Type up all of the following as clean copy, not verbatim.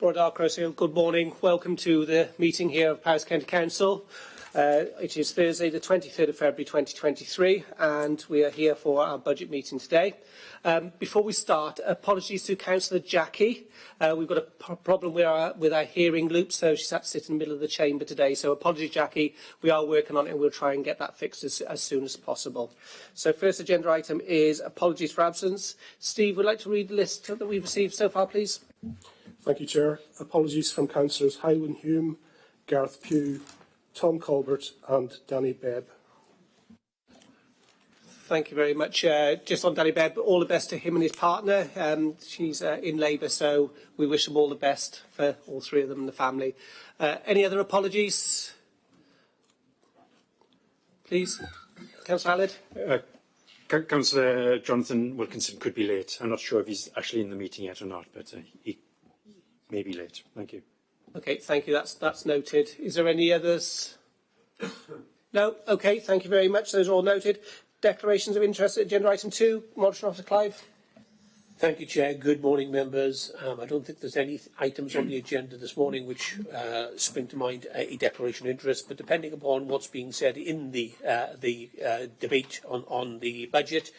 Lord Arkrow, good morning. Welcome to the meeting here of Powys County Council. It is Thursday, the 23rd of February 2023, and we are here for our budget meeting today. Before we start, apologies to Councillor Jackie. We've got a problem with our hearing loop, so she's had to sit in the middle of the chamber today. So apologies, Jackie. We are working on it, and we'll try and get that fixed as soon as possible. So first agenda item is apologies for absence. Steve, would you like to read the list that we've received so far, please? Thank you, Chair. Apologies from Councillors Hywyn Hume, Gareth Pugh, Tom Colbert and Danny Bebb. Thank you very much. Just on Danny Bebb, all the best to him and his partner. She's in labour, so we wish them all the best for all three of them and the family. Any other apologies? Please. Councillor Allard. Councillor Jonathan Wilkinson could be late. I'm not sure if he's actually in the meeting yet or not, but he may be late. Thank you. Okay, thank you. That's noted. Is there any others? No? Okay, thank you very much. Those are all noted. Declarations of interest at agenda item 2. Monitoring Officer Clive. Thank you, Chair. Good morning, members. I don't think there's any items on the agenda this morning which spring to mind a declaration of interest, but depending upon what's being said in the debate on the budget,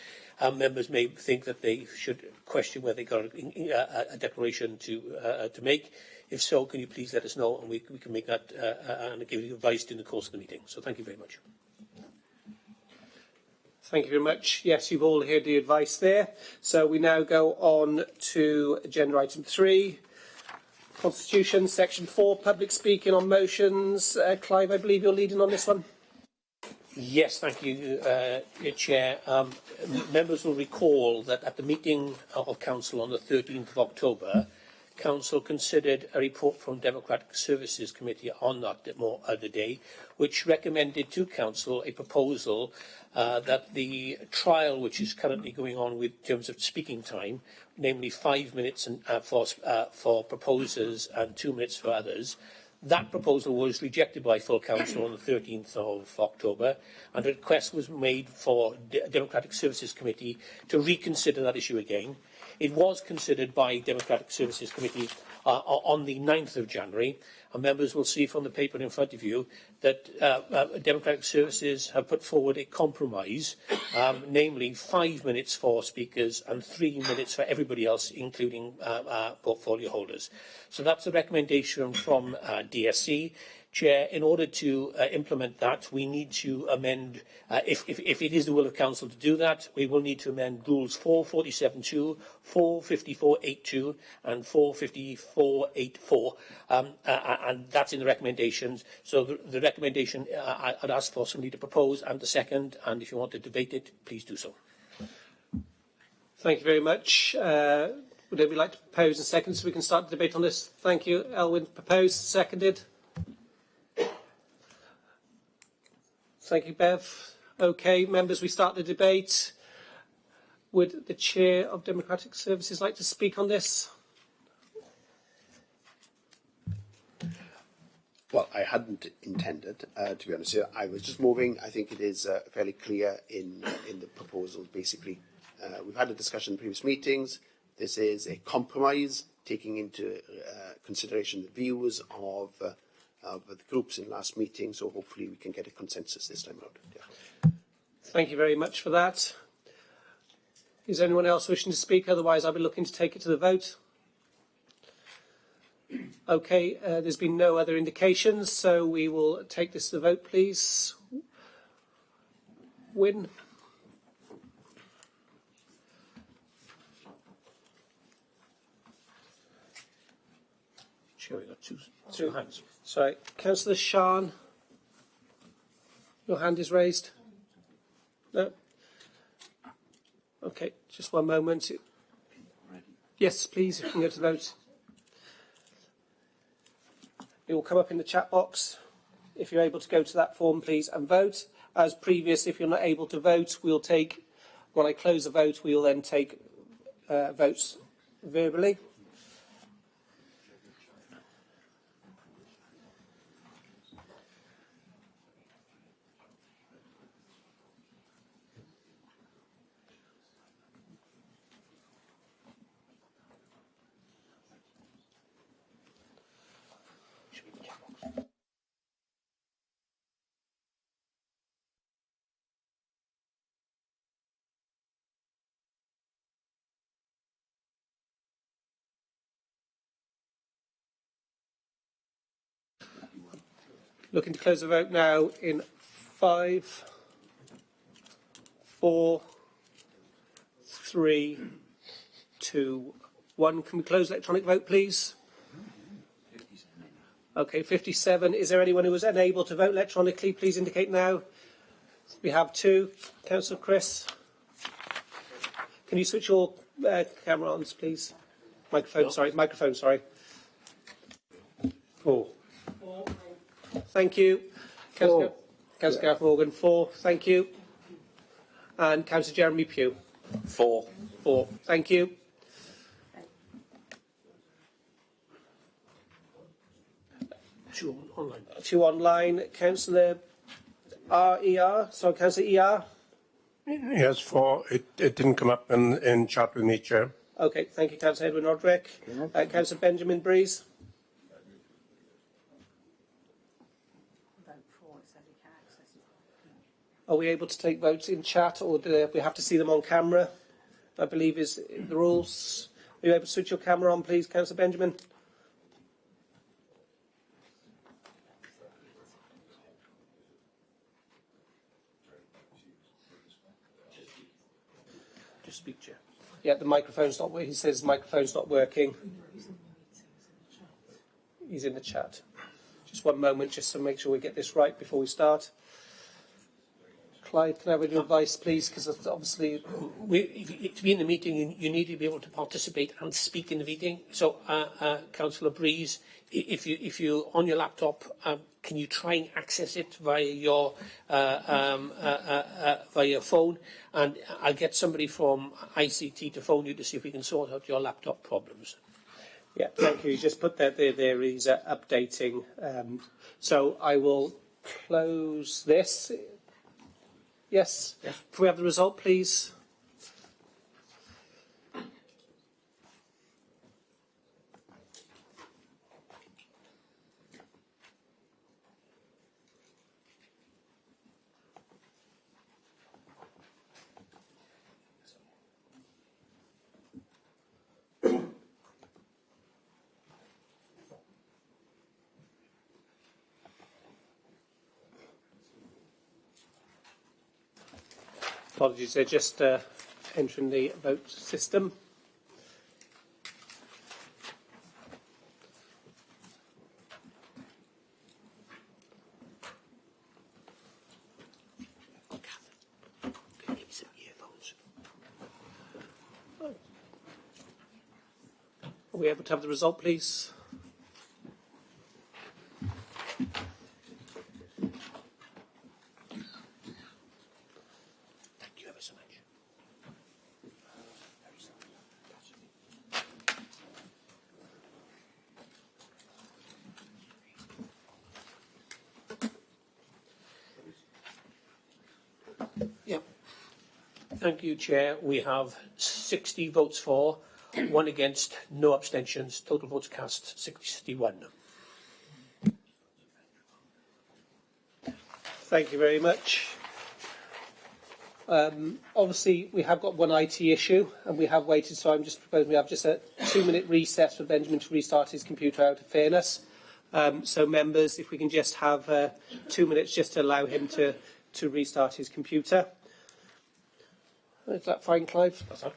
members may think that they should question whether they got a declaration to make. If so, can you please let us know, and we can make that and give you advice in the course of the meeting. So thank you very much. Thank you very much. Yes, you've all heard the advice there. So we now go on to agenda item 3. Constitution, section 4, public speaking on motions. Clive, I believe you're leading on this one. Yes, thank you, Chair. Members will recall that at the meeting of Council on the 13th of October, Council considered a report from Democratic Services Committee on that other day, which recommended to Council a proposal that the trial which is currently going on with terms of speaking time, namely 5 minutes for proposers and 2 minutes for others, that proposal was rejected by full Council on the 13th of October, and a request was made for Democratic Services Committee to reconsider that issue again. It was considered by Democratic Services Committee on the 9th of January, and members will see from the paper in front of you that Democratic Services have put forward a compromise, namely 5 minutes for speakers and 3 minutes for everybody else, including portfolio holders. So that's the recommendation from DSC. Chair, in order to implement that, we need to amend, if it is the will of Council to do that, we will need to amend Rules 447.2, 454.8.2 and 454.8.4, and that's in the recommendations. So the recommendation, I'd ask for somebody to propose and to second, and if you want to debate it, please do so. Thank you very much. Would anybody like to propose and second so we can start the debate on this? Thank you. Elwyn, proposed, seconded. Thank you, Bev. Okay, members, we start the debate. Would the Chair of Democratic Services like to speak on this? Well, I hadn't intended, to be honest. I was just moving. I think it is fairly clear in the proposal. Basically, we've had a discussion in previous meetings. This is a compromise, taking into consideration the views of the groups in last meeting, so hopefully we can get a consensus this time around. Yeah. Thank you very much for that. Is anyone else wishing to speak? Otherwise, I'll be looking to take it to the vote. Okay, there's been no other indications, so we will take this to the vote, please. Win. Sure, we've got two hands. Sorry, Councillor Shan, your hand is raised. No? Okay, just one moment. Yes, please, if you can go to the vote. It will come up in the chat box. If you're able to go to that form, please, and vote. As previous, if you're not able to vote, we'll take, when I close the vote, we will then take votes verbally. Looking to close the vote now in 5, 4, 3, 2, 1. Can we close electronic vote, please? Okay, 57. Is there anyone who was unable to vote electronically? Please indicate now. We have 2. Councillor Chris. Can you switch your camera on, please? Microphone, sorry. Microphone, sorry. 4. Thank you. Councillor Gareth Morgan, 4. Thank you. And Councillor Jeremy Pugh. 4. 4. Thank you. Two online. 2 online. Councillor RER. Sorry, Councillor ER. Yes, 4. It didn't come up in chat with me, Chair. Okay, thank you, Councillor Edwin Roderick. Councillor Benjamin Breeze. Are we able to take votes in chat, or do we have to see them on camera? I believe is the rules. Are you able to switch your camera on, please, Councillor Benjamin? Just speak, Chair. Yeah, the microphone's not working. He says the microphone's not working. He's in the chat. Just one moment, just to make sure we get this right before we start. Clyde, can I have your advice, please? Because obviously, To be in the meeting, you need to be able to participate and speak in the meeting. So, Councillor Breeze, if you on your laptop, can you try and access it via your phone? And I'll get somebody from ICT to phone you to see if we can sort out your laptop problems. yeah, thank you. You just put that there is updating. So I will close this. Yes. Yeah. Can we have the result, please? Apologies, they're just entering the vote system. Give me some earphones. Are we able to have the result, please? Thank you ever so much. Yeah. Thank you, Chair. We have 60 votes for, 1 against, no abstentions. Total votes cast 61. Thank you very much. Obviously, we have got one IT issue, and we have waited, so I'm just proposing we have just a 2-minute recess for Benjamin to restart his computer out of fairness. So, members, if we can just have 2 minutes just to allow him to restart his computer. Is that fine, Clive? That's fine.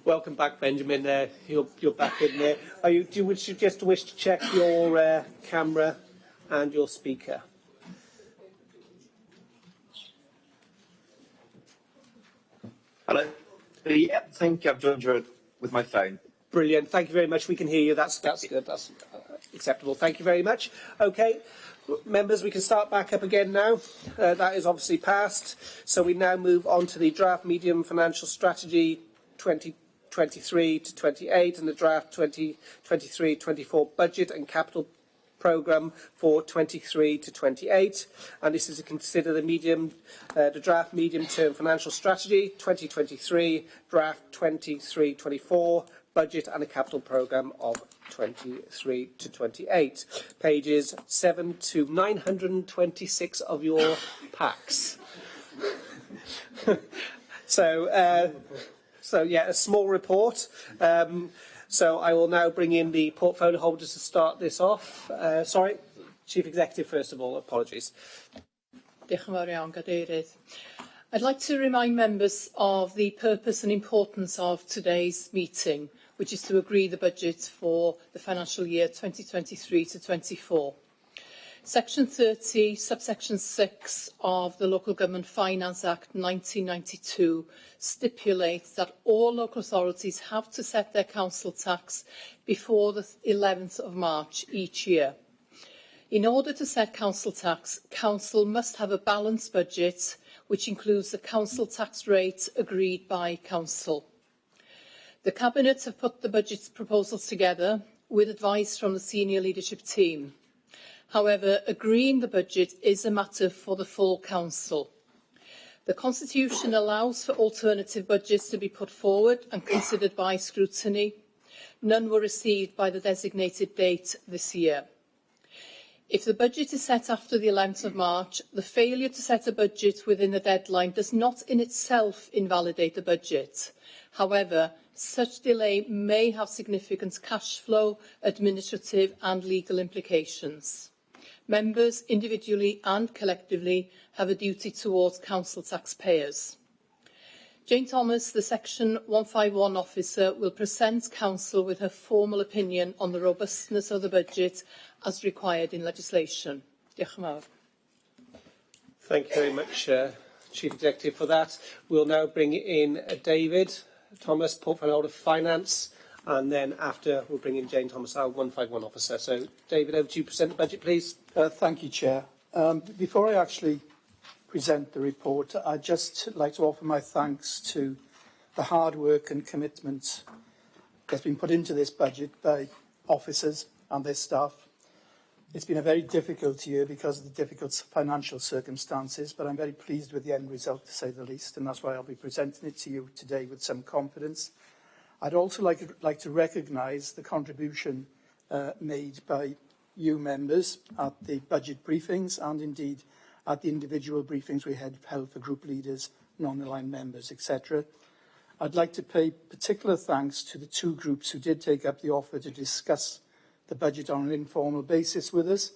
Welcome back, Benjamin. You're back in there. Do you just wish to check your camera and your speaker? Hello. Yeah, I think I've joined you with my phone. Brilliant. Thank you very much. We can hear you. That's good. That's acceptable. Thank you very much. Okay, members, we can start back up again now. That is obviously passed. So we now move on to the draft medium financial strategy 2023 to 28 and the draft 2023-24 budget and capital programme for 23 to 28, and this is to consider the draft medium-term financial strategy 2023, draft 23-24, budget and a capital programme of 23 to 28. Pages 7 to 926 of your packs. So yeah, a small report. So I will now bring in the portfolio holders to start this off. Sorry, Chief Executive first of all, apologies. Diolch yn fawr iawn, Gadeirydd. I'd like to remind members of the purpose and importance of today's meeting, which is to agree the budget for the financial year 2023 to 24. Section 30, subsection 6 of the Local Government Finance Act 1992 stipulates that all local authorities have to set their council tax before the 11th of March each year. In order to set council tax, council must have a balanced budget which includes the council tax rate agreed by council. The Cabinet have put the budget proposals together with advice from the senior leadership team. However, agreeing the budget is a matter for the full council. The Constitution allows for alternative budgets to be put forward and considered by scrutiny. None were received by the designated date this year. If the budget is set after the 11th of March, the failure to set a budget within the deadline does not in itself invalidate the budget. However, such delay may have significant cash flow, administrative and legal implications. Members, individually and collectively, have a duty towards council taxpayers. Jane Thomas, the Section 151 officer, will present council with her formal opinion on the robustness of the budget as required in legislation. Diolch yn fawr. Thank you very much, Chief Executive, for that. We'll now bring in David Thomas, Portfolio Holder Finance, and then after we'll bring in Jane Thomas, our 151 officer. So, David, over to you. Present the budget, please. Thank you, Chair. Before I actually present the report, I'd just like to offer my thanks to the hard work and commitment that's been put into this budget by officers and their staff. It's been a very difficult year because of the difficult financial circumstances, but I'm very pleased with the end result, to say the least, and that's why I'll be presenting it to you today with some confidence. I'd also like to recognise the contribution made by you members at the budget briefings and indeed at the individual briefings we had held for group leaders, non-aligned members, etc. I'd like to pay particular thanks to the two groups who did take up the offer to discuss the budget on an informal basis with us,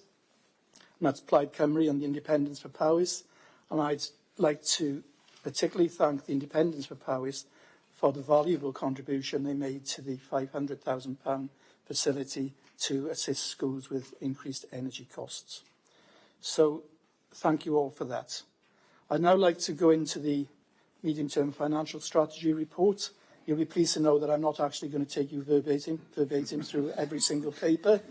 and that's Plaid Cymru and the Independents for Powys. And I'd like to particularly thank the Independents for Powys for the valuable contribution they made to the £500,000 facility to assist schools with increased energy costs. So, thank you all for that. I'd now like to go into the medium-term financial strategy report. You'll be pleased to know that I'm not actually going to take you verbatim through every single paper.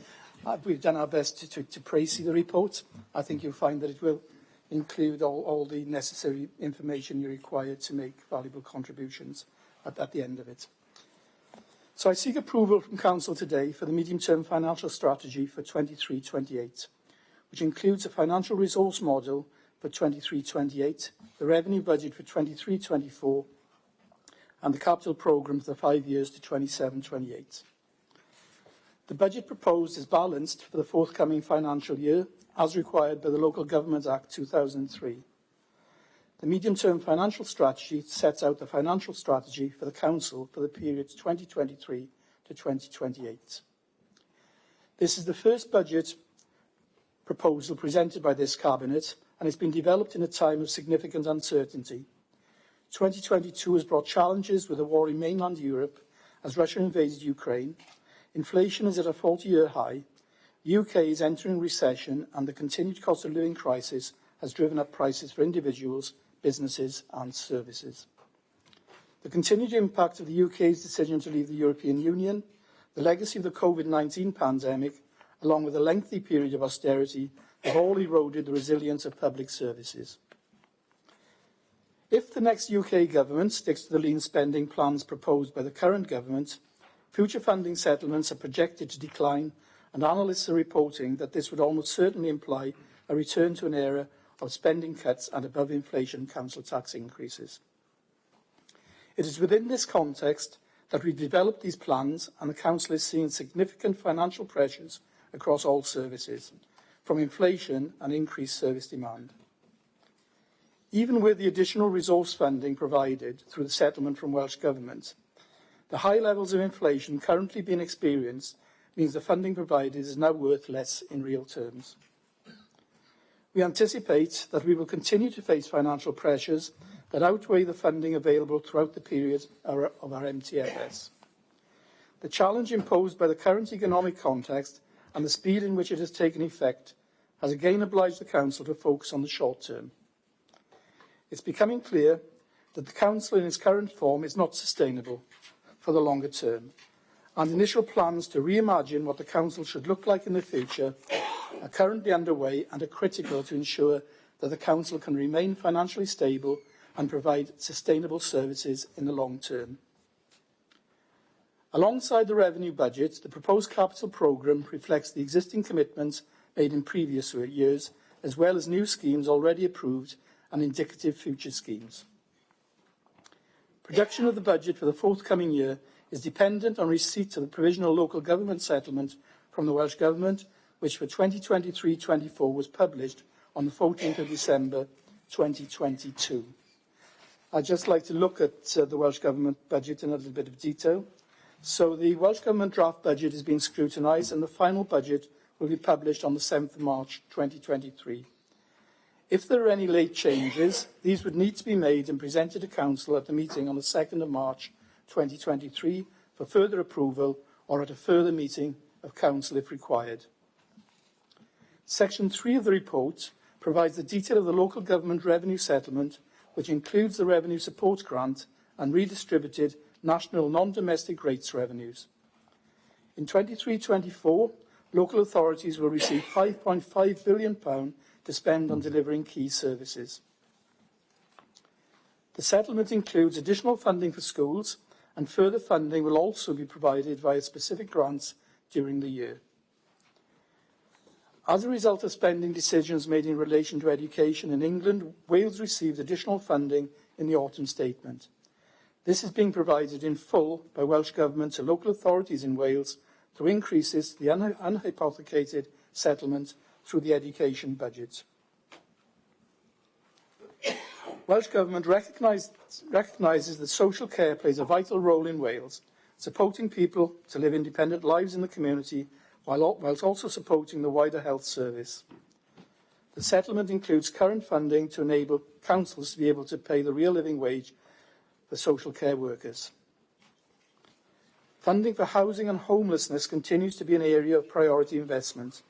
We've done our best to praise the report. I think you'll find that it will include all the necessary information you require to make valuable contributions at the end of it. So I seek approval from Council today for the medium-term financial strategy for 23-28, which includes a financial resource model for 23-28, the revenue budget for 23-24, and the capital programme for the 5 years to 27-28. The budget proposed is balanced for the forthcoming financial year, as required by the Local Government Act 2003. The medium-term financial strategy sets out the financial strategy for the Council for the period 2023 to 2028. This is the first budget proposal presented by this Cabinet, and it's been developed in a time of significant uncertainty. 2022 has brought challenges with the war in mainland Europe as Russia invaded Ukraine, inflation is at a 40-year high, the UK is entering recession, and the continued cost of living crisis has driven up prices for individuals, businesses and services. The continued impact of the UK's decision to leave the European Union, the legacy of the COVID-19 pandemic, along with a lengthy period of austerity, have all eroded the resilience of public services. If the next UK government sticks to the lean spending plans proposed by the current government, future funding settlements are projected to decline, and analysts are reporting that this would almost certainly imply a return to an era of spending cuts and above-inflation council tax increases. It is within this context that we've developed these plans, and the Council is seeing significant financial pressures across all services, from inflation and increased service demand. Even with the additional resource funding provided through the settlement from Welsh Government, the high levels of inflation currently being experienced means the funding provided is now worth less in real terms. We anticipate that we will continue to face financial pressures that outweigh the funding available throughout the period of our MTFS. The challenge imposed by the current economic context and the speed in which it has taken effect has again obliged the Council to focus on the short term. It's becoming clear that the Council in its current form is not sustainable for the longer term, and initial plans to reimagine what the Council should look like in the future are currently underway and are critical to ensure that the Council can remain financially stable and provide sustainable services in the long term. Alongside the revenue budget, the proposed capital programme reflects the existing commitments made in previous years, as well as new schemes already approved and indicative future schemes. Production of the budget for the forthcoming year is dependent on receipt of the provisional local government settlement from the Welsh Government, which for 2023-24 was published on the 14th of December 2022. I'd just like to look at the Welsh Government budget in a little bit of detail. So the Welsh Government draft budget is being scrutinised, and the final budget will be published on the 7th of March 2023. If there are any late changes, these would need to be made and presented to Council at the meeting on the 2nd of March 2023 for further approval, or at a further meeting of Council if required. Section 3 of the report provides the detail of the local government revenue settlement, which includes the revenue support grant and redistributed national non-domestic rates revenues. In 23-24, local authorities will receive £5.5 billion to spend on delivering key services. The settlement includes additional funding for schools, and further funding will also be provided via specific grants during the year. As a result of spending decisions made in relation to education in England, Wales received additional funding in the autumn statement. This is being provided in full by Welsh Government to local authorities in Wales through increases to the unhypothecated settlement through the education budget. Welsh Government recognises that social care plays a vital role in Wales, supporting people to live independent lives in the community whilst also supporting the wider health service. The settlement includes current funding to enable councils to be able to pay the real living wage for social care workers. Funding for housing and homelessness continues to be an area of priority investment.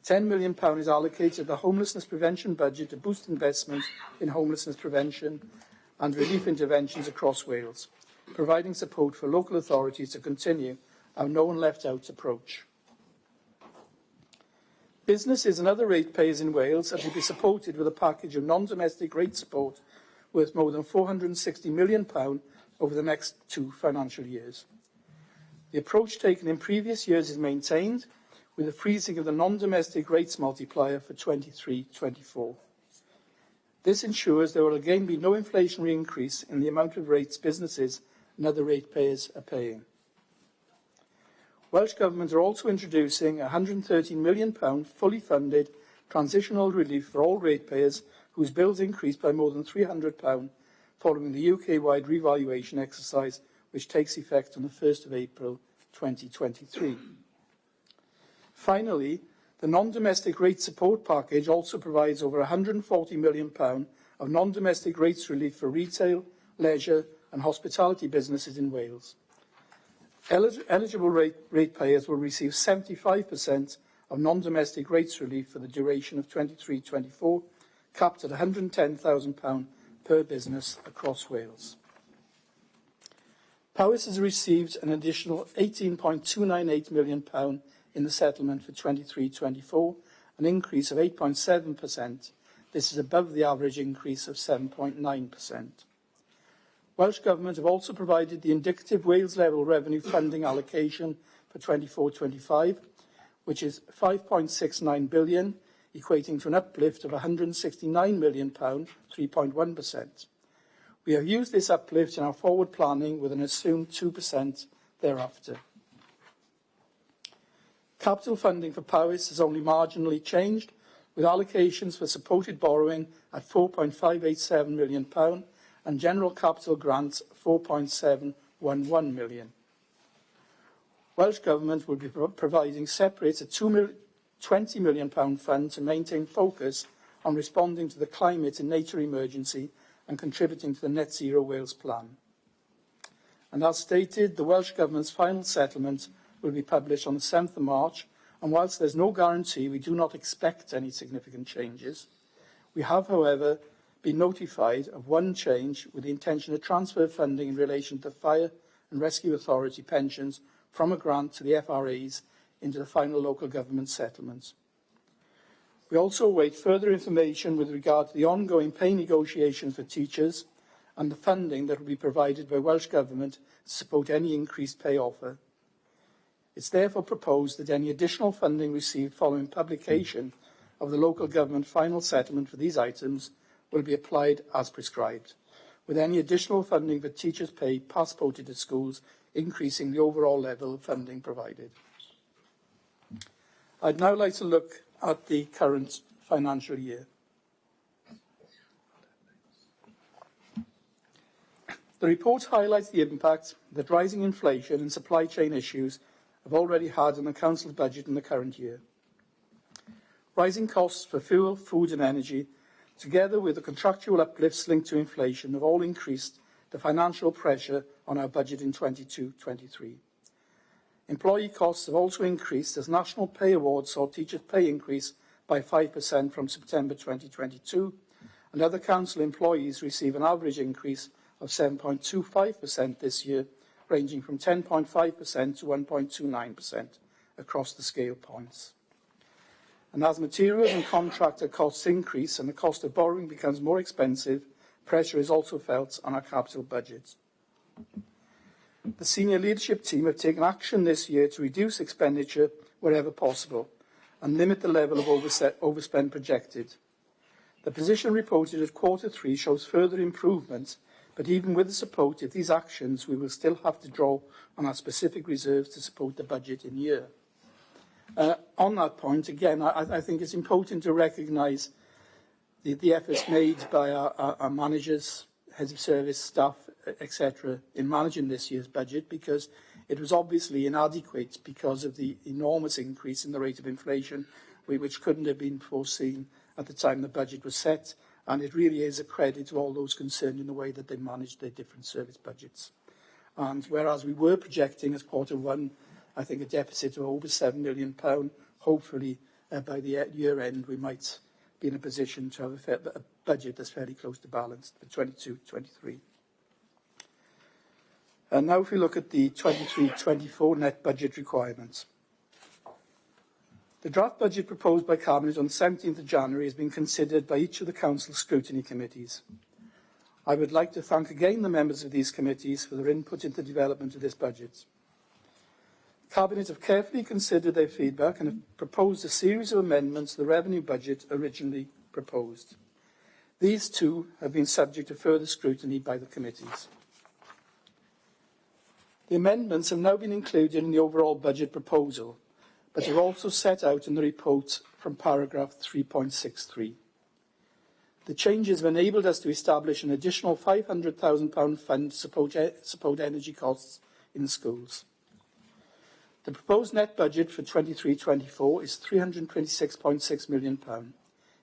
£10 million is allocated to the homelessness prevention budget to boost investment in homelessness prevention and relief interventions across Wales, providing support for local authorities to continue our no one left out approach. Businesses and other ratepayers in Wales are to be supported with a package of non-domestic rate support worth more than £460 million over the next 2 financial years. The approach taken in previous years is maintained, with the freezing of the non-domestic rates multiplier for 23-24. This ensures there will again be no inflationary increase in the amount of rates businesses and other ratepayers are paying. Welsh Government are also introducing a £113 million fully funded transitional relief for all ratepayers whose bills increased by more than £300 following the UK-wide revaluation exercise, which takes effect on the 1st of April 2023. Finally, the non-domestic rate support package also provides over £140 million of non-domestic rates relief for retail, leisure and hospitality businesses in Wales. Eligible ratepayers will receive 75% of non-domestic rates relief for the duration of 23-24, capped at £110,000 per business across Wales. Powys has received an additional £18.298 million in the settlement for 23-24, an increase of 8.7%. This is above the average increase of 7.9%. Welsh Government have also provided the indicative Wales level revenue funding allocation for 24-25, which is £5.69 billion, equating to an uplift of £169 million, 3.1%. We have used this uplift in our forward planning with an assumed 2% thereafter. Capital funding for Powys has only marginally changed, with allocations for supported borrowing at £4.587 million and general capital grants £4.711 million. Welsh Government will be providing separate a £20 million fund to maintain focus on responding to the climate and nature emergency and contributing to the Net Zero Wales plan. And as stated, the Welsh Government's final settlement will be published on the 7th of March, and whilst there's no guarantee, we do not expect any significant changes. We have, however, been notified of one change with the intention to transfer funding in relation to Fire and Rescue Authority pensions from a grant to the FRAs into the final local government settlement. We also await further information with regard to the ongoing pay negotiations for teachers and the funding that will be provided by Welsh Government to support any increased pay offer. It's therefore proposed that any additional funding received following publication of the local government final settlement for these items will be applied as prescribed, with any additional funding for teachers' pay passported to schools increasing the overall level of funding provided. I'd now like to look at the current financial year. The report highlights the impact that rising inflation and supply chain issues have already had on the Council's budget in the current year. Rising costs for fuel, food and energy, together with the contractual uplifts linked to inflation, have all increased the financial pressure on our budget in 22-23. Employee costs have also increased as National Pay Awards saw teachers' pay increase by 5% from September 2022, and other council employees receive an average increase of 7.25% this year, ranging from 10.5% to 1.29% across the scale points. And as materials and contractor costs increase and the cost of borrowing becomes more expensive, pressure is also felt on our capital budget. The senior leadership team have taken action this year to reduce expenditure wherever possible and limit the level of overspend projected. The position reported at Q3 shows further improvement, but even with the support of these actions, we will still have to draw on our specific reserves to support the budget in year. On that point, again, I think it's important to recognise the efforts made by our managers, heads of service, staff, etc., in managing this year's budget, because it was obviously inadequate because of the enormous increase in the rate of inflation, which couldn't have been foreseen at the time the budget was set, and it really is a credit to all those concerned in the way that they managed their different service budgets. And whereas we were projecting as Q1, I think, a deficit of over £7 million, hopefully by the year end we might be in a position to have a budget that's fairly close to balanced for 22-23. And now if we look at the 23-24 net budget requirements. The draft budget proposed by Cabinet on the 17th of January has been considered by each of the Council's scrutiny committees. I would like to thank again the members of these committees for their input into the development of this budget. Cabinet have carefully considered their feedback and have proposed a series of amendments to the revenue budget originally proposed. These too have been subject to further scrutiny by the committees. The amendments have now been included in the overall budget proposal, but are also set out in the report from paragraph 3.63. The changes have enabled us to establish an additional £500,000 fund to support energy costs in schools. The proposed net budget for 23-24 is £326.6 million,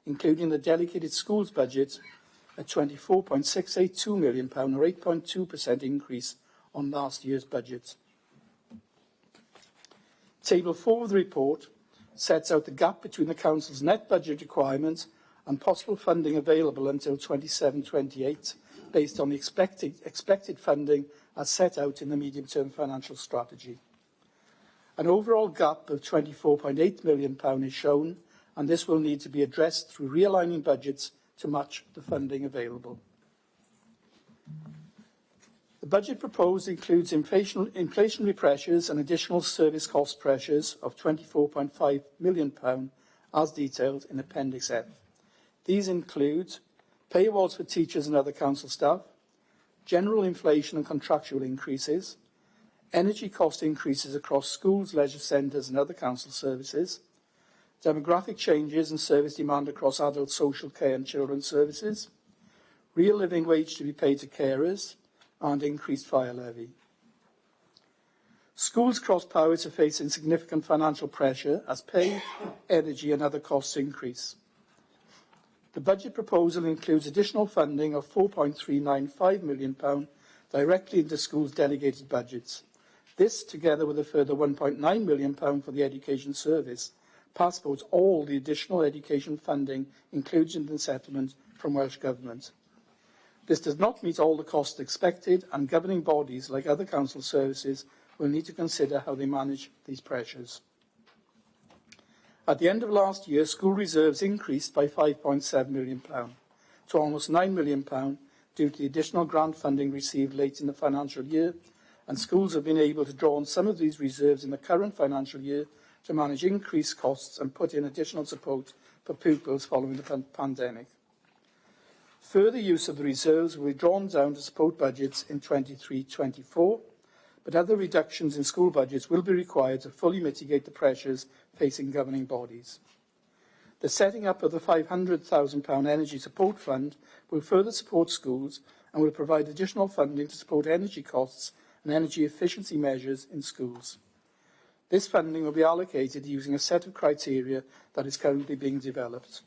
including the dedicated schools budget at £24.682 million, or 8.2% increase on last year's budget. Table 4 of the report sets out the gap between the Council's net budget requirements and possible funding available until 27-28, based on the expected funding as set out in the medium-term financial strategy. An overall gap of £24.8 million is shown, and this will need to be addressed through realigning budgets to match the funding available. The budget proposed includes inflationary pressures and additional service cost pressures of £24.5 million, as detailed in Appendix F. These include pay awards for teachers and other council staff, general inflation and contractual increases, energy cost increases across schools, leisure centres and other council services, demographic changes and service demand across adult social care and children's services, real living wage to be paid to carers, and increased fire levy. Schools across Powys are facing significant financial pressure as pay, energy and other costs increase. The budget proposal includes additional funding of £4.395 million directly into schools' delegated budgets. This, together with a further £1.9 million for the Education Service, passports all the additional education funding included in the settlement from Welsh Government. This does not meet all the costs expected, and governing bodies, like other council services, will need to consider how they manage these pressures. At the end of last year, school reserves increased by £5.7 million to almost £9 million due to the additional grant funding received late in the financial year, and schools have been able to draw on some of these reserves in the current financial year to manage increased costs and put in additional support for pupils following the pandemic. Further use of the reserves will be drawn down to support budgets in 23-24, but other reductions in school budgets will be required to fully mitigate the pressures facing governing bodies. The setting up of the £500,000 Energy Support Fund will further support schools and will provide additional funding to support energy costs and energy efficiency measures in schools. This funding will be allocated using a set of criteria that is currently being developed.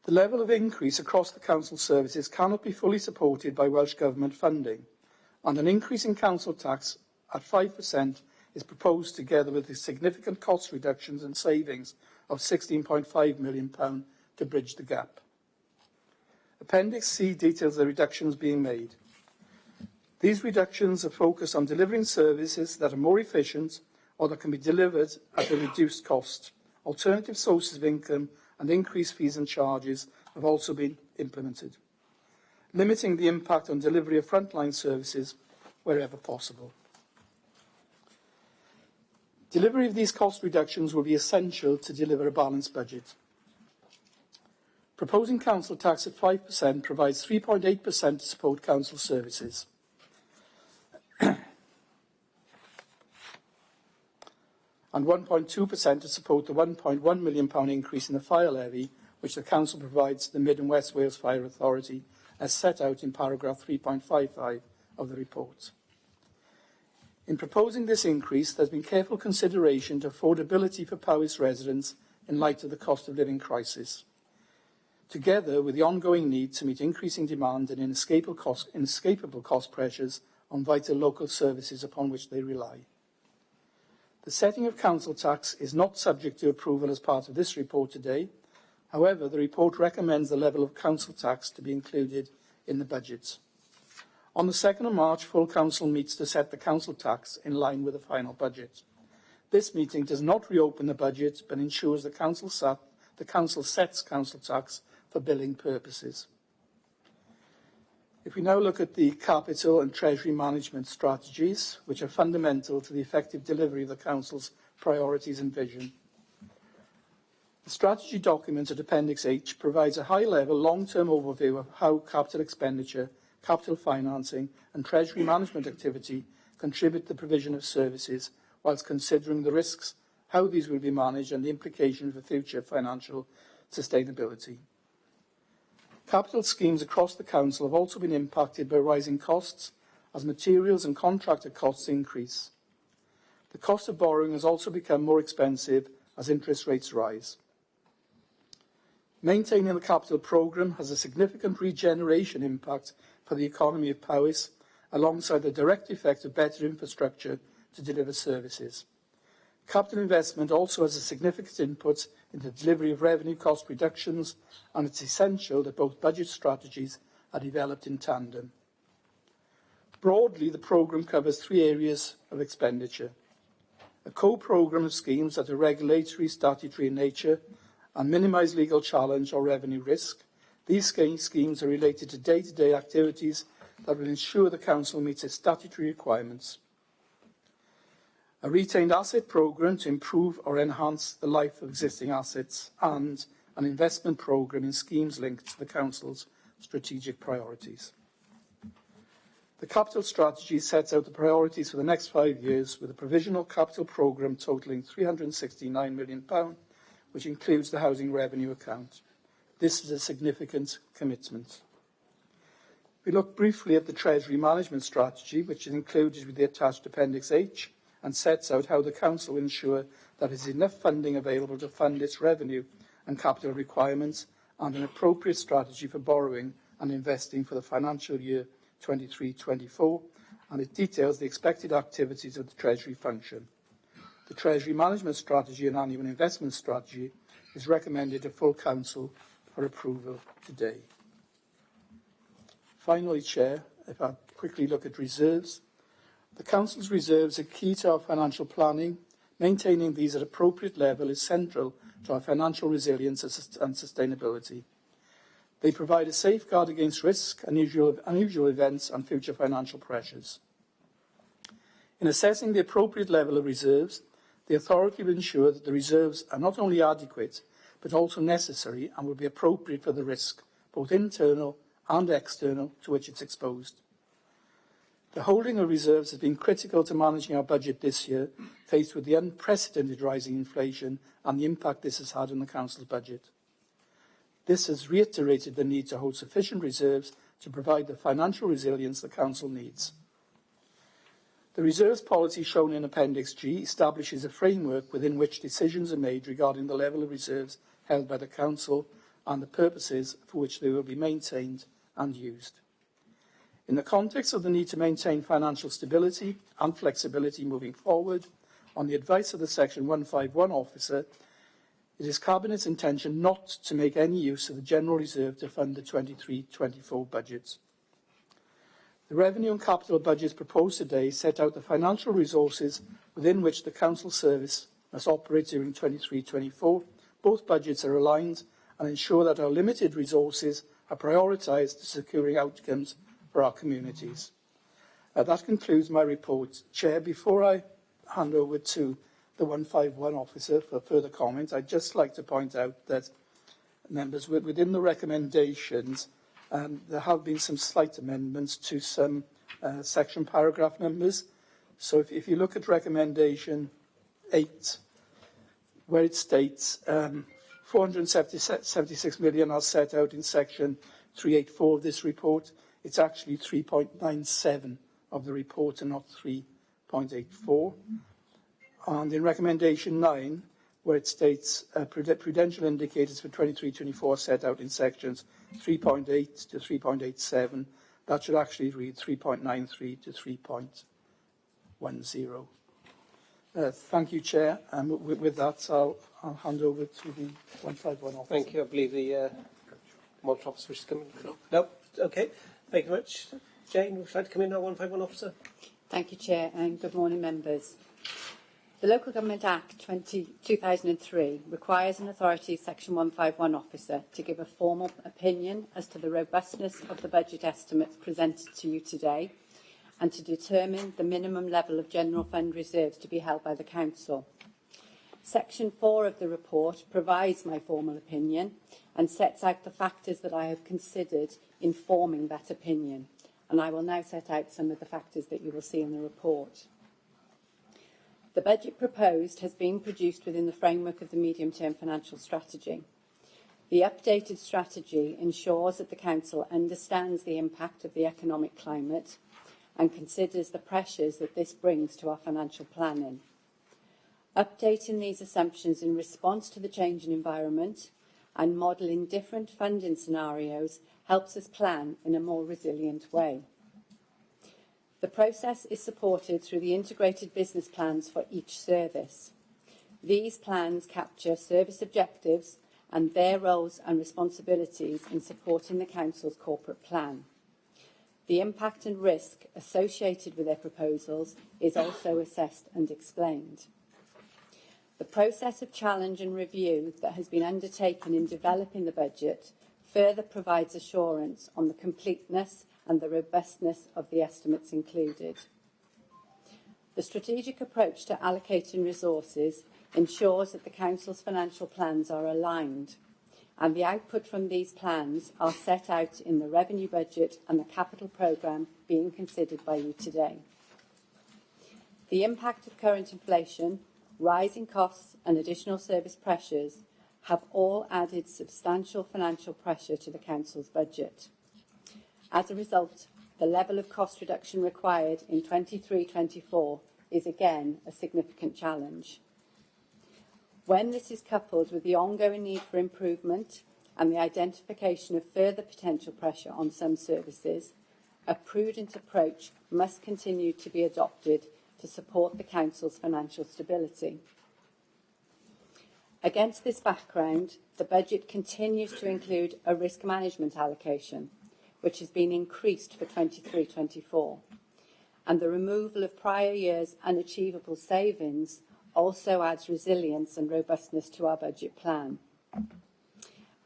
The level of increase across the council services cannot be fully supported by Welsh Government funding, and an increase in council tax at 5% is proposed together with the significant cost reductions and savings of £16.5 million to bridge the gap. Appendix C details the reductions being made. These reductions are focused on delivering services that are more efficient or that can be delivered at a reduced cost. Alternative sources of income and increased fees and charges have also been implemented, limiting the impact on delivery of frontline services wherever possible. Delivery of these cost reductions will be essential to deliver a balanced budget. Proposing council tax at 5% provides 3.8% to support council services. And 1.2% to support the £1.1 million increase in the fire levy, which the Council provides to the Mid and West Wales Fire Authority, as set out in paragraph 3.55 of the report. In proposing this increase, there has been careful consideration to affordability for Powys residents in light of the cost of living crisis, together with the ongoing need to meet increasing demand and inescapable cost pressures on vital local services upon which they rely. The setting of council tax is not subject to approval as part of this report today. However, the report recommends the level of council tax to be included in the budget. On the 2nd of March, full council meets to set the council tax in line with the final budget. This meeting does not reopen the budget, but ensures the council sets council tax for billing purposes. If we now look at the capital and treasury management strategies, which are fundamental to the effective delivery of the Council's priorities and vision. The strategy document at Appendix H provides a high-level, long-term overview of how capital expenditure, capital financing and treasury management activity contribute to the provision of services, whilst considering the risks, how these will be managed and the implications for future financial sustainability. Capital schemes across the Council have also been impacted by rising costs as materials and contractor costs increase. The cost of borrowing has also become more expensive as interest rates rise. Maintaining the capital programme has a significant regeneration impact for the economy of Powys, alongside the direct effect of better infrastructure to deliver services. Capital investment also has a significant input in the delivery of revenue cost reductions, and it's essential that both budget strategies are developed in tandem. Broadly, the programme covers 3 areas of expenditure: a co-programme of schemes that are regulatory, statutory in nature and minimise legal challenge or revenue risk. These schemes are related to day-to-day activities that will ensure the Council meets its statutory requirements. A retained asset programme to improve or enhance the life of existing assets, and an investment programme in schemes linked to the Council's strategic priorities. The capital strategy sets out the priorities for the next 5 years, with a provisional capital programme totalling £369 million, which includes the housing revenue account. This is a significant commitment. We look briefly at the Treasury Management Strategy, which is included with the attached Appendix H, and sets out how the Council will ensure that there is enough funding available to fund its revenue and capital requirements, and an appropriate strategy for borrowing and investing for the financial year 23-24, and it details the expected activities of the Treasury function. The Treasury Management Strategy and Annual Investment Strategy is recommended to full Council for approval today. Finally, Chair, if I quickly look at reserves. The Council's reserves are key to our financial planning. Maintaining these at appropriate level is central to our financial resilience and sustainability. They provide a safeguard against risk, unusual events and future financial pressures. In assessing the appropriate level of reserves, the authority will ensure that the reserves are not only adequate, but also necessary and will be appropriate for the risk, both internal and external, to which it's exposed. The holding of reserves has been critical to managing our budget this year, faced with the unprecedented rising inflation and the impact this has had on the Council's budget. This has reiterated the need to hold sufficient reserves to provide the financial resilience the Council needs. The reserves policy shown in Appendix G establishes a framework within which decisions are made regarding the level of reserves held by the Council and the purposes for which they will be maintained and used. In the context of the need to maintain financial stability and flexibility moving forward, on the advice of the Section 151 officer, it is Cabinet's intention not to make any use of the General Reserve to fund the 23-24 budgets. The revenue and capital budgets proposed today set out the financial resources within which the Council service must operate during 23-24. Both budgets are aligned and ensure that our limited resources are prioritised to securing outcomes for our communities. That concludes my report. Chair, before I hand over to the 151 officer for further comment, I'd just like to point out that, members, within the recommendations, there have been some slight amendments to some section paragraph numbers. So if you look at recommendation 8, where it states 476 million are set out in section 384 of this report, it's actually 3.97 of the report and not 3.84. And in recommendation 9, where it states prudential indicators for 23-24 set out in sections 3.8 to 3.87, that should actually read 3.93 to 3.10. Thank you, Chair. And with that, I'll hand over to the 151 officer. Thank you. I believe the Monitor officer is coming. No? Okay. Thank you very much. Jane, would you like to come in now, 151 officer? Thank you, Chair, and good morning, members. The Local Government Act 2003 requires an Authority Section 151 officer to give a formal opinion as to the robustness of the budget estimates presented to you today and to determine the minimum level of general fund reserves to be held by the Council. Section 4 of the report provides my formal opinion and sets out the factors that I have considered in forming that opinion, and I will now set out some of the factors that you will see in the report. The budget proposed has been produced within the framework of the medium-term financial strategy. The updated strategy ensures that the Council understands the impact of the economic climate and considers the pressures that this brings to our financial planning. Updating these assumptions in response to the changing environment and modelling different funding scenarios helps us plan in a more resilient way. The process is supported through the integrated business plans for each service. These plans capture service objectives and their roles and responsibilities in supporting the Council's corporate plan. The impact and risk associated with their proposals is also assessed and explained. The process of challenge and review that has been undertaken in developing the budget further provides assurance on the completeness and the robustness of the estimates included. The strategic approach to allocating resources ensures that the Council's financial plans are aligned, and the output from these plans are set out in the revenue budget and the capital programme being considered by you today. The impact of current inflation, rising costs and additional service pressures have all added substantial financial pressure to the Council's budget. As a result, the level of cost reduction required in 23-24 is again a significant challenge. When this is coupled with the ongoing need for improvement and the identification of further potential pressure on some services, a prudent approach must continue to be adopted to support the Council's financial stability. Against this background, the budget continues to include a risk management allocation, which has been increased for 23-24, and the removal of prior years' unachievable savings also adds resilience and robustness to our budget plan.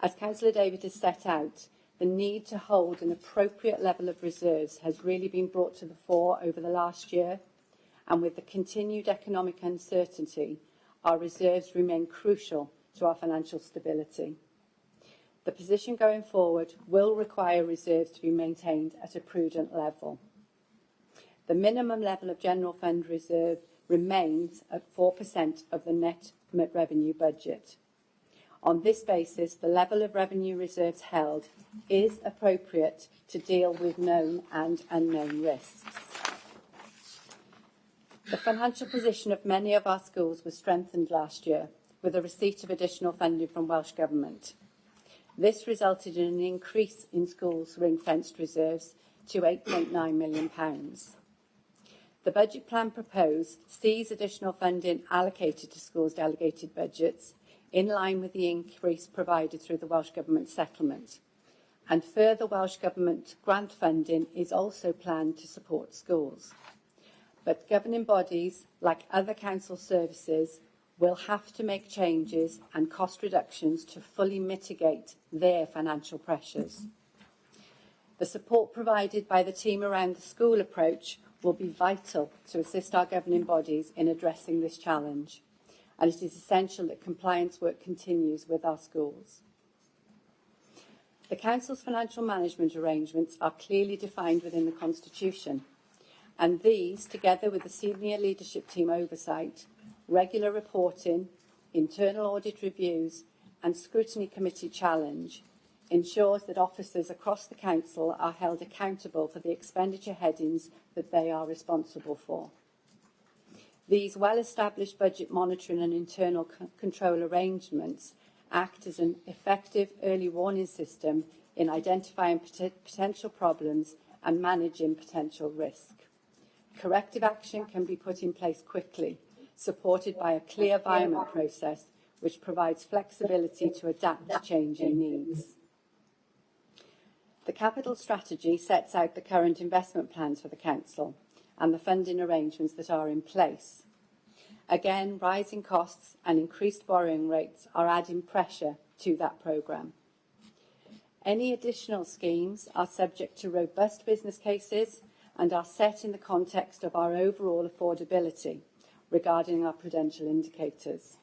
As Councillor David has set out, the need to hold an appropriate level of reserves has really been brought to the fore over the last year, and with the continued economic uncertainty, our reserves remain crucial to our financial stability. The position going forward will require reserves to be maintained at a prudent level. The minimum level of General Fund reserve remains at 4% of the net revenue budget. On this basis, the level of revenue reserves held is appropriate to deal with known and unknown risks. The financial position of many of our schools was strengthened last year with the receipt of additional funding from Welsh Government. This resulted in an increase in schools' ring-fenced reserves to £8.9 million. The budget plan proposed sees additional funding allocated to schools' delegated budgets in line with the increase provided through the Welsh Government settlement, and further Welsh Government grant funding is also planned to support schools. But governing bodies, like other council services, will have to make changes and cost reductions to fully mitigate their financial pressures. The support provided by the team around the school approach will be vital to assist our governing bodies in addressing this challenge, and it is essential that compliance work continues with our schools. The Council's financial management arrangements are clearly defined within the Constitution, and these, together with the senior leadership team oversight, regular reporting, internal audit reviews and scrutiny committee challenge, ensures that officers across the Council are held accountable for the expenditure headings that they are responsible for. These well-established budget monitoring and internal control arrangements act as an effective early warning system in identifying potential problems and managing potential risk. Corrective action can be put in place quickly, supported by a clear environment process which provides flexibility to adapt to changing needs. The capital strategy sets out the current investment plans for the Council and the funding arrangements that are in place. Again, rising costs and increased borrowing rates are adding pressure to that programme. Any additional schemes are subject to robust business cases and are set in the context of our overall affordability regarding our prudential indicators.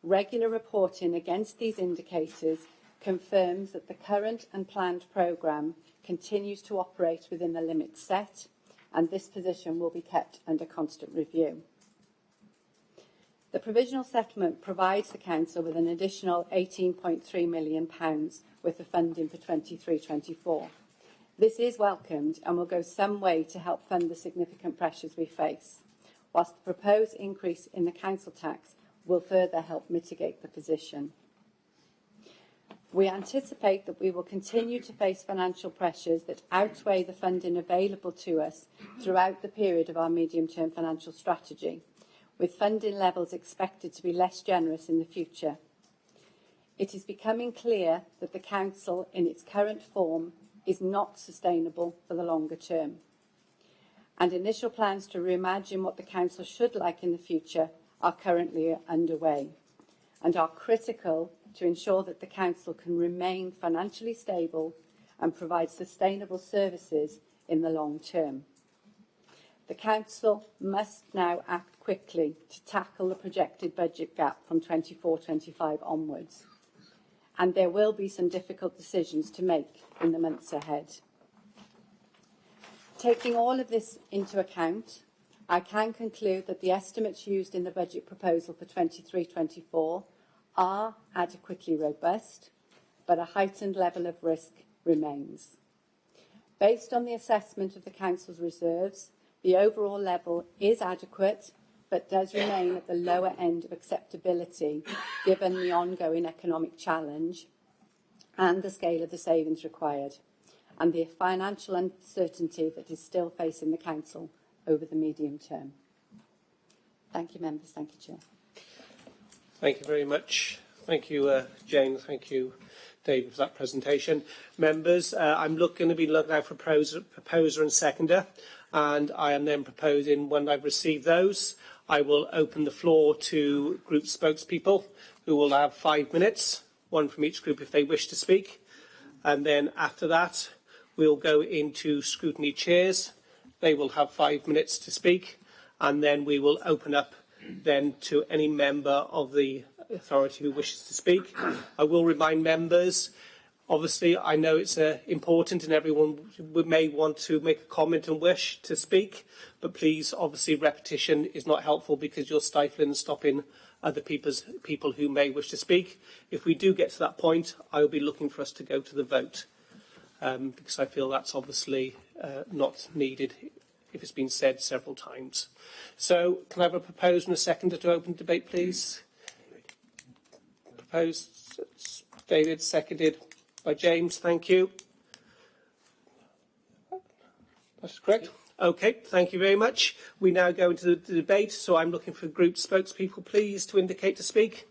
Regular reporting against these indicators confirms that the current and planned programme continues to operate within the limits set, and this position will be kept under constant review. The provisional settlement provides the Council with an additional £18.3 million worth of funding for 23-24. This is welcomed and will go some way to help fund the significant pressures we face, whilst the proposed increase in the council tax will further help mitigate the position. We anticipate that we will continue to face financial pressures that outweigh the funding available to us throughout the period of our medium-term financial strategy, with funding levels expected to be less generous in the future. It is becoming clear that the Council, in its current form, is not sustainable for the longer term, and initial plans to reimagine what the Council should like in the future are currently underway and are critical to ensure that the Council can remain financially stable and provide sustainable services in the long term. The Council must now act quickly to tackle the projected budget gap from 24-25 onwards, and there will be some difficult decisions to make in the months ahead. Taking all of this into account, I can conclude that the estimates used in the budget proposal for 23-24 are adequately robust, but a heightened level of risk remains. Based on the assessment of the Council's reserves, the overall level is adequate, but does remain at the lower end of acceptability given the ongoing economic challenge and the scale of the savings required, and the financial uncertainty that is still facing the Council over the medium term. Thank you, members. Thank you, Chair. Thank you very much. Thank you, Jane. Thank you, David, for that presentation. Members, I'm going to be looking out for proposer and seconder, and I am then proposing, when I've received those, I will open the floor to group spokespeople who will have 5 minutes, one from each group if they wish to speak. And then after that, we'll go into scrutiny chairs. They will have 5 minutes to speak, and then we will open up then to any member of the authority who wishes to speak. I will remind members, obviously I know it's important and everyone may want to make a comment and wish to speak, but please, obviously repetition is not helpful because you're stifling and stopping other people who may wish to speak. If we do get to that point, I will be looking for us to go to the vote, because I feel that's obviously not needed if it's been said several times. So, can I have a proposer and a seconder to open debate, please? Proposed, David, seconded by James. Thank you. That's correct. Okay, thank you very much. We now go into the debate, so I'm looking for group spokespeople, please, to indicate to speak.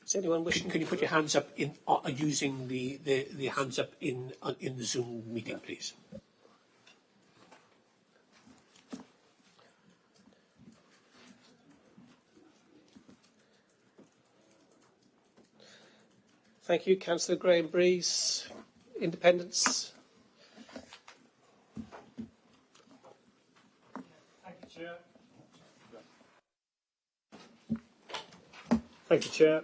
Is anyone wishing? Can you put your hands up in using the hands up in the Zoom meeting, please? Thank you, Councillor Graham Breeze. Independents. Thank you, Chair. Thank you, Chair.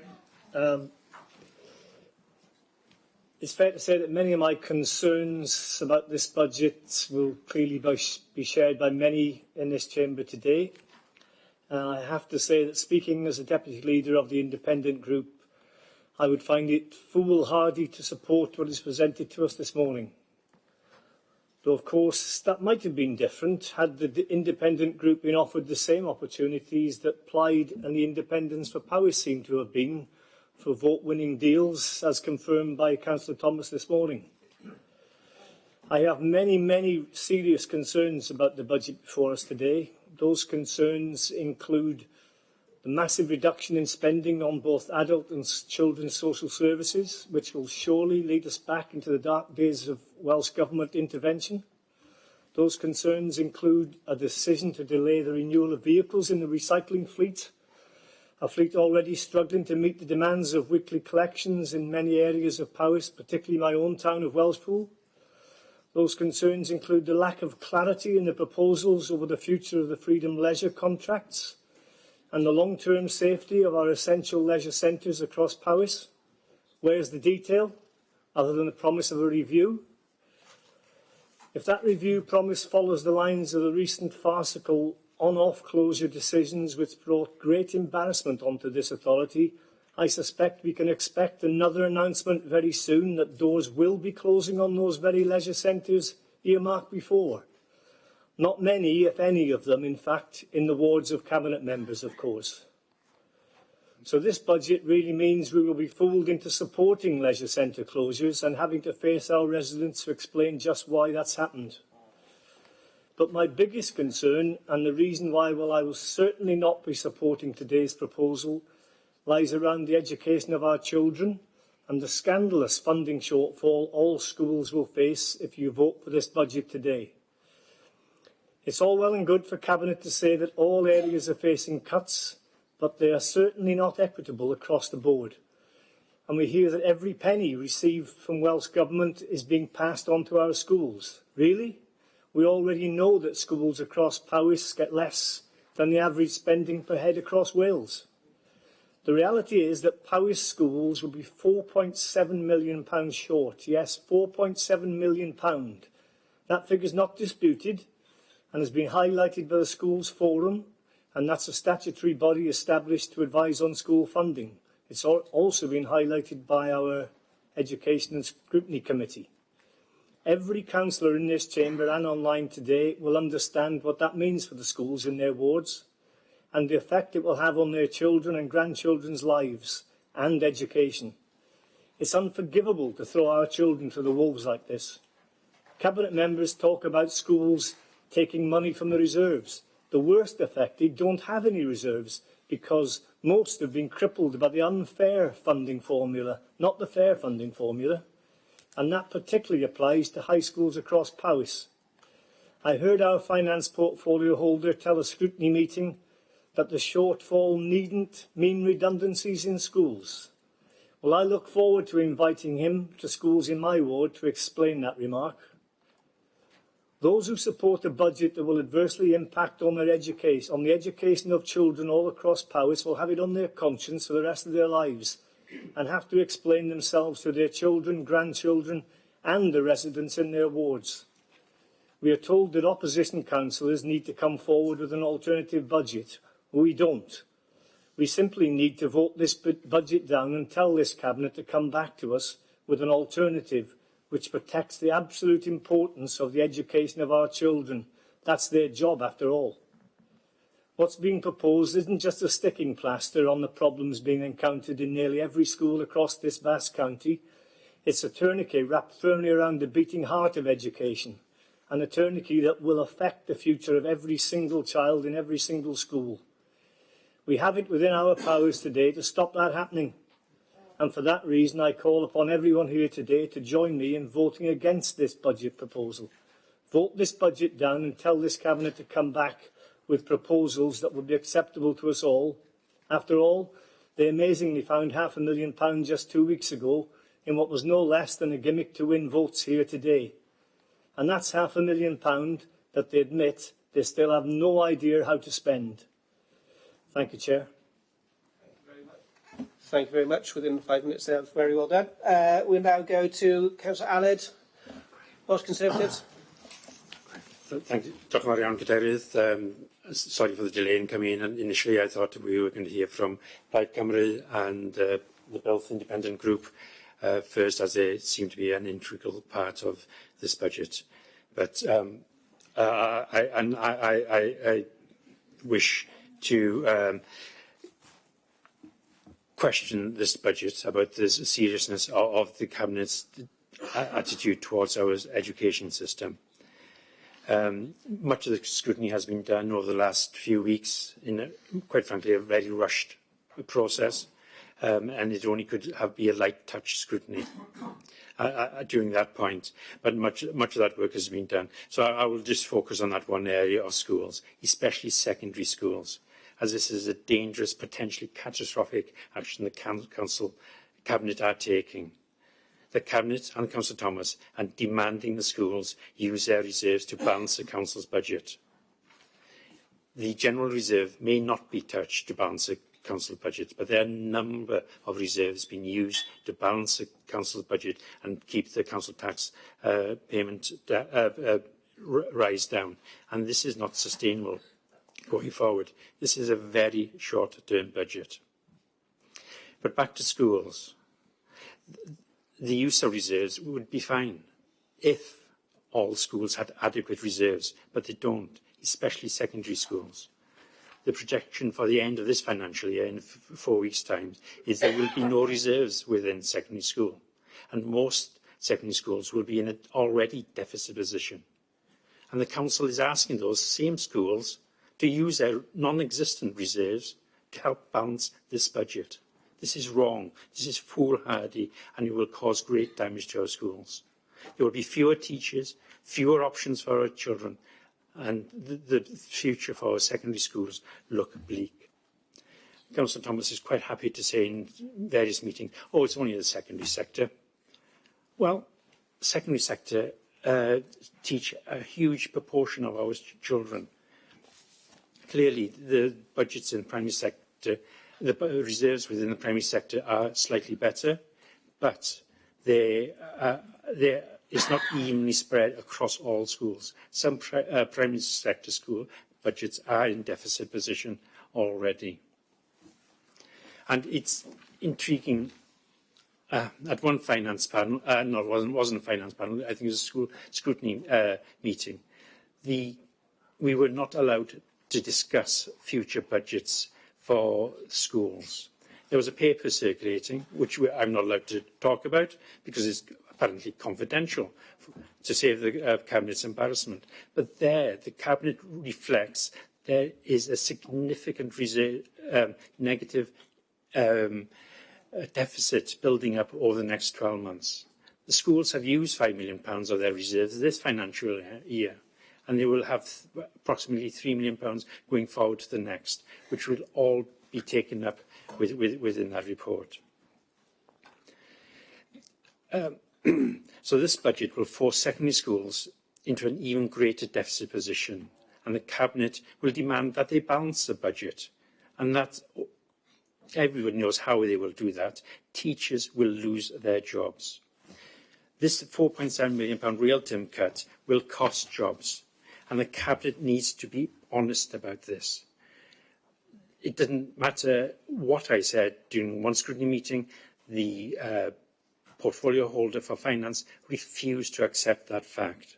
It's fair to say that many of my concerns about this budget will clearly be shared by many in this chamber today. I have to say that speaking as a deputy leader of the independent group, I would find it foolhardy to support what is presented to us this morning. Though, of course, that might have been different had the independent group been offered the same opportunities that Plaid and the Independents for Powys seem to have been for vote-winning deals, as confirmed by Councillor Thomas this morning. I have many serious concerns about the budget before us today. Those concerns include the massive reduction in spending on both adult and children's social services, which will surely lead us back into the dark days of Welsh Government intervention. Those concerns include a decision to delay the renewal of vehicles in the recycling fleet, a fleet already struggling to meet the demands of weekly collections in many areas of Powys, particularly my own town of Welshpool. Those concerns include the lack of clarity in the proposals over the future of the Freedom Leisure contracts and the long-term safety of our essential leisure centres across Powys. Where's the detail, other than the promise of a review? If that review promise follows the lines of the recent farcical on-off closure decisions which brought great embarrassment onto this authority, I suspect we can expect another announcement very soon that doors will be closing on those very leisure centres earmarked before. Not many, if any of them, in fact, in the wards of Cabinet members, of course. So this budget really means we will be fooled into supporting leisure centre closures and having to face our residents to explain just why that's happened. But my biggest concern, and the reason why I will certainly not be supporting today's proposal, lies around the education of our children and the scandalous funding shortfall all schools will face if you vote for this budget today. It's all well and good for Cabinet to say that all areas are facing cuts, but they are certainly not equitable across the board. And we hear that every penny received from Welsh Government is being passed on to our schools. Really? We already know that schools across Powys get less than the average spending per head across Wales. The reality is that Powys schools will be £4.7 million short. Yes, £4.7 million. That figure is not disputed and has been highlighted by the Schools Forum, and that's a statutory body established to advise on school funding. It's also been highlighted by our Education and Scrutiny Committee. Every councillor in this chamber and online today will understand what that means for the schools in their wards and the effect it will have on their children and grandchildren's lives and education. It's unforgivable to throw our children to the wolves like this. Cabinet members talk about schools taking money from the reserves. The worst affected don't have any reserves because most have been crippled by the unfair funding formula, not the fair funding formula. And that particularly applies to high schools across Powys. I heard our finance portfolio holder tell a scrutiny meeting that the shortfall needn't mean redundancies in schools. Well, I look forward to inviting him to schools in my ward to explain that remark. Those who support a budget that will adversely impact on their education, on the education of children all across Powys, will have it on their conscience for the rest of their lives and have to explain themselves to their children, grandchildren and the residents in their wards. We are told that opposition councillors need to come forward with an alternative budget. We don't. We simply need to vote this budget down and tell this Cabinet to come back to us with an alternative which protects the absolute importance of the education of our children. That's their job, after all. What's being proposed isn't just a sticking plaster on the problems being encountered in nearly every school across this vast county. It's a tourniquet wrapped firmly around the beating heart of education, and a tourniquet that will affect the future of every single child in every single school. We have it within our powers today to stop that happening. And for that reason, I call upon everyone here today to join me in voting against this budget proposal. Vote this budget down and tell this Cabinet to come back with proposals that would be acceptable to us all. After all, they amazingly found £500,000 just 2 weeks ago in what was no less than a gimmick to win votes here today. And that's £500,000 that they admit they still have no idea how to spend. Thank you, Chair. Thank you very much. Within 5 minutes there, very well done. We'll now go to Councillor Aled, Welsh Conservatives. Thank you, Dr. Marianne Cadeirydd. Sorry for the delay in coming in. And initially, I thought we were going to hear from Plaid Cymru and the Builth Independent Group first, as they seem to be an integral part of this budget. But I wish to question this budget about the seriousness of the Cabinet's attitude towards our education system. Much of the scrutiny has been done over the last few weeks in, quite frankly, a very rushed process, and it only could be a light touch scrutiny during that point. But much of that work has been done. So I will just focus on that one area of schools, especially secondary schools, as this is a dangerous, potentially catastrophic action the Cabinet are taking. The Cabinet and Councillor Thomas are demanding the schools use their reserves to balance the Council's budget. The General Reserve may not be touched to balance the Council budget, but there are a number of reserves being used to balance the Council's budget and keep the Council tax payment rise down. And this is not sustainable going forward. This is a very short-term budget. But back to schools. The use of reserves would be fine if all schools had adequate reserves, but they don't, especially secondary schools. The projection for the end of this financial year, in 4 weeks' time, is there will be no reserves within secondary school, and most secondary schools will be in an already deficit position. And the Council is asking those same schools to use their non-existent reserves to help balance this budget. This is wrong, this is foolhardy, and it will cause great damage to our schools. There will be fewer teachers, fewer options for our children, and the future for our secondary schools look bleak. Councillor Thomas is quite happy to say in various meetings, oh, it's only the secondary sector. Well, the secondary sector teach a huge proportion of our children. Clearly, the budgets in the primary sector, the reserves within the primary sector are slightly better, but they it's not evenly spread across all schools. Some primary sector school budgets are in deficit position already. And it's intriguing. At one finance panel, no, it wasn't a finance panel, I think it was a school scrutiny meeting, we were not allowed to discuss future budgets for schools. There was a paper circulating, which I'm not allowed to talk about because it's apparently confidential, to save the Cabinet's embarrassment. But there, the Cabinet reflects there is a significant negative deficit building up over the next 12 months. The schools have used £5 million of their reserves this financial year, and they will have approximately £3 million going forward to the next, which will all be taken up within that report. So this budget will force secondary schools into an even greater deficit position, and the Cabinet will demand that they balance the budget, and that everybody knows how they will do that. Teachers will lose their jobs. This £4.7 million real-term cut will cost jobs, and the Cabinet needs to be honest about this. It didn't matter what I said during one scrutiny meeting, the portfolio holder for finance refused to accept that fact.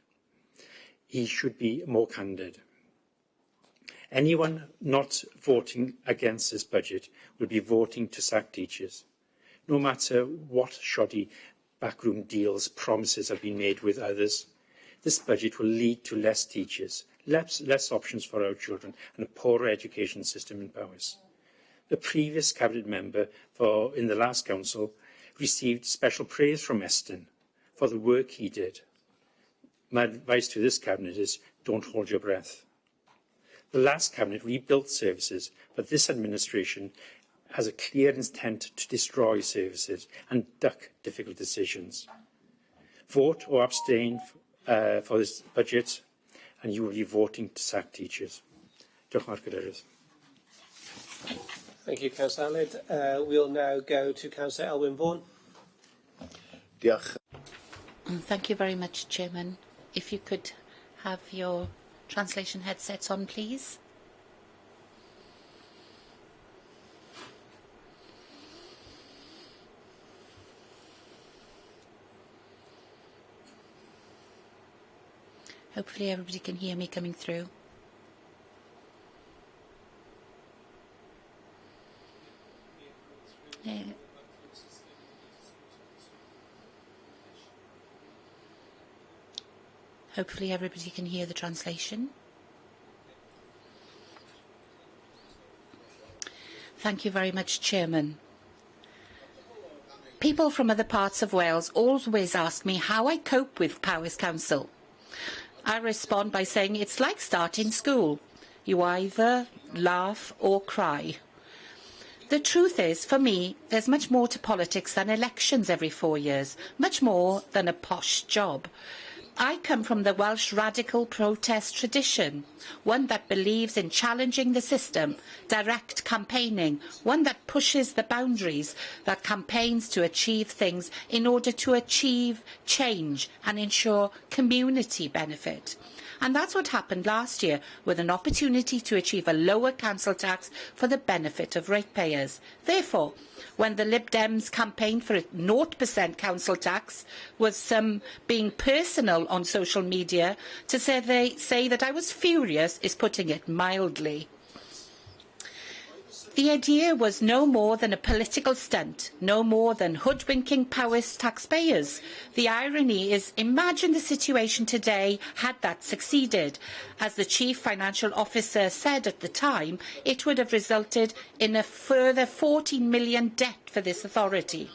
He should be more candid. Anyone not voting against this budget will be voting to sack teachers, no matter what shoddy backroom deals, promises have been made with others. This budget will lead to less teachers, less options for our children, and a poorer education system in Powys. The previous Cabinet member in the last Council received special praise from Eston for the work he did. My advice to this Cabinet is don't hold your breath. The last Cabinet rebuilt services, but this administration has a clear intent to destroy services and duck difficult decisions. Vote or abstain for this budget, and you will be voting to sack teachers. Diolch yn fawr, Cadeirydd. Thank you, Councillor Aled. We'll now go to Councillor Elwyn Vaughan. Diolch. Thank you very much, Chairman. If you could have your translation headsets on, please. Hopefully everybody can hear me coming through. Hopefully everybody can hear the translation. Thank you very much, Chairman. People from other parts of Wales always ask me how I cope with Powys Council. I respond by saying it's like starting school. You either laugh or cry. The truth is, for me, there's much more to politics than elections every 4 years, much more than a posh job. I come from the Welsh radical protest tradition, one that believes in challenging the system, direct campaigning, one that pushes the boundaries, that campaigns to achieve things in order to achieve change and ensure community benefit. And that's what happened last year, with an opportunity to achieve a lower council tax for the benefit of ratepayers. Therefore, when the Lib Dems campaigned for a 0% council tax, with some being personal people on social media to say that I was furious is putting it mildly. The idea was no more than a political stunt, no more than hoodwinking Powys taxpayers. The irony is, imagine the situation today had that succeeded. As the Chief Financial Officer said at the time, it would have resulted in a further 14 million debt for this authority.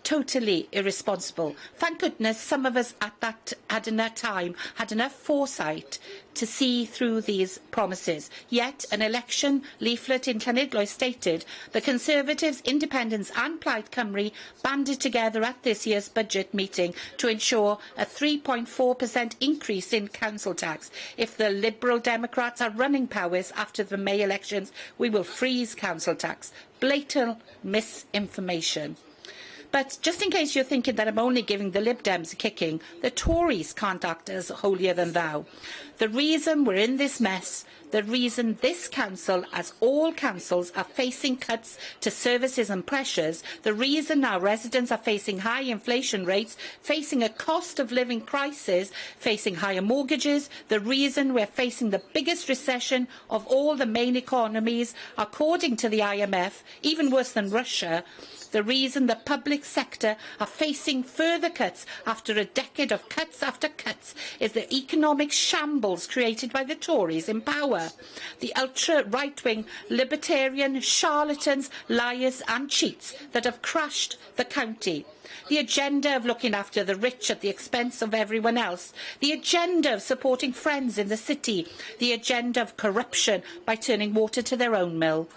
Totally irresponsible. Thank goodness some of us at that had enough foresight to see through these promises. Yet an election leaflet in Llanidloes stated the Conservatives, Independents and Plaid Cymru banded together at this year's budget meeting to ensure a 3.4% increase in council tax. If the Liberal Democrats are running Powys after the May elections, we will freeze council tax. Blatant misinformation. But just in case you're thinking that I'm only giving the Lib Dems a kicking, the Tories can't act as holier than thou. The reason we're in this mess, the reason this council, as all councils, are facing cuts to services and pressures, the reason our residents are facing high inflation rates, facing a cost of living crisis, facing higher mortgages, the reason we're facing the biggest recession of all the main economies, according to the IMF, even worse than Russia, the reason the public sector are facing further cuts after a decade of cuts after cuts is the economic shambles created by the Tories in power. The ultra-right-wing libertarian charlatans, liars and cheats that have crashed the county. The agenda of looking after the rich at the expense of everyone else. The agenda of supporting friends in the city. The agenda of corruption by turning water to their own mill.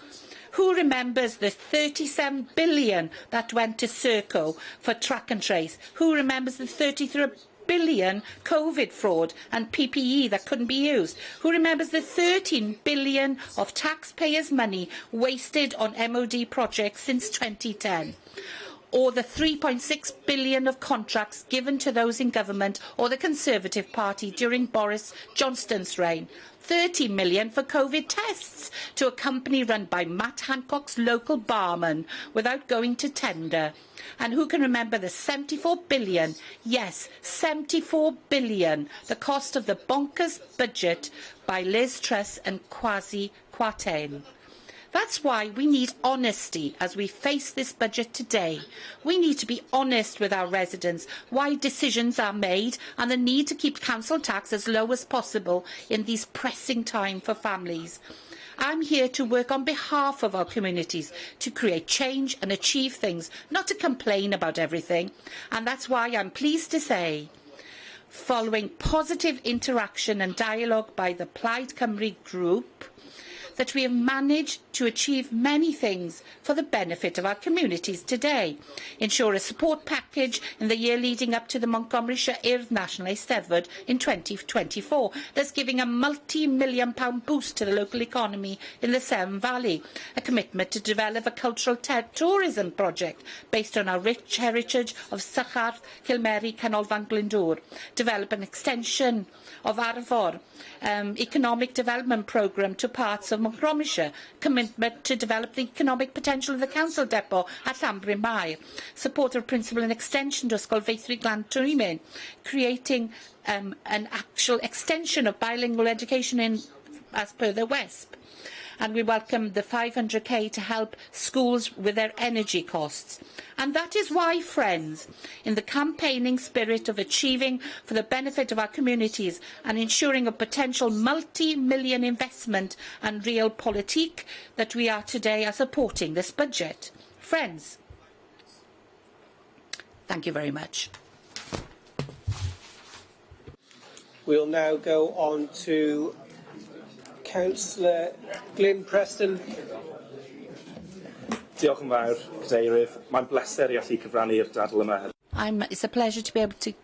Who remembers the 37 billion that went to Serco for track and trace? Who remembers the 33 billion COVID fraud and PPE that couldn't be used? Who remembers the 13 billion of taxpayers' money wasted on MOD projects since 2010? Or the 3.6 billion of contracts given to those in government or the Conservative Party during Boris Johnston's reign? 30 million for COVID tests to a company run by Matt Hancock's local barman without going to tender. And who can remember the 74 billion, yes, 74 billion, the cost of the bonkers budget by Liz Truss and Kwasi Kwarteng? That's why we need honesty as we face this budget today. We need to be honest with our residents, why decisions are made and the need to keep council tax as low as possible in these pressing times for families. I'm here to work on behalf of our communities, to create change and achieve things, not to complain about everything. And that's why I'm pleased to say, following positive interaction and dialogue by the Plaid Cymru group, that we have managed to achieve many things for the benefit of our communities today. Ensure a support package in the year leading up to the Montgomeryshire Urdd National Eisteddfod in 2024, thus giving a multi-million pound boost to the local economy in the Severn Valley. A commitment to develop a cultural tourism project based on our rich heritage of Sycharth, Kilmeri, Canolfan, Glyndŵr. Develop an extension of Arfor economic development programme to parts of Montgomeryshire. Commitment to develop the economic potential of the council depot at Llanbryn Mair. Support of principal and extension to Ysgol Feithrig Glantwyn. Creating an actual extension of bilingual education as per the WESP. And we welcome the 500k to help schools with their energy costs. And that is why, friends, in the campaigning spirit of achieving for the benefit of our communities and ensuring a potential multi-million investment and real politique, that we are today supporting this budget. Friends, thank you very much. We'll now go on to Councillor Glyn Preston. Diolch yn fawr, Cadeirydd. Mae'n bleser i allu cyfrannu'r dadl yma. It's a pleasure to be able to...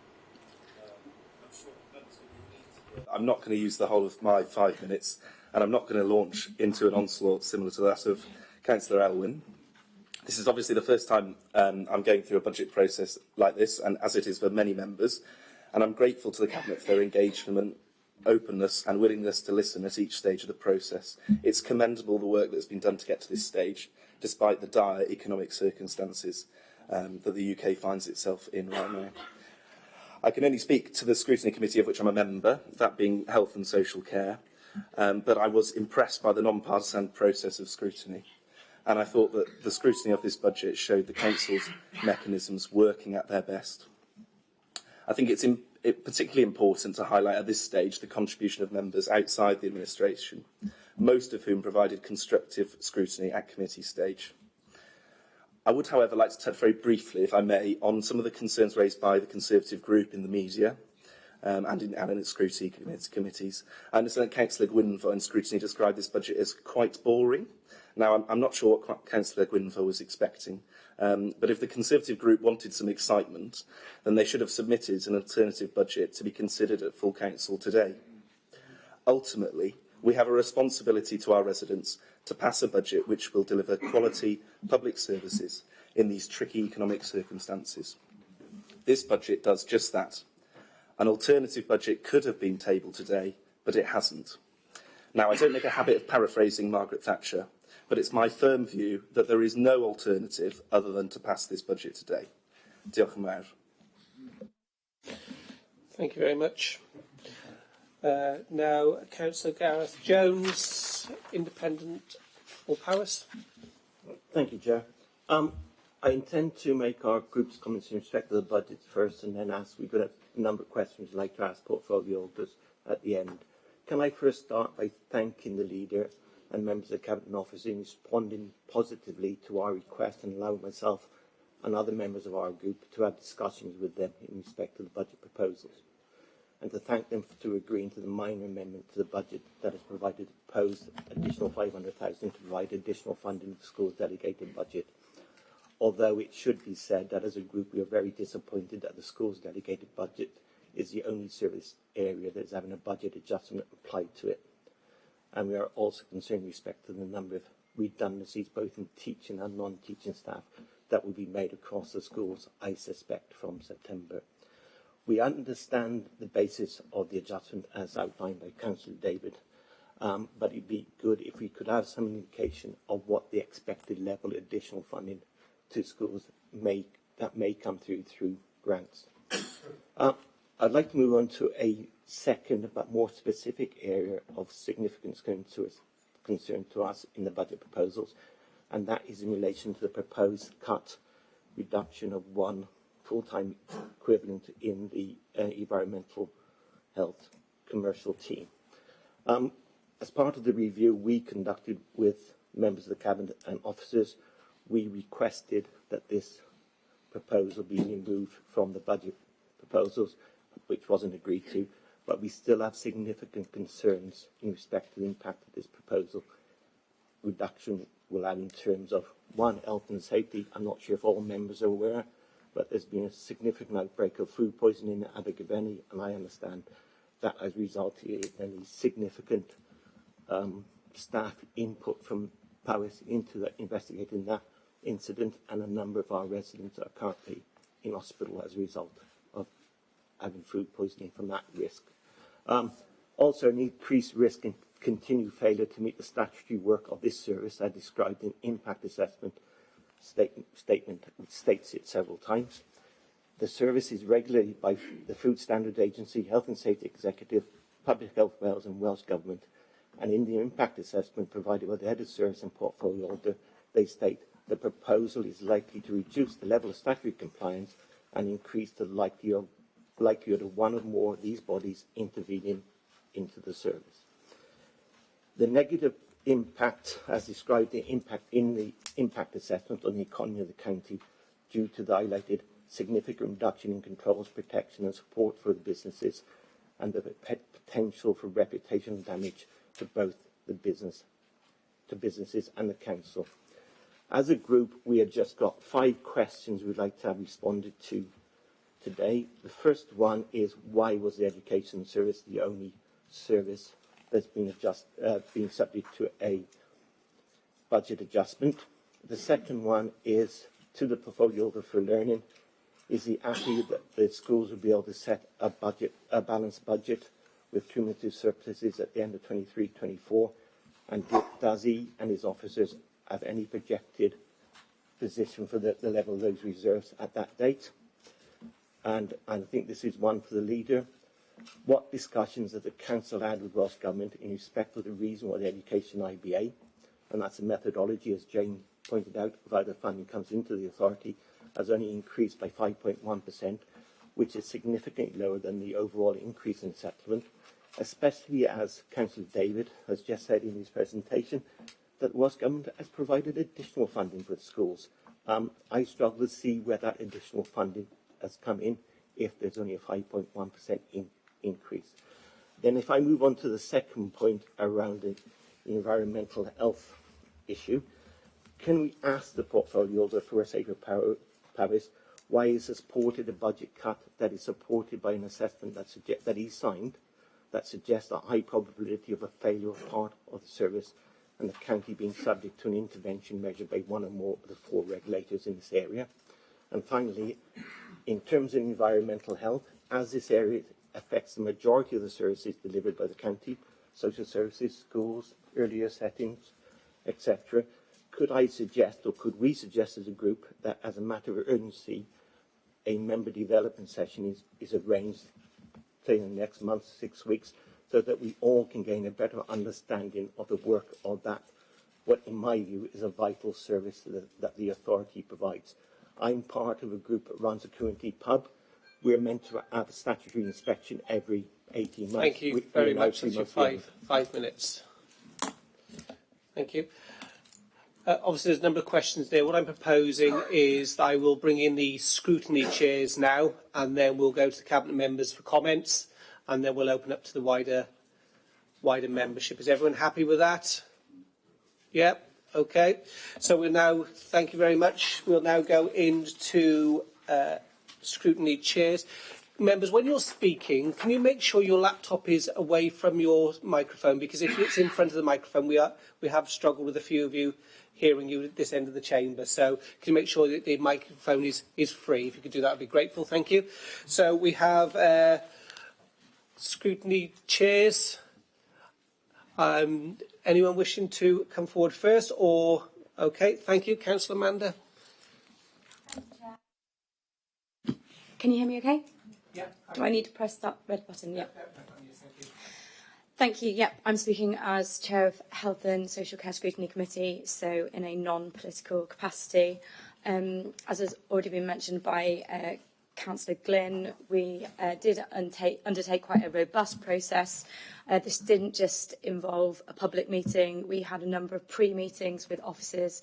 I'm not going to use the whole of my 5 minutes, and I'm not going to launch into an onslaught similar to that of Councillor Elwyn. This is obviously the first time I'm going through a budget process like this, and as it is for many members, and I'm grateful to the Cabinet for their engagement, openness and willingness to listen at each stage of the process. It's commendable the work that's been done to get to this stage, despite the dire economic circumstances that the UK finds itself in right now. I can only speak to the Scrutiny Committee of which I'm a member, that being Health and Social Care, but I was impressed by the non-partisan process of scrutiny. And I thought that the scrutiny of this budget showed the Council's mechanisms working at their best. I think it's particularly important to highlight at this stage the contribution of members outside the administration, most of whom provided constructive scrutiny at committee stage. I would, however, like to touch very briefly, if I may, on some of the concerns raised by the Conservative group in the media and in its scrutiny committees. I understand that Councillor Gwynfor in scrutiny described this budget as quite boring. Now, I'm not sure what Councillor Gwynfor was expecting, but if the Conservative group wanted some excitement, then they should have submitted an alternative budget to be considered at full council today. Ultimately, we have a responsibility to our residents to pass a budget which will deliver quality public services in these tricky economic circumstances. This budget does just that. An alternative budget could have been tabled today, but it hasn't. Now, I don't make a habit of paraphrasing Margaret Thatcher, but it's my firm view that there is no alternative other than to pass this budget today. Diolch yn fawr. Thank you very much. Now, Councillor Gareth Jones, Independent for Powys. Thank you, Chair. I intend to make our group's comments in respect of the budget first, and then we've got a number of questions I'd like to ask portfolio holders at the end. Can I first start by thanking the leader and members of the Cabinet Office in responding positively to our request and allowing myself and other members of our group to have discussions with them in respect to the budget proposals, and to thank them for agreeing to the minor amendment to the budget that has provided a proposed additional 500,000 to provide additional funding for the school's delegated budget. Although it should be said that as a group we are very disappointed that the school's delegated budget is the only service area that is having a budget adjustment applied to it. And we are also concerned with respect to the number of redundancies, both in teaching and non-teaching staff, that will be made across the schools, I suspect, from September. We understand the basis of the adjustment as outlined by Councillor David, but it'd be good if we could have some indication of what the expected level of additional funding to schools that may come through grants. I'd like to move on to a second but more specific area of significance concern to us in the budget proposals, and that is in relation to the proposed reduction of one full-time equivalent in the environmental health commercial team. As part of the review we conducted with members of the Cabinet and officers, we requested that this proposal be removed from the budget proposals, which wasn't agreed to, but we still have significant concerns in respect to the impact of this proposal reduction will have in terms of, one, health and safety. I'm not sure if all members are aware, but there's been a significant outbreak of food poisoning at Abergavenny, and I understand that has resulted in a significant staff input from Powys into investigating that incident, and a number of our residents are currently in hospital as a result of having food poisoning from that risk. Also, an increased risk and continued failure to meet the statutory work of this service, I described in impact assessment statement, which states it several times. The service is regulated by the Food Standards Agency, Health and Safety Executive, Public Health Wales and Welsh Government, and in the impact assessment provided by the Head of Service and Portfolio Holder, they state the proposal is likely to reduce the level of statutory compliance and increase the likelihood of one or more of these bodies intervening into the service. The negative impact, as described in the impact assessment on the economy of the county, due to the highlighted significant reduction in controls, protection and support for the businesses, and the potential for reputational damage to both the businesses and the council. As a group, we have just got 5 questions we'd like to have responded to today. The first one is, why was the education service the only service that's been subject to a budget adjustment? The second one is, to the portfolio holder for learning, is he happy that the schools will be able to set a balanced budget with cumulative surpluses at the end of 23-24? And does he and his officers have any projected position for the level of those reserves at that date? and I think this is one for the leader. What discussions has the council had with Welsh Government in respect of the reasonable education IBA? And that's a methodology, as Jane pointed out, provided funding comes into the authority, has only increased by 5.1%, which is significantly lower than the overall increase in settlement, especially as Councillor David has just said in his presentation that Welsh Government has provided additional funding for the schools. I struggle to see where that additional funding has come in if there's only a 5.1% increase. Then if I move on to the second point around the environmental health issue, can we ask the portfolio holder for Paris why he has supported a budget cut that is supported by an assessment that he signed that suggests a high probability of a failure of part of the service and the county being subject to an intervention measured by one or more of the 4 regulators in this area? And finally, in terms of environmental health, as this area affects the majority of the services delivered by the county, social services, schools, earlier settings, etc., could I suggest, or could we suggest as a group, that as a matter of urgency, a member development session is arranged, say in the next month, 6 weeks, so that we all can gain a better understanding of the work of that, what in my view is a vital service that the authority provides. I'm part of a group that runs a community pub. We're meant to have a statutory inspection every 18 months. Thank you very much. That's your 5 minutes. Thank you. Obviously, there's a number of questions there. What I'm proposing is that I will bring in the scrutiny chairs now, and then we'll go to the cabinet members for comments, and then we'll open up to the wider membership. Is everyone happy with that? Yep. Okay. So we'll now, thank you very much. We'll now go into scrutiny chairs. Members, when you're speaking, can you make sure your laptop is away from your microphone? Because if it's in front of the microphone, we have struggled with a few of you hearing you at this end of the chamber. So can you make sure that the microphone is free? If you could do that, I'd be grateful. Thank you. So we have scrutiny chairs. Anyone wishing to come forward first? Or okay, thank you, Councillor Amanda. Can you hear me okay? Yeah. Do I need to press that red button? Yeah. Thank you. Yep, I'm speaking as Chair of Health and Social Care Scrutiny Committee, so in a non-political capacity. As has already been mentioned by Councillor Glynn, we did undertake quite a robust process. This didn't just involve a public meeting. We had a number of pre-meetings with officers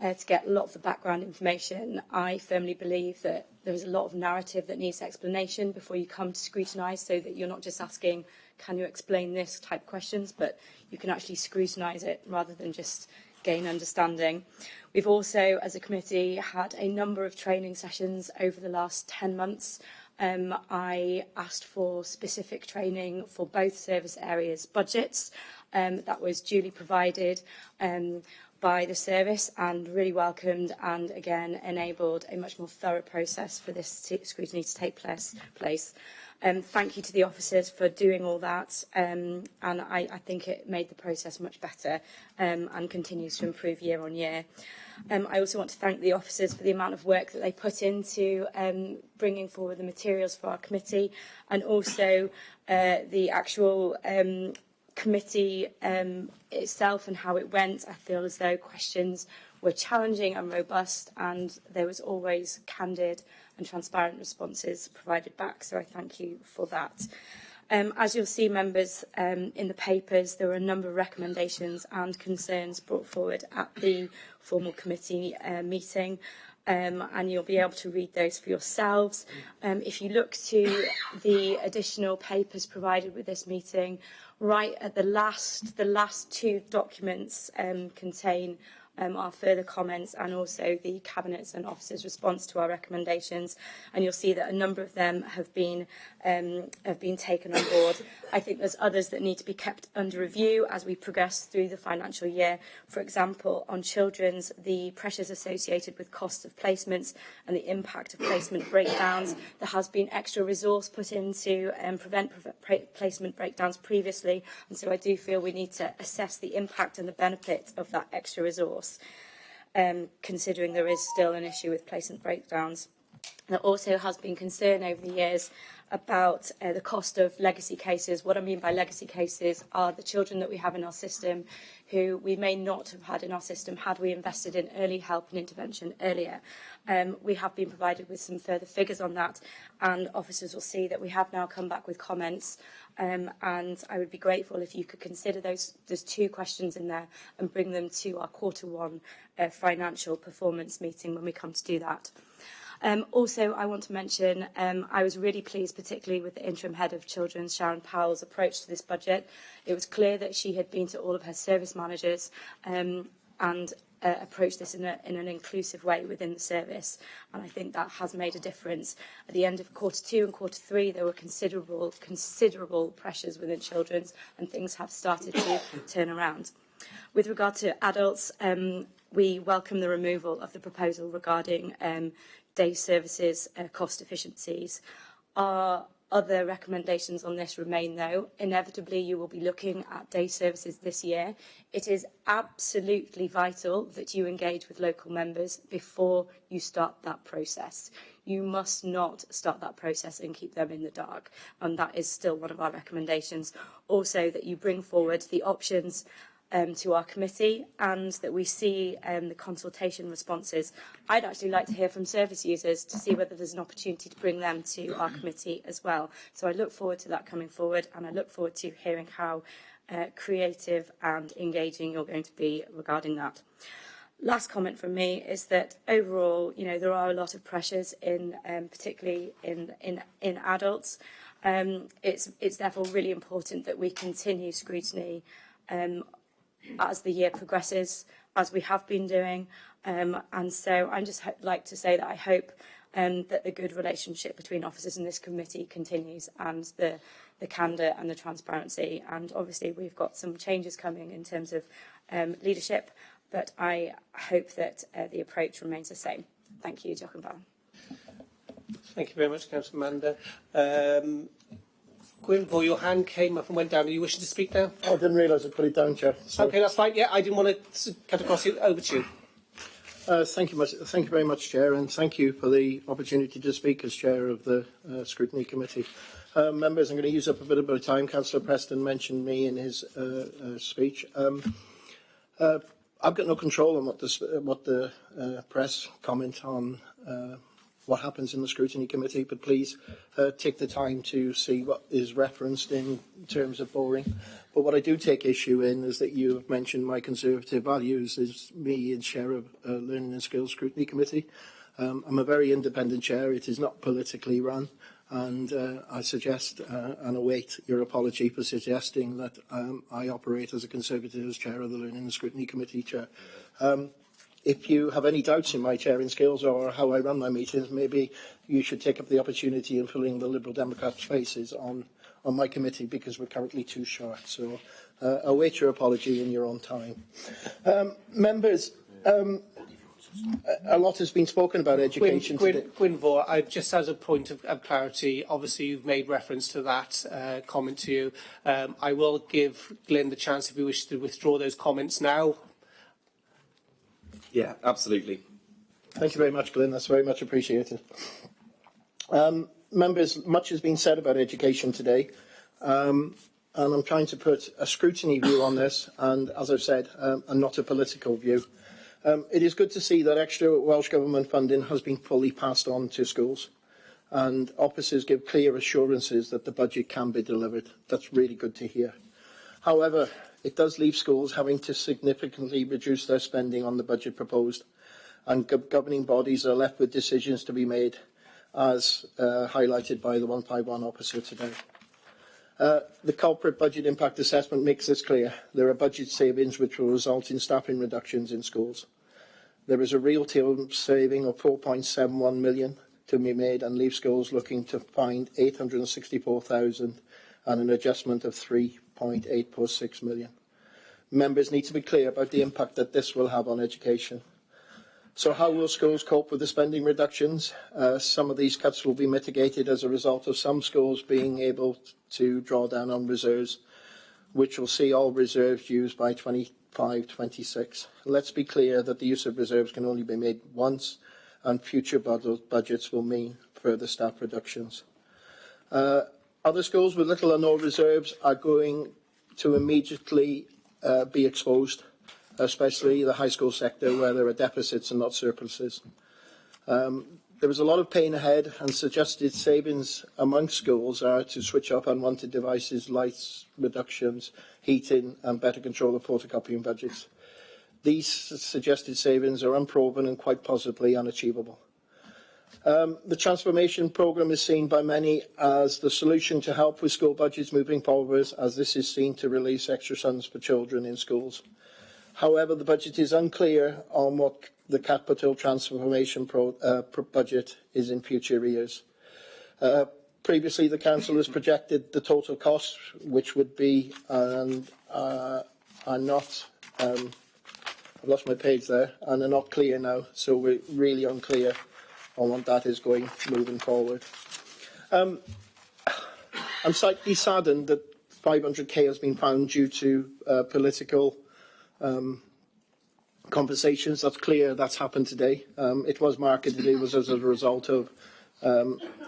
to get a lot of the background information. I firmly believe that there is a lot of narrative that needs explanation before you come to scrutinise, so that you're not just asking, can you explain this type questions, but you can actually scrutinise it rather than just gain understanding. We've also, as a committee, had a number of training sessions over the last 10 months. I asked for specific training for both service areas' budgets. That was duly provided by the service and really welcomed, and again enabled a much more thorough process for this scrutiny to take place. Thank you to the officers for doing all that, and I think it made the process much better and continues to improve year on year. I also want to thank the officers for the amount of work that they put into bringing forward the materials for our committee, and also the actual committee itself and how it went. I feel as though questions were challenging and robust, and there was always candid and transparent responses provided back, so I thank you for that. As you'll see, members, in the papers, there were a number of recommendations and concerns brought forward at the formal committee meeting, and you'll be able to read those for yourselves. If you look to the additional papers provided with this meeting, right at the last 2 documents contain our further comments and also the Cabinet's and Officers' response to our recommendations, and you'll see that a number of them have been taken on board. I think there's others that need to be kept under review as we progress through the financial year. For example, on children's, the pressures associated with costs of placements and the impact of placement breakdowns. There has been extra resource put in to prevent placement breakdowns previously, and so I do feel we need to assess the impact and the benefit of that extra resource, considering there is still an issue with placement breakdowns. There also has been concern over the years about the cost of legacy cases. What I mean by legacy cases are the children that we have in our system who we may not have had in our system had we invested in early help and intervention earlier. We have been provided with some further figures on that, and officers will see that we have now come back with comments, and I would be grateful if you could consider those. There's 2 questions in there and bring them to our Q1 financial performance meeting when we come to do that. Also, I want to mention I was really pleased, particularly with the interim head of Children's, Sharon Powell's approach to this budget. It was clear that she had been to all of her service managers and approached this in an inclusive way within the service, and I think that has made a difference. At the end of Q2 and Q3, there were considerable pressures within Children's, and things have started to turn around. With regard to adults, we welcome the removal of the proposal regarding day services cost efficiencies. Our other recommendations on this remain, though. Inevitably, you will be looking at day services this year. It is absolutely vital that you engage with local members before you start that process. You must not start that process and keep them in the dark, and that is still one of our recommendations. Also, that you bring forward the options to our committee, and that we see the consultation responses. I'd actually like to hear from service users to see whether there's an opportunity to bring them to our committee as well. So I look forward to that coming forward, and I look forward to hearing how creative and engaging you're going to be regarding that. Last comment from me is that overall, there are a lot of pressures particularly in adults. It's therefore really important that we continue scrutiny as the year progresses, as we have been doing. And so I'd just like to say that I hope that the good relationship between officers in this committee continues, and the candour and the transparency. And obviously we've got some changes coming in terms of leadership, but I hope that the approach remains the same. Thank you, Jochen Barr. Thank you very much, Councillor Amanda. Gwynfor, your hand came up and went down. Are you wishing to speak now? I didn't realise I put it down, Chair. Sorry. Okay, that's fine. Yeah, I didn't want to cut across you. Over to you. Thank you very much, Chair, and thank you for the opportunity to speak as Chair of the Scrutiny Committee. Members, I'm going to use up a bit of time. Councillor Preston mentioned me in his speech. I've got no control on what the press comment on what happens in the Scrutiny Committee, but please take the time to see what is referenced in terms of boring. But what I do take issue in is that you have mentioned my Conservative values as me as Chair of Learning and Skills Scrutiny Committee. I'm a very independent Chair. It is not politically run, and I suggest and await your apology for suggesting that I operate as a Conservative as Chair of the Learning and Scrutiny Committee, Chair. If you have any doubts in my chairing skills or how I run my meetings, maybe you should take up the opportunity in filling the Liberal Democrat spaces on my committee, because we're currently too short. So await your apology in your own time. Members, a lot has been spoken about education today. Gwynfor, just as a point of clarity, obviously you've made reference to that comment to you. I will give Glyn the chance if he wishes to withdraw those comments now. Yeah, absolutely. Thank you very much, Glyn. That's very much appreciated. Members, much has been said about education today, and I'm trying to put a scrutiny view on this, and as I've said, and not a political view. It is good to see that extra Welsh Government funding has been fully passed on to schools, and officers give clear assurances that the budget can be delivered. That's really good to hear. However, it does leave schools having to significantly reduce their spending on the budget proposed, and governing bodies are left with decisions to be made, as highlighted by the 151 officer today. The culprit budget impact assessment makes this clear. There are budget savings which will result in staffing reductions in schools. There is a real term saving of 4.71 million to be made, and leave schools looking to find 864,000 and an adjustment of 3.846 million. Members need to be clear about the impact that this will have on education. So how will schools cope with the spending reductions? Some of these cuts will be mitigated as a result of some schools being able to draw down on reserves, which will see all reserves used by 25-26. Let's be clear that the use of reserves can only be made once, and future budgets will mean further staff reductions. Other schools with little or no reserves are going to immediately be exposed, especially the high school sector where there are deficits and not surpluses. There is a lot of pain ahead, and suggested savings among schools are to switch off unwanted devices, lights reductions, heating, and better control of photocopying budgets. These suggested savings are unproven and quite possibly unachievable. The transformation programme is seen by many as the solution to help with school budgets moving forward, as this is seen to release extra funds for children in schools. However, the budget is unclear on what the capital transformation budget is in future years. Previously, the Council has projected the total costs, which would be, and are not, I've lost my page there, and are not clear now, so we're really unclear on what that is going moving forward. I'm slightly saddened that 500k has been found due to political conversations. That's clear. That's happened today. It was marketed. It was as a result of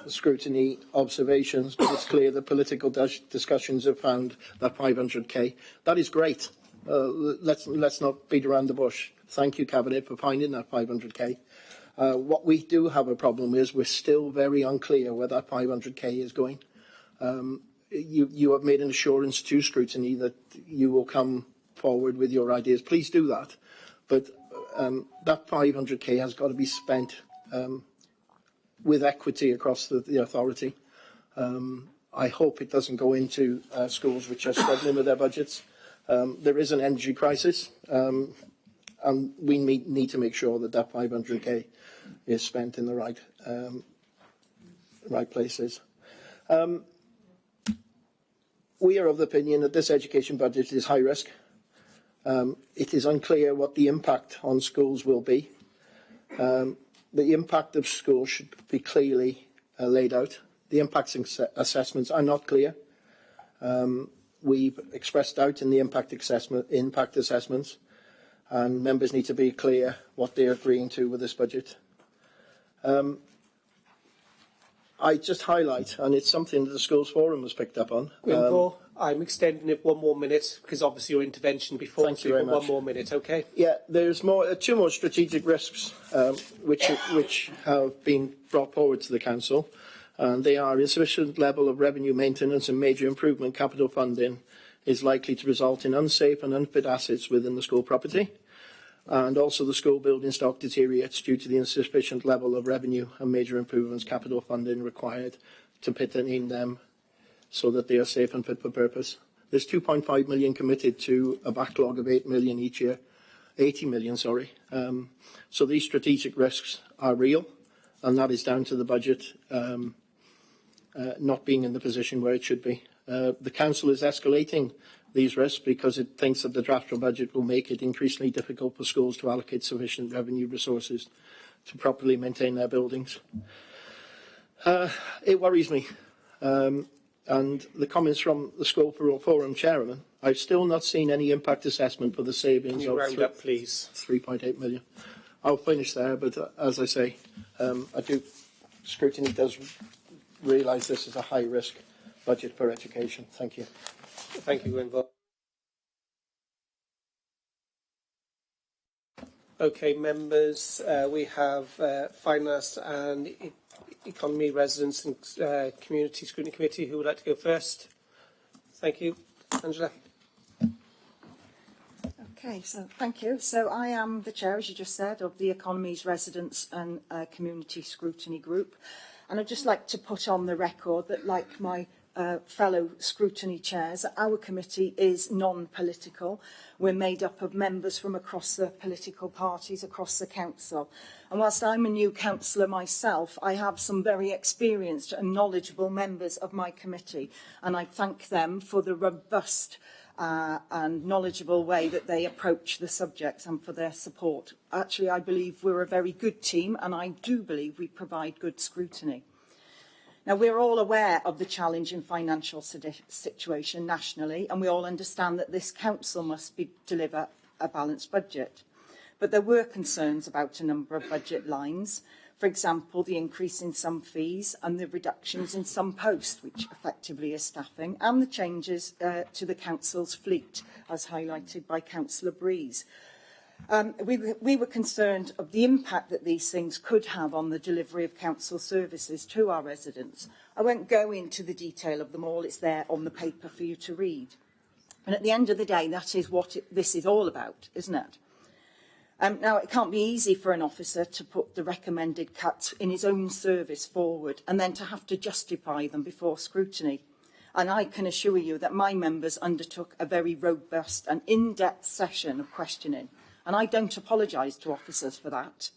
scrutiny observations, but it's clear that political discussions have found that 500k. That is great. Let's not beat around the bush. Thank you, Cabinet, for finding that 500k. What we do have a problem is we're still very unclear where that 500k is going. You have made an assurance to scrutiny that you will come forward with your ideas. Please do that. But that 500k has got to be spent with equity across the authority. I hope it doesn't go into schools which are struggling with their budgets. There is an energy crisis, and we need to make sure that that 500k is spent in the right places. We are of the opinion that this education budget is high risk. It is unclear what the impact on schools will be. The impact of schools should be clearly laid out. The impact assessments are not clear. We've expressed doubt in the impact assessments, and members need to be clear what they're agreeing to with this budget. I just highlight, and it's something that the Schools Forum has picked up on. Gwynfor, I'm extending it 1 more minute because obviously your intervention before. Thank you very much. 1 more minute, okay? Yeah, there's two more strategic risks which have been brought forward to the Council, and they are insufficient level of revenue maintenance and major improvement capital funding is likely to result in unsafe and unfit assets within the school property. And also the school building stock deteriorates due to the insufficient level of revenue and major improvements capital funding required to put in them so that they are safe and fit for purpose. There's 2.5 million committed to a backlog of 8 million each year. 80 million, sorry. So these strategic risks are real, and that is down to the budget not being in the position where it should be. The Council is escalating these risks because it thinks that the draft budget will make it increasingly difficult for schools to allocate sufficient revenue resources to properly maintain their buildings. It worries me. And the comments from the School Forum Chairman, I've still not seen any impact assessment for the savings of 3.8 million. I'll finish there, but as I say, scrutiny does realise this is a high-risk budget for education. Thank you. Thank you, Gwynfor. Okay, members, we have Finance and Economy, Residents and Community Scrutiny Committee. Who would like to go first? Thank you. Angela. Okay, so thank you. So I am the chair, as you just said, of the Economies, Residents and Community Scrutiny Group. And I'd just like to put on the record that, like my fellow scrutiny chairs, our committee is non-political. We're made up of members from across the political parties across the council. And whilst I'm a new councillor myself, I have some very experienced and knowledgeable members of my committee, and I thank them for the robust and knowledgeable way that they approach the subjects and for their support. Actually, I believe we're a very good team, and I do believe we provide good scrutiny. Now, we're all aware of the challenging financial situation nationally, and we all understand that this council must deliver a balanced budget. But there were concerns about a number of budget lines. For example, the increase in some fees and the reductions in some posts, which effectively is staffing, and the changes to the council's fleet, as highlighted by Councillor Breeze. We were concerned of the impact that these things could have on the delivery of council services to our residents. I won't go into the detail of them all, it's there on the paper for you to read. And at the end of the day, that is what this is all about, isn't it? Now, it can't be easy for an officer to put the recommended cuts in his own service forward and then to have to justify them before scrutiny. And I can assure you that my members undertook a very robust and in-depth session of questioning. And I don't apologise to officers for that.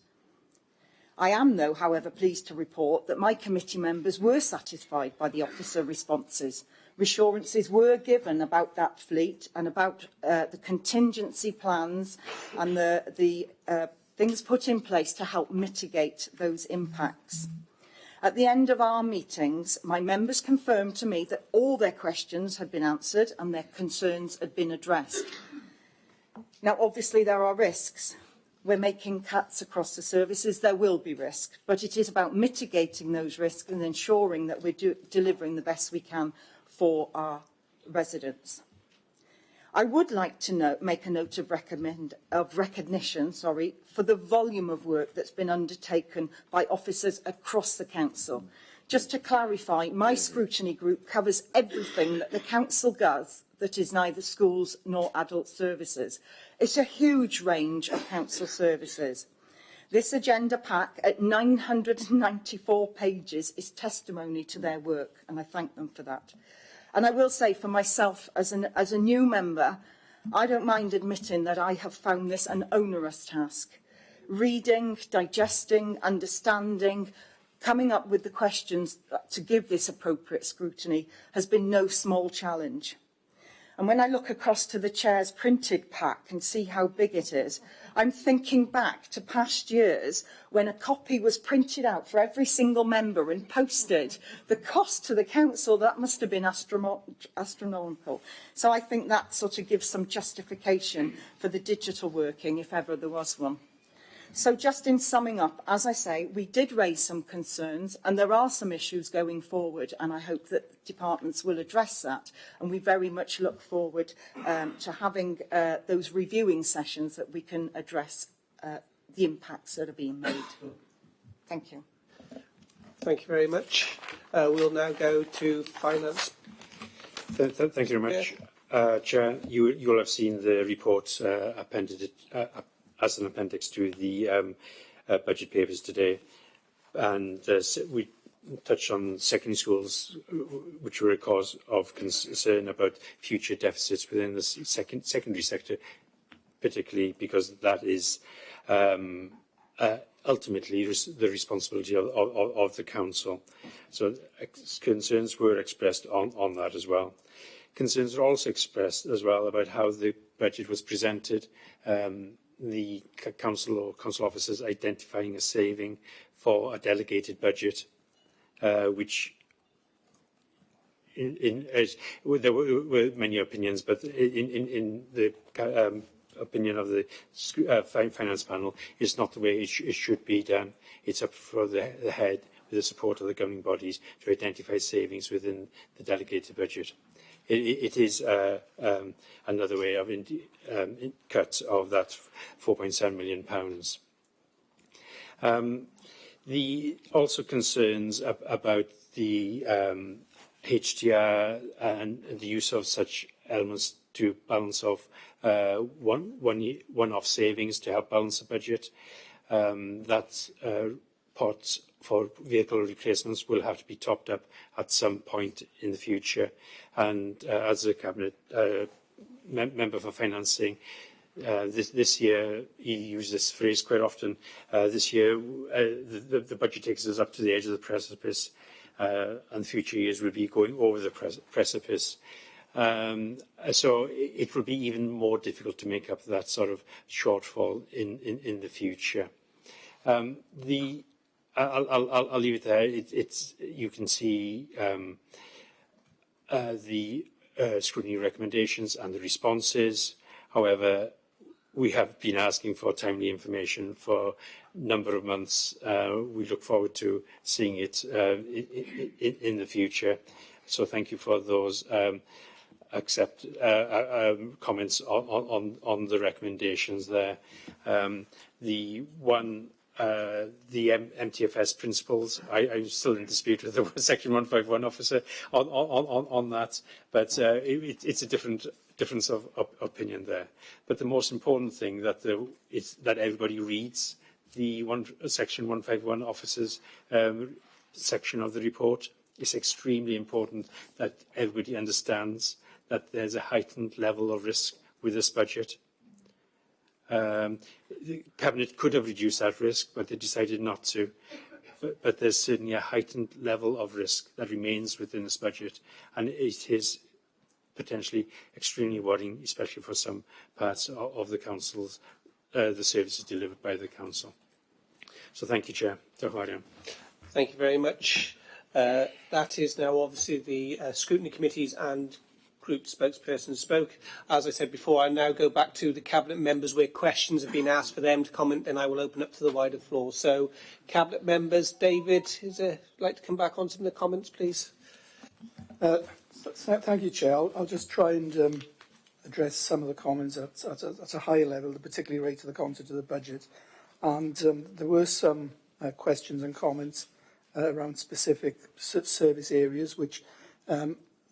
I am, though, however, pleased to report that my committee members were satisfied by the officer responses. Reassurances were given about that fleet and about the contingency plans and the things put in place to help mitigate those impacts. At the end of our meetings, my members confirmed to me that all their questions had been answered and their concerns had been addressed. Now, obviously, there are risks. We're making cuts across the services. There will be risks, but it is about mitigating those risks and ensuring that we're delivering the best we can for our residents. I would like to make a note of recognition for the volume of work that's been undertaken by officers across the council. Just to clarify, my scrutiny group covers everything that the council does that is neither schools nor adult services. It's a huge range of council services. This agenda pack at 994 pages is testimony to their work, and I thank them for that. And I will say for myself, as a new member, I don't mind admitting that I have found this an onerous task. Reading, digesting, understanding, coming up with the questions to give this appropriate scrutiny has been no small challenge. And when I look across to the chair's printed pack and see how big it is, I'm thinking back to past years when a copy was printed out for every single member and posted. The cost to the council, that must have been astronomical. So I think that sort of gives some justification for the digital working, if ever there was one. So just in summing up, as I say, we did raise some concerns and there are some issues going forward, and I hope that departments will address that, and we very much look forward to having those reviewing sessions that we can address the impacts that are being made. Thank you. Thank you very much. We'll now go to finance. Thank you very much. Chair, you'll have seen the report appended as an appendix to the budget papers today, and we touched on secondary schools, which were a cause of concern about future deficits within the secondary sector, particularly because that is ultimately the responsibility of the council. So concerns were expressed on that as well. Concerns are also expressed as well about how the budget was presented. The council or council officers identifying a saving for a delegated budget, which there were many opinions, but in the opinion of the finance panel, it's not the way it should be done. It's up for the head, with the support of the governing bodies, to identify savings within the delegated budget. It is another way of cut of that £4.7 million. The also concerns about the HTR and the use of such elements to balance off one-off savings to help balance the budget. That pot for vehicle replacements will have to be topped up at some point in the future. And as a Cabinet member for financing, this year, he used this phrase quite often, this year the budget takes us up to the edge of the precipice, and future years will be going over the precipice. So it will be even more difficult to make up that sort of shortfall in the future. I'll leave it there. You can see the scrutiny recommendations and the responses. However, we have been asking for timely information for a number of months. We look forward to seeing it in the future. So thank you for those comments on the recommendations there. The MTFS principles, I'm still in dispute with the Section 151 officer on that, but it's a difference of opinion there. But the most important thing is that everybody reads the Section 151 officers section of the report. It's extremely important that everybody understands that there's a heightened level of risk with this budget. The Cabinet could have reduced that risk, but they decided not to. But there's certainly a heightened level of risk that remains within this budget, and it is potentially extremely worrying, especially for some parts of the Council's, the services delivered by the Council. So thank you, Chair. Thank you very much. That is now obviously the Scrutiny Committees and Group spokesperson spoke. As I said before, I now go back to the Cabinet members where questions have been asked for them to comment, then I will open up to the wider floor. So, Cabinet members, David, like to come back on some of the comments, please? Thank you, Chair. I'll just try and address some of the comments at a higher level, particularly related to the content of the budget. And there were some questions and comments around specific service areas which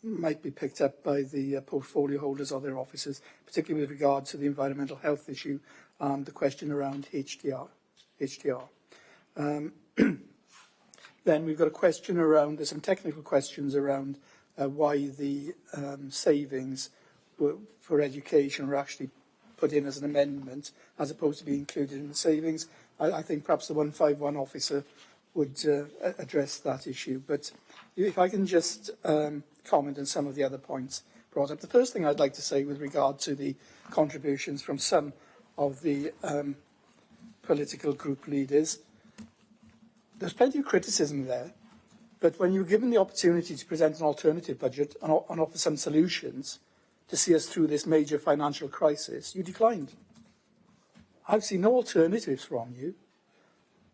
might be picked up by the portfolio holders or their officers, particularly with regard to the environmental health issue and the question around HDR. Then we've got a question around, there's some technical questions around why the savings for education were actually put in as an amendment as opposed to being included in the savings. I think perhaps the 151 officer would address that issue. But if I can just comment on some of the other points brought up. The first thing I'd like to say with regard to the contributions from some of the political group leaders, there's plenty of criticism there, but when you were given the opportunity to present an alternative budget and offer some solutions to see us through this major financial crisis, you declined. I've seen no alternatives from you.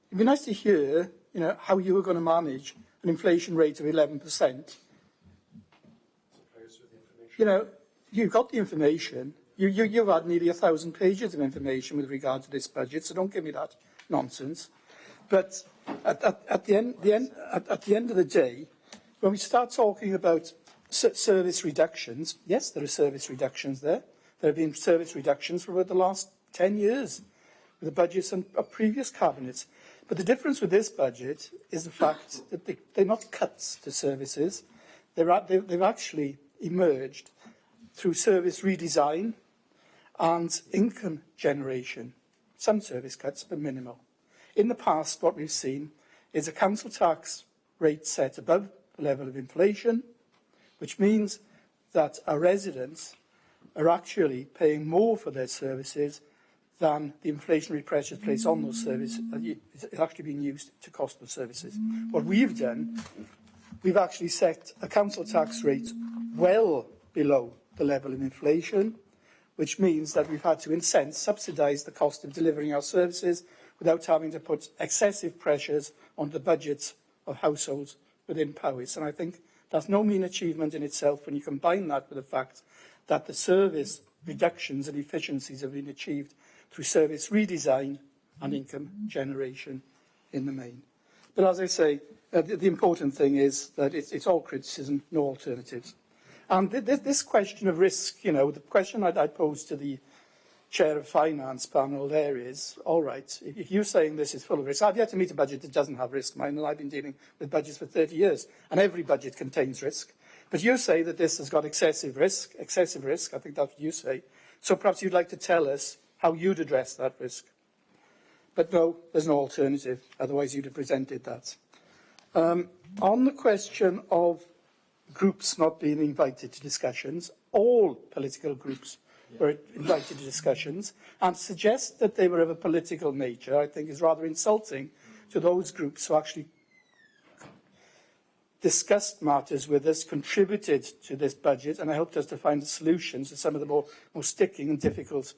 It'd be nice to hear, how you were going to manage an inflation rate of 11%. You've got the information. You've had nearly 1,000 pages of information with regard to this budget, so don't give me that nonsense. But at the end of the day, when we start talking about service reductions, yes, there are service reductions there. There have been service reductions for about the last 10 years with the budgets of previous cabinets. But the difference with this budget is the fact that they're not cuts to services. They've actually emerged through service redesign and income generation. Some service cuts, but minimal. In the past, what we've seen is a council tax rate set above the level of inflation, which means that our residents are actually paying more for their services than the inflationary pressures placed on those services is actually being used to cost those services. What we've done, we've actually set a council tax rate well below the level of inflation, which means that we've had to, in a sense, subsidise the cost of delivering our services without having to put excessive pressures on the budgets of households within Powys. And I think that's no mean achievement in itself when you combine that with the fact that the service reductions and efficiencies have been achieved through service redesign and income generation in the main. But as I say, the important thing is that it's all criticism, no alternatives. And this question of risk, the question I'd pose to the Chair of Finance panel there is, all right, if you're saying this is full of risk, I've yet to meet a budget that doesn't have risk, and I've been dealing with budgets for 30 years, and every budget contains risk. But you say that this has got excessive risk, I think that's what you say. So perhaps you'd like to tell us how you'd address that risk. But no, there's no alternative, otherwise you'd have presented that. On the question of groups not being invited to discussions, all political groups were invited to discussions, and to suggest that they were of a political nature, I think, is rather insulting to those groups who actually discussed matters with us, contributed to this budget, and helped us to find solutions to some of the more sticking and difficult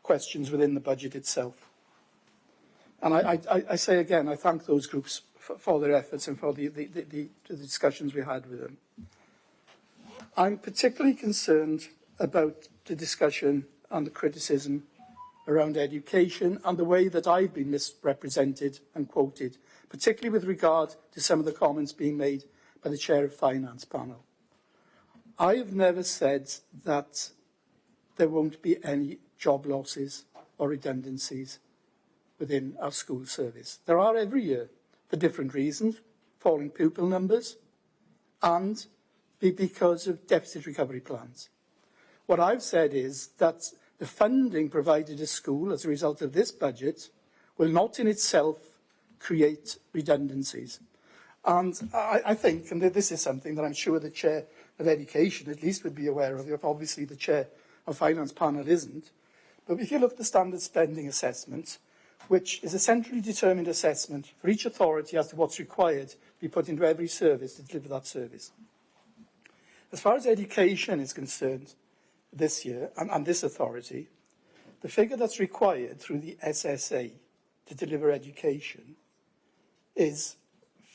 questions within the budget itself. And I say again, I thank those groups for their efforts and for the discussions we had with them. I'm particularly concerned about the discussion and the criticism around education and the way that I've been misrepresented and quoted, particularly with regard to some of the comments being made by the Chair of Finance panel. I have never said that there won't be any job losses or redundancies within our school service. There are every year, for different reasons, falling pupil numbers and because of deficit recovery plans. What I've said is that the funding provided to school as a result of this budget will not in itself create redundancies. And I think, and this is something that I'm sure the Chair of Education at least would be aware of, if obviously the Chair of Finance panel isn't, but if you look at the standard spending assessment, which is a centrally determined assessment for each authority as to what's required to be put into every service to deliver that service. As far as education is concerned this year, and this authority, the figure that's required through the SSA to deliver education is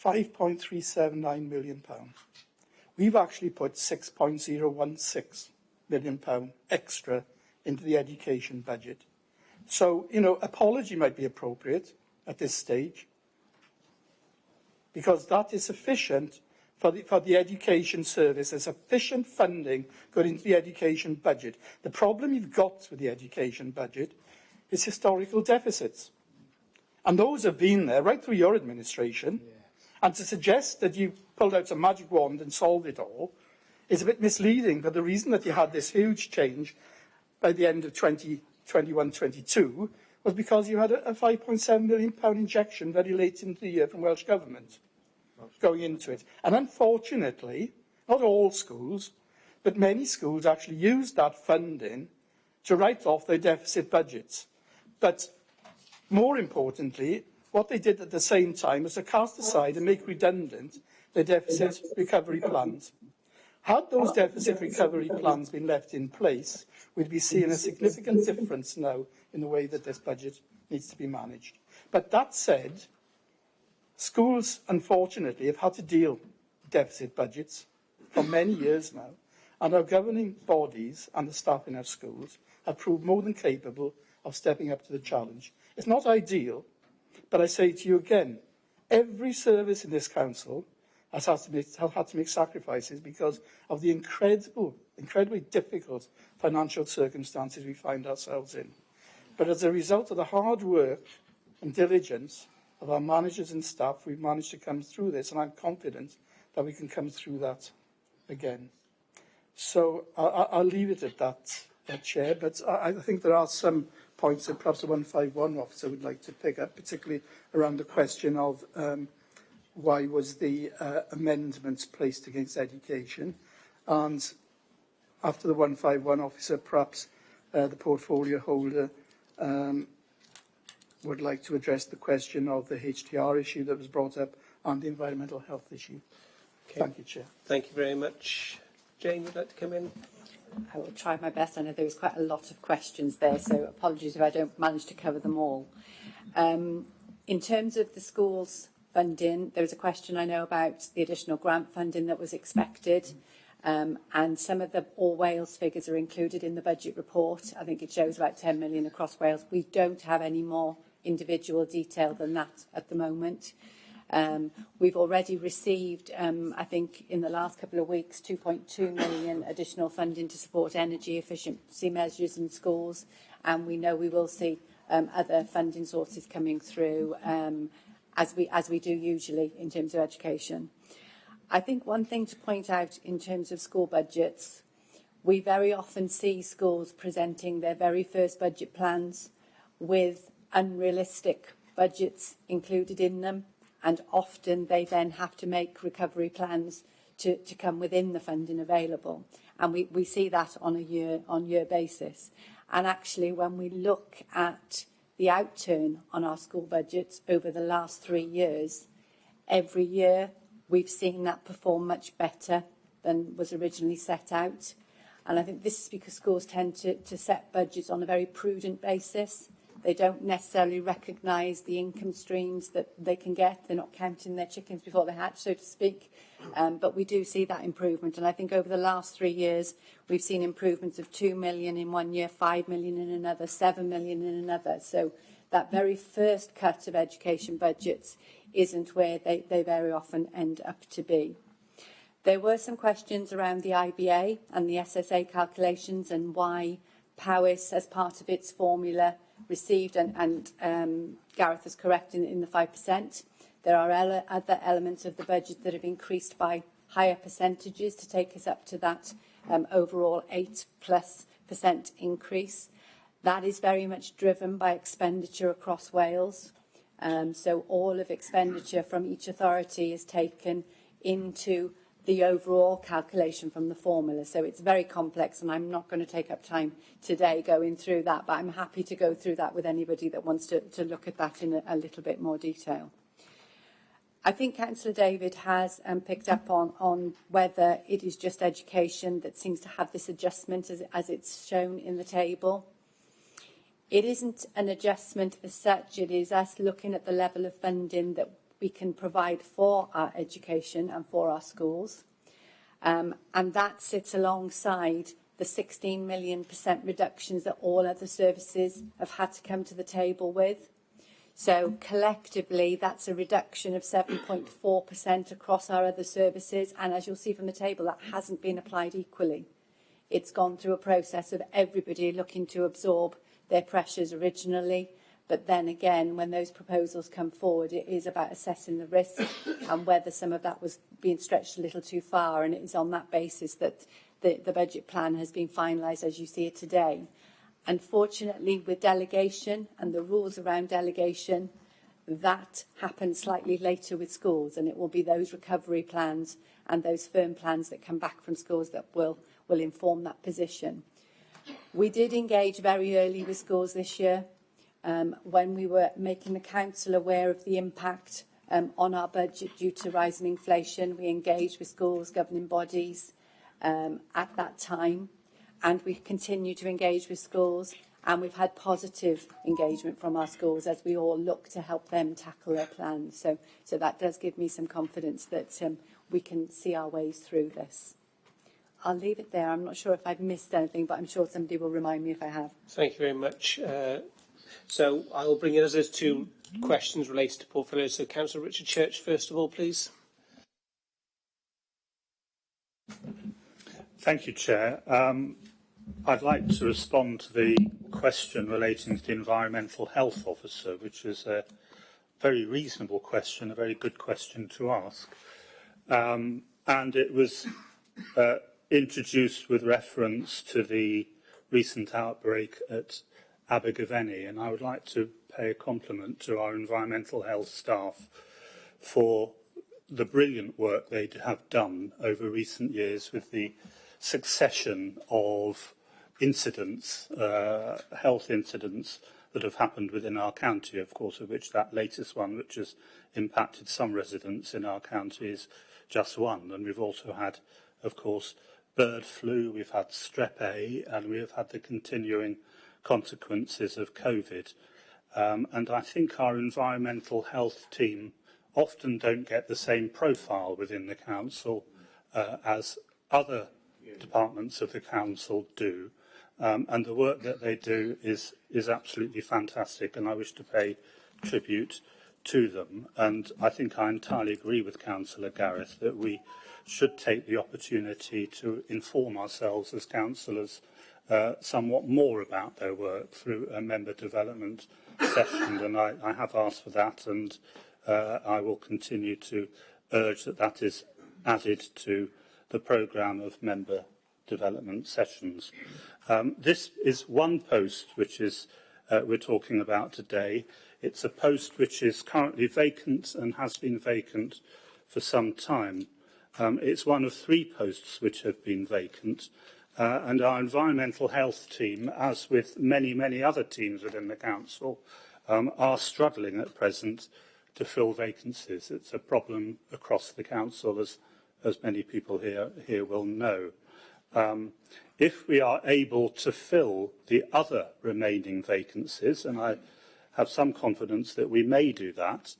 £5.379 million. We've actually put £6.016 million extra into the education budget. So, apology might be appropriate at this stage, because that is sufficient for the education service. There's sufficient funding going into the education budget. The problem you've got with the education budget is historical deficits. And those have been there right through your administration. Yes. And to suggest that you pulled out some magic wand and solved it all is a bit misleading. But the reason that you had this huge change by the end of 2021-22 was because you had a £5.7 million injection very late into the year from Welsh Government going into it. And unfortunately, not all schools, but many schools actually used that funding to write off their deficit budgets. But more importantly, what they did at the same time was to cast aside and make redundant their deficit recovery plans. Had those deficit recovery plans been left in place, we'd be seeing a significant difference now in the way that this budget needs to be managed. But that said, schools, unfortunately, have had to deal with deficit budgets for many years now, and our governing bodies and the staff in our schools have proved more than capable of stepping up to the challenge. It's not ideal, but I say to you again, every service in this council has had to make sacrifices because of the incredibly difficult financial circumstances we find ourselves in. But as a result of the hard work and diligence of our managers and staff, we've managed to come through this, and I'm confident that we can come through that again. So I'll leave it at that, Chair, but I think there are some points that perhaps the 151 officer would like to pick up, particularly around the question of why was the amendments placed against education. And after the 151 officer, perhaps the portfolio holder would like to address the question of the HTR issue that was brought up and the environmental health issue. Okay. Thank you, Chair. Thank you very much. Jane, would like to come in? I will try my best. I know there was quite a lot of questions there, so apologies if I don't manage to cover them all. In terms of the schools funding, there was a question I know about the additional grant funding that was expected, and some of the All Wales figures are included in the budget report. I think it shows about 10 million across Wales. We don't have any more individual detail than that at the moment. We've already received, I think in the last couple of weeks, 2.2 million additional funding to support energy efficiency measures in schools, and we know we will see other funding sources coming through as we do usually in terms of education. I think one thing to point out in terms of school budgets, we very often see schools presenting their very first budget plans with unrealistic budgets included in them, and often they then have to make recovery plans to come within the funding available. And we see that on a year-on-year basis. And actually, when we look at the outturn on our school budgets over the last 3 years, every year we've seen that perform much better than was originally set out. And I think this is because schools tend to set budgets on a very prudent basis. They don't necessarily recognise the income streams that they can get. They're not counting their chickens before they hatch, so to speak. But we do see that improvement. And I think over the last 3 years, we've seen improvements of 2 million in 1 year, 5 million in another, 7 million in another. So that very first cut of education budgets isn't where they very often end up to be. There were some questions around the IBA and the SSA calculations and why Powys, as part of its formula, received, and Gareth is correct in the 5%. There are other elements of the budget that have increased by higher percentages to take us up to that overall 8+% increase. That is very much driven by expenditure across Wales. So all of expenditure from each authority is taken into the overall calculation from the formula. So it's very complex, and I'm not going to take up time today going through that, but I'm happy to go through that with anybody that wants to look at that in a little bit more detail. I think Councillor David has picked up on whether it is just education that seems to have this adjustment as it's shown in the table. It isn't an adjustment as such. It is us looking at the level of funding that we can provide for our education and for our schools. And that sits alongside the 16 million% reductions that all other services have had to come to the table with. So collectively, that's a reduction of 7.4% across our other services. And as you'll see from the table, that hasn't been applied equally. It's gone through a process of everybody looking to absorb their pressures originally. But then again, when those proposals come forward, it is about assessing the risk and whether some of that was being stretched a little too far. And it is on that basis that the budget plan has been finalised as you see it today. Unfortunately, with delegation and the rules around delegation, that happens slightly later with schools, and it will be those recovery plans and those firm plans that come back from schools that will inform that position. We did engage very early with schools this year. When we were making the council aware of the impact on our budget due to rising inflation, we engaged with schools, governing bodies at that time, and we continue to engage with schools, and we've had positive engagement from our schools as we all look to help them tackle their plans. So that does give me some confidence that we can see our ways through this. I'll leave it there. I'm not sure if I've missed anything, but I'm sure somebody will remind me if I have. Thank you very much. So I will bring in as those two questions related to portfolios. So Councillor Richard Church, first of all, please. Thank you, Chair. I'd like to respond to the question relating to the Environmental Health Officer, which is a very reasonable question, a very good question to ask. And it was introduced with reference to the recent outbreak at Abergavenny, and I would like to pay a compliment to our environmental health staff for the brilliant work they have done over recent years with the succession of incidents, health incidents that have happened within our county, of course, of which that latest one, which has impacted some residents in our county, is just one. And we've also had, of course, bird flu, we've had strep A, and we have had the continuing consequences of COVID. And I think our environmental health team often don't get the same profile within the council as other departments of the council do. And the work that they do is absolutely fantastic, and I wish to pay tribute to them. And I think I entirely agree with Councillor Gareth that we should take the opportunity to inform ourselves as councillors somewhat more about their work through a member development session, and I have asked for that, and I will continue to urge that that is added to the programme of member development sessions. This is one post which is we're talking about today. It's a post which is currently vacant and has been vacant for some time. It's one of 3 posts which have been vacant, and our environmental health team, as with many, many other teams within the council, are struggling at present to fill vacancies. It's a problem across the council, as many people here will know. If we are able to fill the other remaining vacancies, and I have some confidence that we may do that,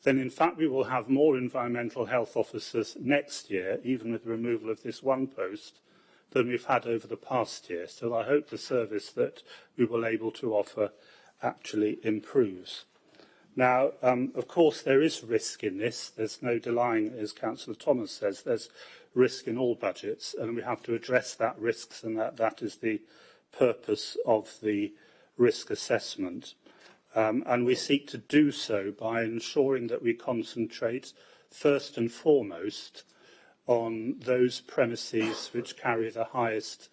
then in fact we will have more environmental health officers next year, even with the removal of this one post, than we've had over the past year. So I hope the service that we will able to offer actually improves. Now, of course, there is risk in this. There's no denying, as Councillor Thomas says, there's risk in all budgets, and we have to address that risks, and that is the purpose of the risk assessment. And we seek to do so by ensuring that we concentrate first and foremost on those premises which carry the highest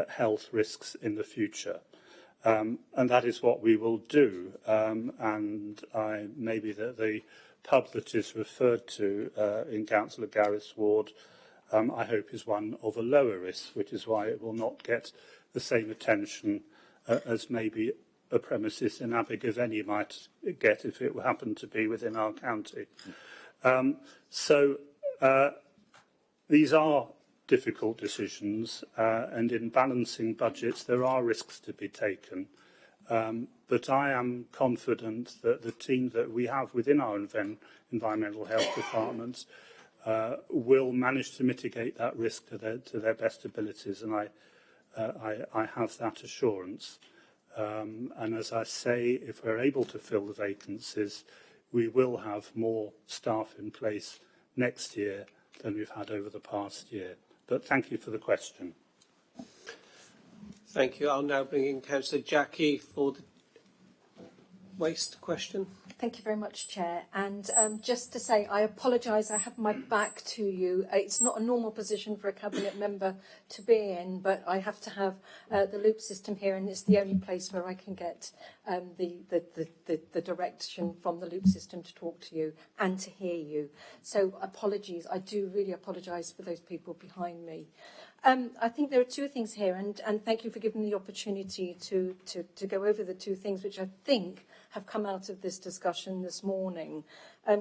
health risks in the future. And that is what we will do. And maybe the pub that is referred to in Councillor Gareth's ward, I hope is one of a lower risk, which is why it will not get the same attention as maybe a premises in Abergavenny might get if it happened to be within our county. These are difficult decisions, and in balancing budgets there are risks to be taken. But I am confident that the team that we have within our environmental health departments will manage to mitigate that risk to their best abilities, and I have that assurance. And as I say, if we're able to fill the vacancies, we will have more staff in place next year than we've had over the past year. But thank you for the question. Thank you. I'll now bring in Councillor Jackie for the waste question. Thank you very much, Chair. And just to say, I apologise, I have my back to you. It's not a normal position for a Cabinet member to be in, but I have to have the loop system here, and it's the only place where I can get the direction from the loop system to talk to you and to hear you. So apologies. I do really apologise for those people behind me. I think there are two things here, and thank you for giving me the opportunity to go over the two things which I think have come out of this discussion this morning.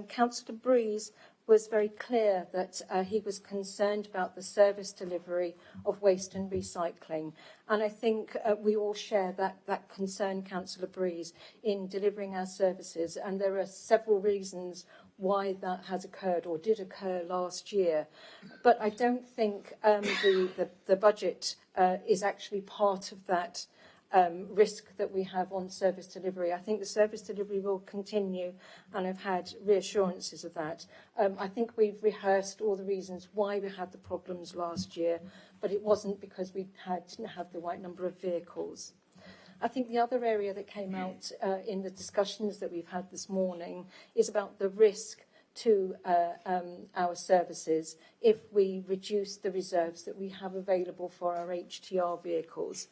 Councillor Breeze was very clear that he was concerned about the service delivery of waste and recycling. And I think we all share that concern, Councillor Breeze, in delivering our services. And there are several reasons why that has occurred or did occur last year. But I don't think the budget is actually part of that risk that we have on service delivery. I think the service delivery will continue, and I've had reassurances of that. I think we've rehearsed all the reasons why we had the problems last year, but it wasn't because we didn't have the right number of vehicles. I think the other area that came out in the discussions that we've had this morning is about the risk to our services if we reduce the reserves that we have available for our HTR vehicles.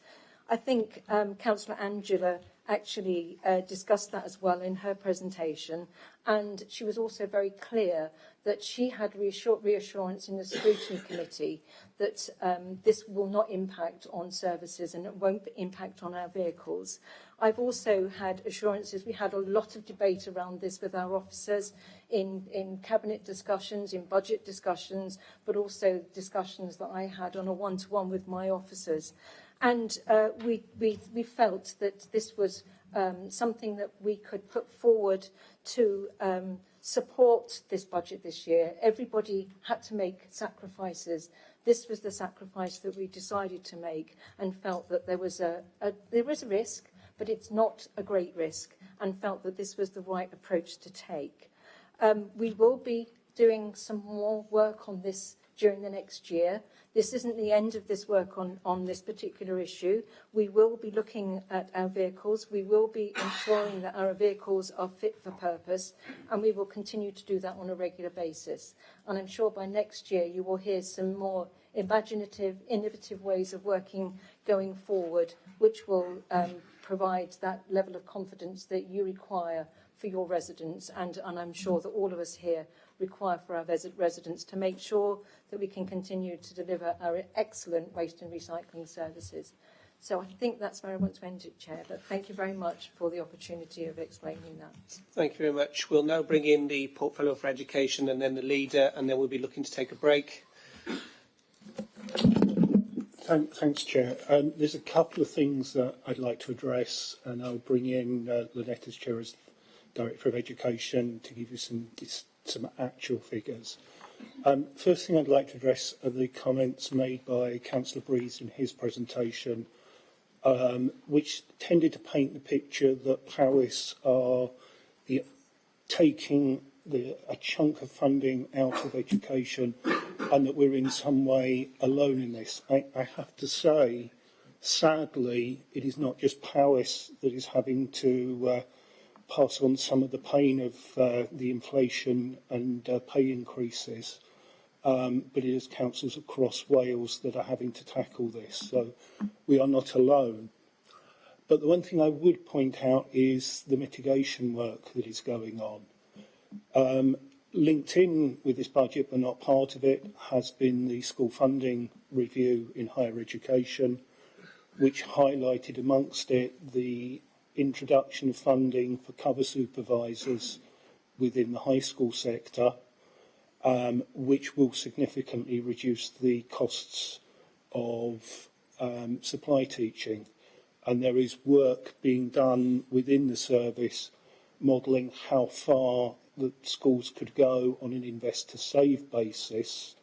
I think Councillor Angela actually discussed that as well in her presentation, and she was also very clear that she had reassurance in the scrutiny committee that this will not impact on services and it won't impact on our vehicles. I've also had assurances. We had a lot of debate around this with our officers in cabinet discussions, in budget discussions, but also discussions that I had on a one-to-one with my officers. And we felt that this was something that we could put forward to support this budget this year. Everybody had to make sacrifices. This was the sacrifice that we decided to make, and felt that there was a risk, but it's not a great risk, and felt that this was the right approach to take. We will be doing some more work on this during the next year. This isn't the end of this work on this particular issue. We will be looking at our vehicles. We will be ensuring that our vehicles are fit for purpose, and we will continue to do that on a regular basis. And I'm sure by next year you will hear some more imaginative, innovative ways of working going forward, which will provide that level of confidence that you require for your residents, and I'm sure that all of us here require for our residents, to make sure that we can continue to deliver our excellent waste and recycling services. So I think that's where I want to end it, Chair, but thank you very much for the opportunity of explaining that. Thank you very much. We'll now bring in the Portfolio for Education and then the leader, and then we'll be looking to take a break. Thanks, Chair. There's a couple of things that I'd like to address, and I'll bring in Lynette as Chair as Director of Education to give you some actual figures. First thing I'd like to address are the comments made by Councillor Breeze in his presentation, which tended to paint the picture that Powys are taking a chunk of funding out of education and that we're in some way alone in this. I have to say, sadly, it is not just Powys that is having to pass on some of the pain of the inflation and pay increases, but it is councils across Wales that are having to tackle this. So we are not alone. But the one thing I would point out is the mitigation work that is going on. Linked in with this budget, but not part of it, has been the school funding review in higher education, which highlighted amongst it the introduction of funding for cover supervisors within the high school sector, which will significantly reduce the costs of supply teaching. And there is work being done within the service modelling how far that schools could go on an invest to save basis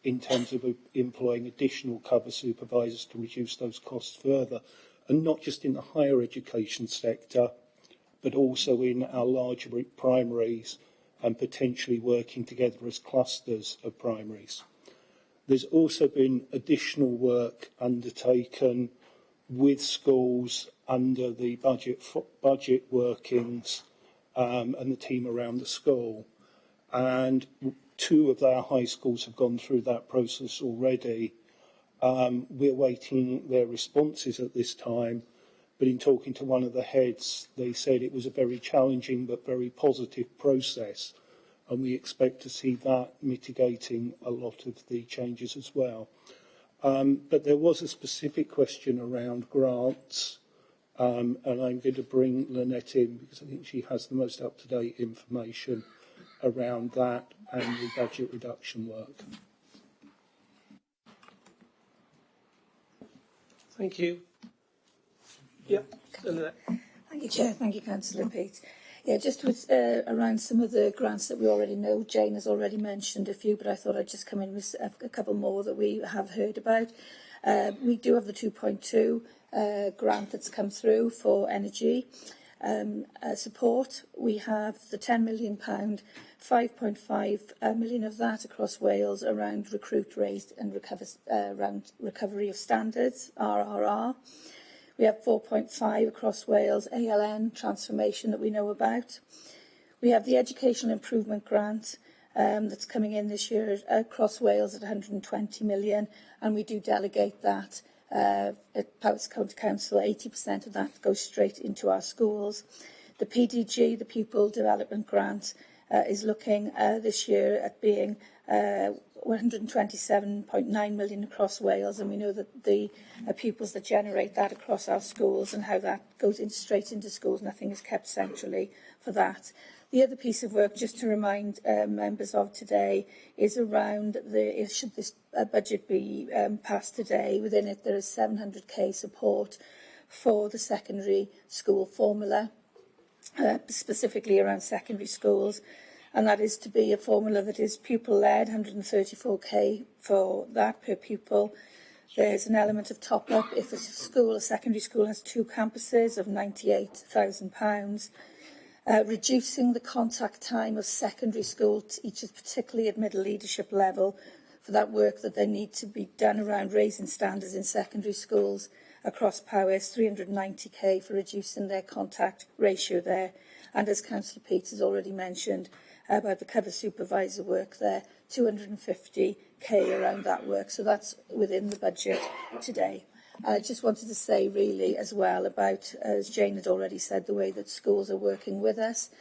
in terms of employing additional cover supervisors to reduce those costs further, and not just in the higher education sector, but also in our larger primaries and potentially working together as clusters of primaries. There's also been additional work undertaken with schools under the budget workings and the team around the school. And 2 of our high schools have gone through that process already. We're waiting their responses at this time, but in talking to one of the heads, they said it was a very challenging but very positive process, and we expect to see that mitigating a lot of the changes as well. But there was a specific question around grants, and I'm going to bring Lynette in because I think she has the most up-to-date information around that and the budget reduction work. Thank you. Yeah. Thank you, Chair. Thank you, Councillor Pete. Yeah, just with around some of the grants that we already know, Jane has already mentioned a few, but I thought I'd just come in with a couple more that we have heard about. We do have the 2.2 grant that's come through for energy support. We have the £10 million, 5.5 million of that across Wales around recruit, raised and around recovery of standards, RRR. We have 4.5 across Wales, ALN transformation that we know about. We have the Educational Improvement Grant that's coming in this year across Wales at 120 million, and we do delegate that at Powys County Council. 80% of that goes straight into our schools. The PDG, the Pupil Development Grant, is looking this year at being 127.9 million across Wales, and we know that the pupils that generate that across our schools and how that goes straight into schools, nothing is kept centrally for that. The other piece of work, just to remind members of today, is around should this budget be passed today, within it there is 700k support for the secondary school formula, specifically around secondary schools. And that is to be a formula that is pupil-led, 134k for that per pupil. There's an element of top-up if a secondary school has 2 campuses of £98,000. Reducing the contact time of secondary school teachers, particularly at middle leadership level, for that work that they need to be done around raising standards in secondary schools across Powys, 390k for reducing their contact ratio there. And as Councillor Peets has already mentioned, about the cover supervisor work there, 250k around that work. So that's within the budget today. I just wanted to say really as well about, as Jane had already said, the way that schools are working with us.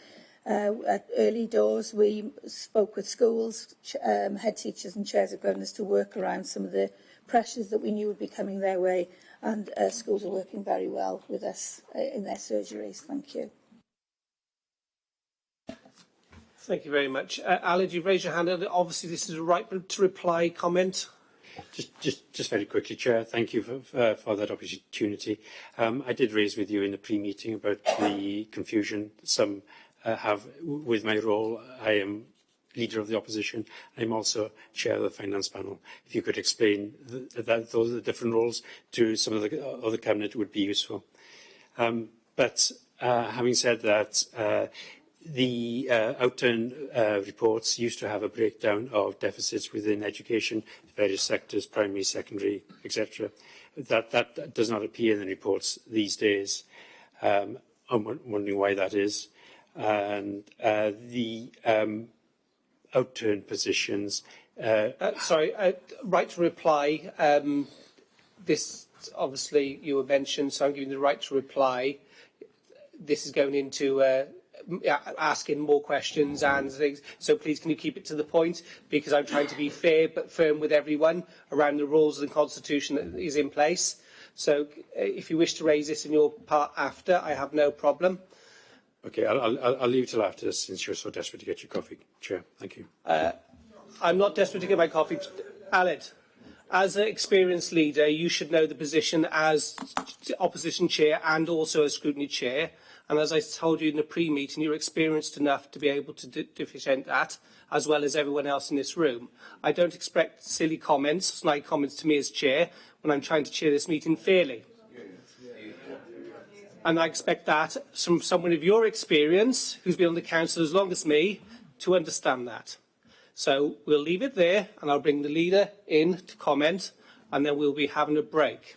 At Early Doors, we spoke with schools, head teachers and chairs of governors to work around some of the pressures that we knew would be coming their way and schools are working very well with us in their surgeries. Thank you. Thank you very much. Aled, you've raised your hand. Obviously, this is a right to reply comment. Just very quickly, Chair. Thank you for that opportunity. I did raise with you in the pre-meeting about the confusion some have with my role. I am Leader of the Opposition. I'm also Chair of the Finance Panel. If you could explain those are the different roles to some of the other Cabinet would be useful. But having said that, the outturn reports used to have a breakdown of deficits within education, various sectors, primary, secondary, etc. That does not appear in the reports these days. I'm wondering why that is. And the outturn positions. Right to reply. This, obviously, you were mentioned, so I'm giving the right to reply. This is going into asking more questions and things. So please, can you keep it to the point? Because I'm trying to be fair but firm with everyone around the rules and the constitution that is in place. So if you wish to raise this in your part after, I have no problem. Okay, I'll leave it till after, since you're so desperate to get your coffee, Chair. Thank you. I'm not desperate to get my coffee. Aled, as an experienced leader, you should know the position as opposition chair and also as scrutiny chair. And as I told you in the pre-meeting, you're experienced enough to be able to defend that, as well as everyone else in this room. I don't expect silly comments, snide comments to me as chair, when I'm trying to chair this meeting fairly. And I expect that from someone of your experience, who's been on the council as long as me, to understand that. So we'll leave it there, and I'll bring the leader in to comment, and then we'll be having a break.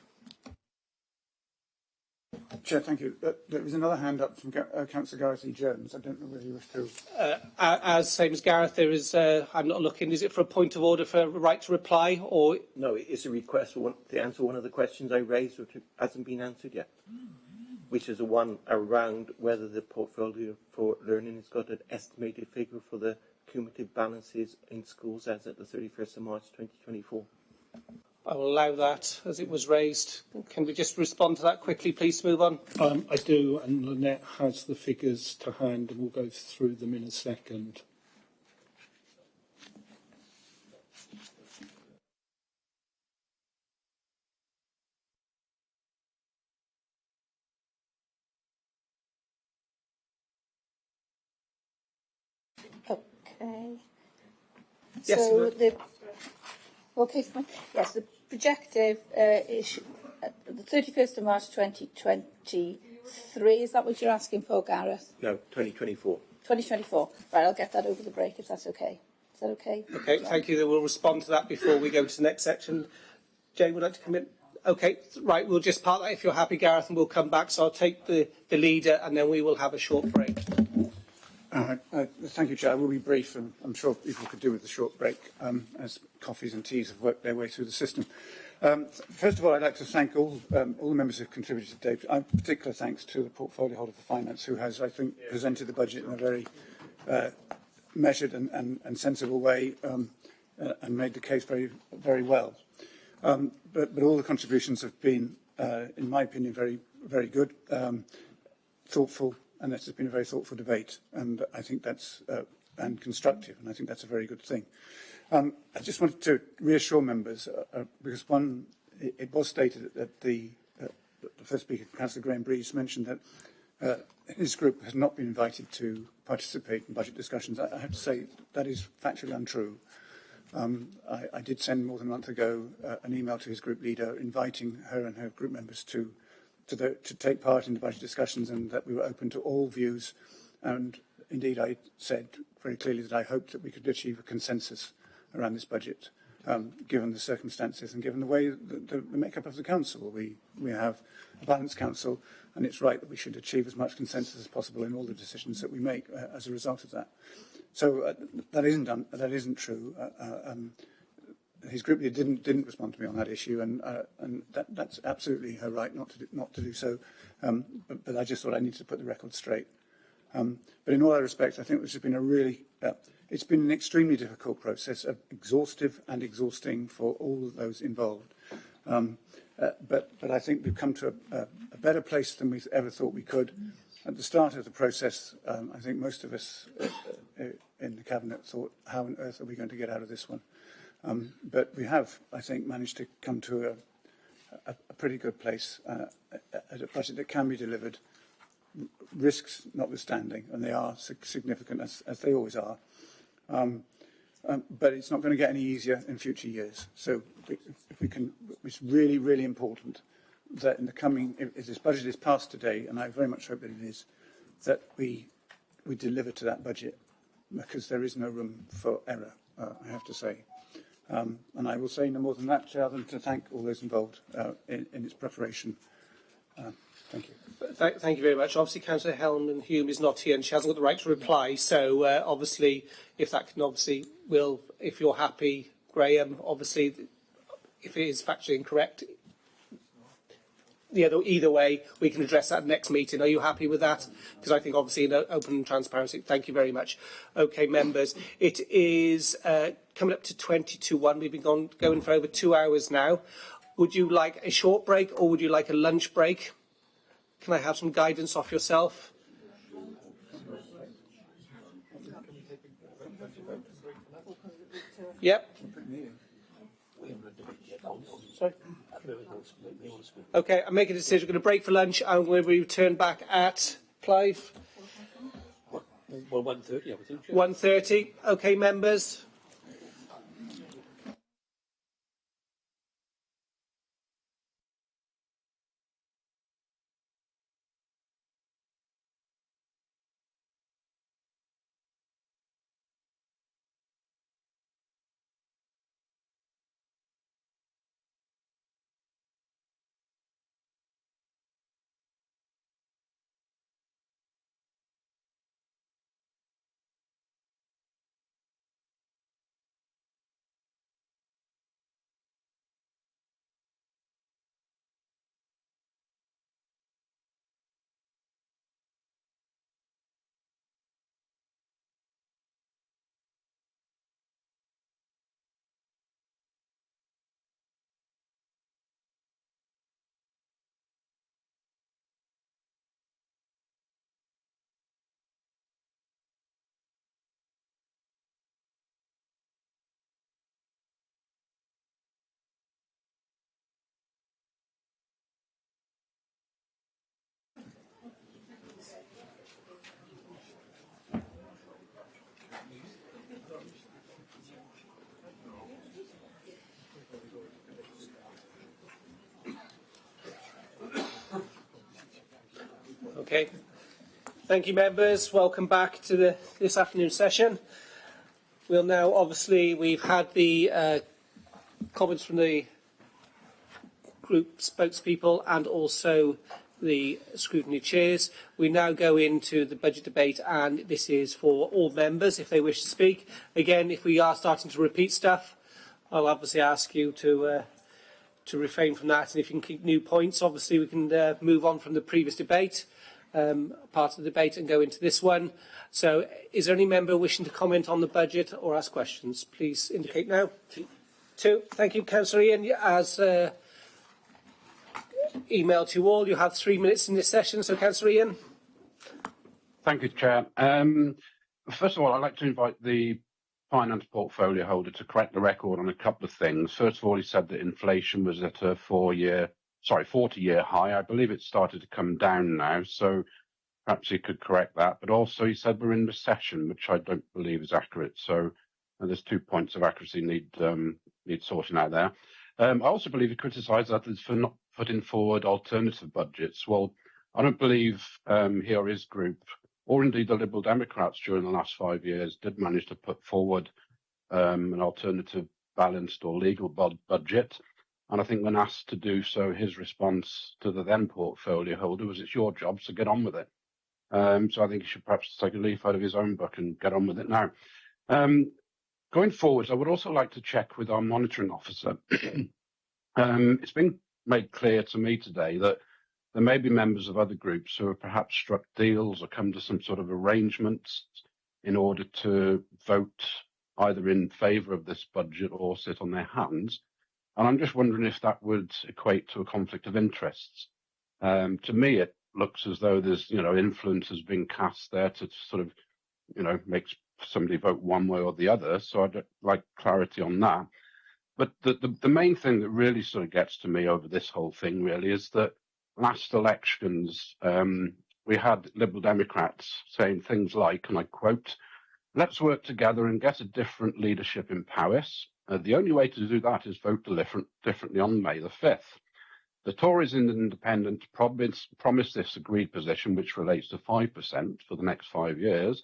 Chair, thank you. There was another hand up from Councillor Gareth E. Jones. I don't know whether you wish to... As same as Gareth, there is... I'm not looking. Is it for a point of order for a right to reply, or... No, it's a request to answer one of the questions I raised, which hasn't been answered yet, which is the one around whether the portfolio for learning has got an estimated figure for the cumulative balances in schools as at the 31st of March 2024. I will allow that as it was raised. Can we just respond to that quickly, please, to move on? I do, and Lynette has the figures to hand, and we'll go through them in a second. Okay. Yes, so the projective is the 31st of March 2023. Is that what you're asking for, Gareth? No, 2024. 2024. Right, I'll get that over the break if that's okay. Is that okay? Okay, thank you. Then we'll respond to that before we go to the next section. Jane, would like to come in? Okay, right, we'll just part that if you're happy, Gareth, and we'll come back. So I'll take the leader, and then we will have a short break. Thank you, Chair. I will be brief, and I'm sure people could do with the short break as coffees and teas have worked their way through the system. First of all, I'd like to thank all the members who have contributed today. Particular thanks to the portfolio holder for finance, who has, I think, presented the budget in a very measured and sensible way and made the case very, very well. But all the contributions have been, in my opinion, very, very good, thoughtful, and this has been a very thoughtful debate, and I think that's and constructive, and I think that's a very good thing. I just wanted to reassure members, because it was stated that the first speaker, Councillor Graham Breeze, mentioned that his group has not been invited to participate in budget discussions. I have to say that is factually untrue. I did send more than a month ago an email to his group leader inviting her and her group members to take part in the budget discussions, and that we were open to all views. And indeed, I said very clearly that I hoped that we could achieve a consensus around this budget, given the circumstances and given the way the makeup of the council. We have a balanced council, and it's right that we should achieve as much consensus as possible in all the decisions that we make as a result of that. So that isn't true. His group leader didn't respond to me on that issue, and that's absolutely her right not to do so. But I just thought I needed to put the record straight. But in all other respects, I think this has been it's been an extremely difficult process, exhaustive and exhausting for all of those involved. but I think we've come to a better place than we ever thought we could. At the start of the process, I think most of us in the Cabinet thought, how on earth are we going to get out of this one? But we have, I think, managed to come to a pretty good place at a budget that can be delivered, risks notwithstanding, and they are significant, as they always are. But it's not going to get any easier in future years. So if we can, it's really, really important that in the coming, if this budget is passed today, and I very much hope that it is, that we deliver to that budget, because there is no room for error, I have to say. And I will say no more than that, Chair, than to thank all those involved in its preparation. Thank you. Thank you very much. Obviously, Councillor Helen Hume is not here and she hasn't got the right to reply. So, obviously, if that can obviously if you're happy, Graham, obviously, if it is factually incorrect, either way, we can address that next meeting. Are you happy with that? Because I think, obviously, in open and transparency. Thank you very much. Okay, members, it is coming up to 1. We've been going for over 2 hours now. Would you like a short break or would you like a lunch break? Can I have some guidance off yourself? Yep. Sorry. Okay, I'm making a decision. We're going to break for lunch and we'll return back at Clive. Well, 1:30, I would think. 1:30. Okay, members. Okay. Thank you, members. Welcome back to this afternoon session. We'll now, obviously, we've had the comments from the group spokespeople and also the scrutiny chairs. We now go into the budget debate, and this is for all members if they wish to speak. Again, if we are starting to repeat stuff, I'll obviously ask you to refrain from that. And if you can keep new points, obviously we can move on from the previous debate. Part of the debate and go into this one. So, is there any member wishing to comment on the budget or ask questions? Please indicate now. 2. Thank you, Councillor Ian. As emailed to you all, you have 3 minutes in this session. So, Councillor Ian. Thank you, Chair. First of all, I'd like to invite the finance portfolio holder to correct the record on a couple of things. First of all, he said that inflation was at a 40-year high. I believe it's started to come down now, so perhaps he could correct that. But also he said we're in recession, which I don't believe is accurate. So there's 2 points of accuracy need sorting out there. I also believe he criticised others for not putting forward alternative budgets. Well, I don't believe he or his group, or indeed the Liberal Democrats during the last 5 years, did manage to put forward an alternative balanced or legal budget. And I think when asked to do so, his response to the then portfolio holder was, it's your job, so get on with it. So I think he should perhaps take a leaf out of his own book and get on with it now. Going forwards, I would also like to check with our monitoring officer. It's been made clear to me today that there may be members of other groups who have perhaps struck deals or come to some sort of arrangements in order to vote either in favour of this budget or sit on their hands. And I'm just wondering if that would equate to a conflict of interests. To me, it looks as though there's, influence has been cast there to sort of, make somebody vote one way or the other. So I'd like clarity on that. But the main thing that really sort of gets to me over this whole thing really is that last elections, we had Liberal Democrats saying things like, and I quote, "Let's work together and get a different leadership in Powys. The only way to do that is vote differently on May the 5th. The Tories and Independents promised this agreed position, which relates to 5% for the next 5 years,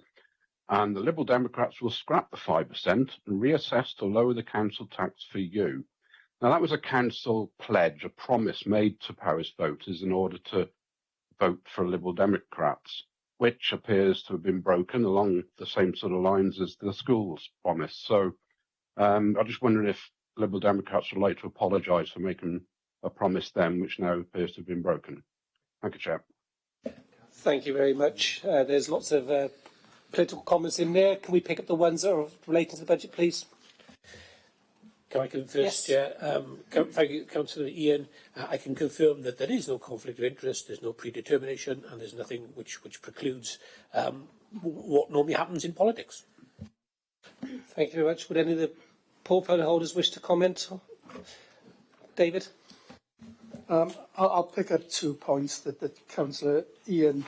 and the Liberal Democrats will scrap the 5% and reassess to lower the council tax for you." Now, that was a council pledge, a promise made to Powys voters in order to vote for Liberal Democrats, which appears to have been broken along the same sort of lines as the schools promise. So I'm just wondering if Liberal Democrats would like to apologise for making a promise then, which now appears to have been broken. Thank you, Chair. Thank you very much. There's lots of political comments in there. Can we pick up the ones that are relating to the budget, please? Can I confirm, yes. Chair? Thank you, Councillor Ian. I can confirm that there is no conflict of interest, there's no predetermination, and there's nothing which precludes what normally happens in politics. Thank you very much. Would any of the portfolio holders wish to comment? David? I'll pick up 2 points that Councillor Ian